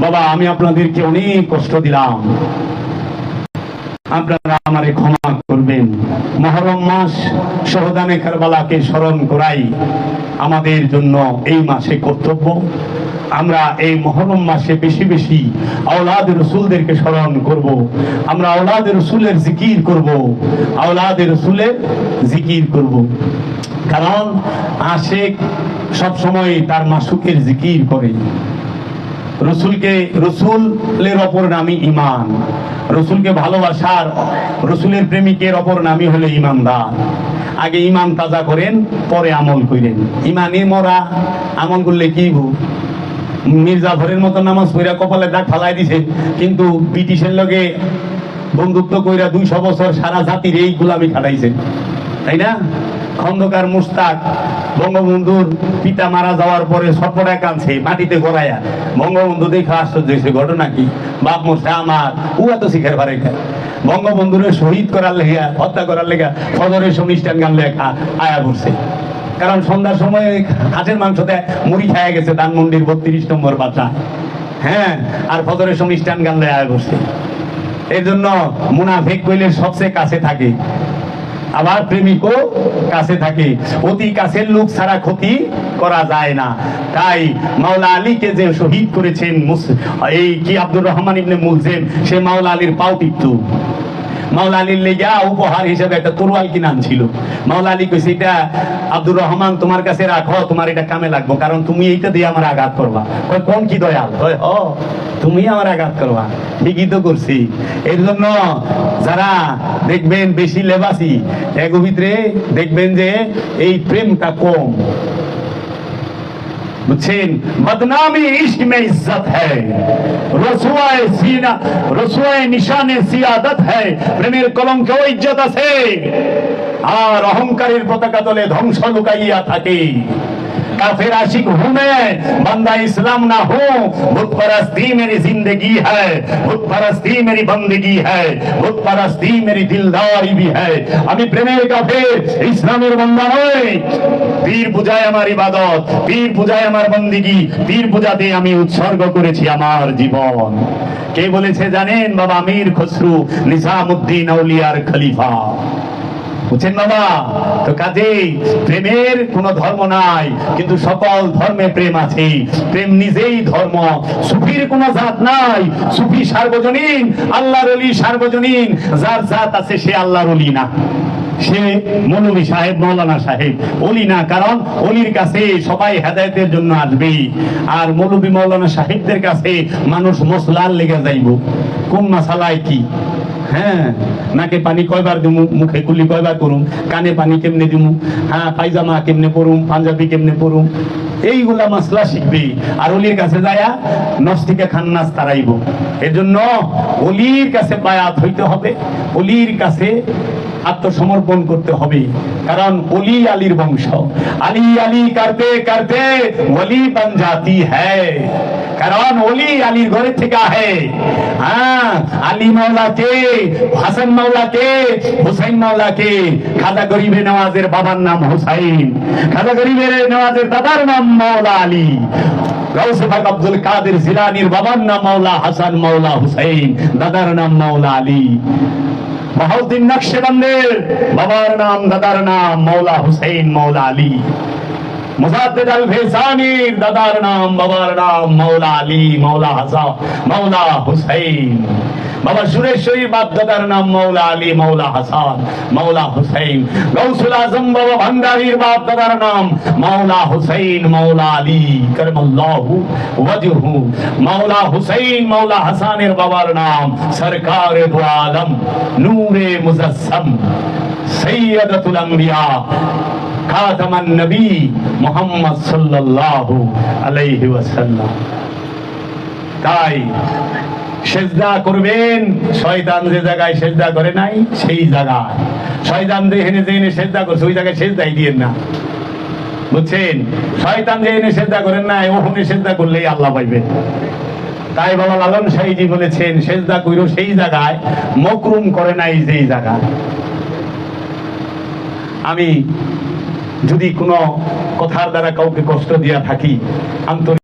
বাবা, আমি আপনাদেরকে অনেক কষ্ট দিলাম, আপনারা আমারে ক্ষমা করবেন। মুহররম মাস শহদানে কারবালাকে স্মরণ করাই আমাদের জন্য এই মাসে কর্তব্য। আমরা এই মুহররম মাসে বেশি বেশি আওলাদ রাসূলদেরকে স্মরণ করব, আমরা আওলাদ রাসূলের জিকির করব, আওলাদ রাসূলের জিকির করব। কারণ আশিক সব সময় তার মাসুকের জিকির করে। রসুলের অপর নামই ঈমান, রসুলকে ভালোবাসার, রসুলের প্রেমিকের অপর নামই হলো ঈমানদার। আগে ঈমান তাজা করেন, পরে আমল করেন। ঈমানে মরা, আমল করলে কি মির্জাফরের মতো নামাজ পড়া কপালে দাগ ফালাই দিছে, কিন্তু ব্রিটিশের লগে বন্ধুত্ব কইরা 200 বছর সারা জাতির এই গোলামি খাটাইছে, তাই না? খন্দকার মুশতাক বঙ্গবন্ধুর পিতা মারা যাওয়ার পরে সপড়া কাঁদছে মাটিতে গড়াইয়া। বঙ্গবন্ধু দেখা আশ্চর্য হয়েছে, ঘটনা কি? বাপ মোর্শা আমার ও এত শিখের পারে খায়। বঙ্গবন্ধুরে শহীদ করার লেগা, হত্যা করার লেগা ফজরের অনুষ্ঠান গান লেখা আয়া করছে। কারণ সন্ধ্যার সময় হাঁসের মাংসতে মুড়ি খায়া গেছে ধানমন্ডির 32 নম্বর বাচ্চা, হ্যাঁ, আর ফজরের অনুষ্ঠান গান লে আয়া করছে। এই জন্য মুনাফিক কইলে সবচেয়ে কাছে থাকে, আবার প্রেমিকও কাছে থাকে। অতি কাছের লোক ছাড়া ক্ষতি করা যায় না। তাই মাওলা আলীকে যে শহীদ করেছেন এই কি আব্দুর রহমান ইবনে মুলজিম, সে মাওলা আলীর পাও টিপত। মাওলা আলীর লেগা উপহার হিসেবে একটা তরোয়াল কিনে আনছিল। মাওলা আলী কইছে, এটা আব্দুর রহমান তোমার কাছে রাখো, তোমার এটা কামে লাগবো, কারণ তুমি এইটা দিয়ে আমার আঘাত করবা। কোন কি দয়াল, তুমি আমার আঘাত করবা, ঠিকই তো করছি। এর জন্য যারা দেখবেন বেশি লেবাসি, এর ভিতরে দেখবেন যে এই প্রেমটা কম, বুঝছেন? বদনামি ইশক মে ইজ্জত হ্যায়, রসওয়ায়ে সিনা, রসওয়ায়ে নিশানে সিয়াদত হ্যায়। প্রেমের কলঙ্কে ইজ্জত আছে, আর অহংকারের পতাকা তলে ধ্বংস লুকাইয়া থাকে। काफिर आशिक हूं मैं, बंदा इस्लाम ना हूं। बुत परस्ती मेरी जिंदगी है, बुत परस्ती मेरी बंदगी है, बुत परस्ती मेरी दिलदारी भी है। আমি প্রেমের কাফের, ইসলামের বান্দা নই। পীর পূজায় আমার ইবাদত, পীর পূজায় আমার বন্দেগী, পীর পূজাতে আমি উৎসর্গ করেছি আমার জীবন। কে বলেছে জানেন? বাবা আমির খসরু নিজামউদ্দিন আউলিয়ার খলিফা। বুঝছেন বাবা? তো কাজেই প্রেমের কোনো ধর্ম নাই, কিন্তু সকল ধর্মে প্রেম আছে। প্রেম নিজেই ধর্ম। সুফির কোনো জাত নাই। সুফি সার্বজনীন, আল্লাহর ওলি সার্বজনীন। যার জাত আছে সে আল্লাহর ওলি না, সে মৌলভী সাহেব, মৌলানা সাহেব ওলি না। কারণ ওলির কাছে সবাই হেদায়েতের জন্য আসবে, আর মৌলভী মৌলানা সাহেবদের কাছে মানুষ মশলার লেগে যাইব। কোন মশালায় কি, হ্যাঁ, নাকে পানি কয়বার দিমু, মুখে কুলি কয়বার করুম, কানে পানি কেমনে দিমু, হ্যাঁ, পায়জামা কেমনে পরুম, পাঞ্জাবি কেমনে পরুম, এইগুলা মাসলা শিখবি। আর অলির কাছে যায়া নষ্টিকে খান্নাস তারাইব। এর জন্য অলির কাছে বায়াত হইতে হবে, অলির কাছে আত্মসমর্পণ করতে হবে। কারণ অলি আলীর বংশ, আলী আলী করতে করতে ওলি বন জাতি হ্যায়। কারণ অলি আলীর ঘরে থেকে আহে। হ্যাঁ, আলী মাওলাকে, হাসান মাওলাকে, হুসাইন মাওলাকে। খাজা গরিবে নওয়াজের বাবার নাম হুসাইন, খাজা গরিবে নওয়াজের দাদার নাম মাওলা আলী, গাউসে পাক আব্দুল কাদের জিলানীর বাবার নাম মাওলা হাসান, মাওলা হুসাইন, দাদার নাম মাওলা আলী। বাহাউদ্দিন নকশবন্দের বাবার নাম, দাদার নাম মাওলা হুসাইন, মাওলা আলী। মুজাদ্দিদ আল ফেসানির দাদার নাম, বাবার নাম মাওলা আলী, মাওলা হাসান, মাওলা হুসাইন। বাবা সুরেশ্বরী বাপ দাদার নাম মাওলা আলী, মাওলা হাসান, মাওলা হুসাইন। গৌসুল আজম বাবা ভান্ডারীর বাপ দাদার নাম মাওলা হুসাইন, মাওলা আলী করমাল্লাহু ওয়াজহু। মাওলা হুসাইন, মাওলা হাসানের বাবার নাম সরকারে দু আলম, নূরে মুজাসসাম, সৈয়দাতুল আম্বিয়া, খাতামান নবী মুহাম্মদ সাল্লাল্লাহু আলাইহি ওয়াসাল্লাম। তাই সেজদা করবেন, শয়তান যে জায়গায় সেজদা করে নাই সেই জায়গায়। শয়তান যেখানে যেখানে সেজদা করছে ওই জায়গায় সেজদাই দিয়েন না, বুঝছেন? শয়তান যেখানে সেজদা করেন নাই ওখানে সেজদা করলেই আল্লাহ পাইবে। তাই বাবা লালন সাইজি বলেছেন, সেজদা কইরো সেই জায়গায়, মকরুম করে নাই যেই জায়গায়। আমি যদি কোনো কথার দ্বারা কাউকে কষ্ট দিয়া থাকি, আন্তরিক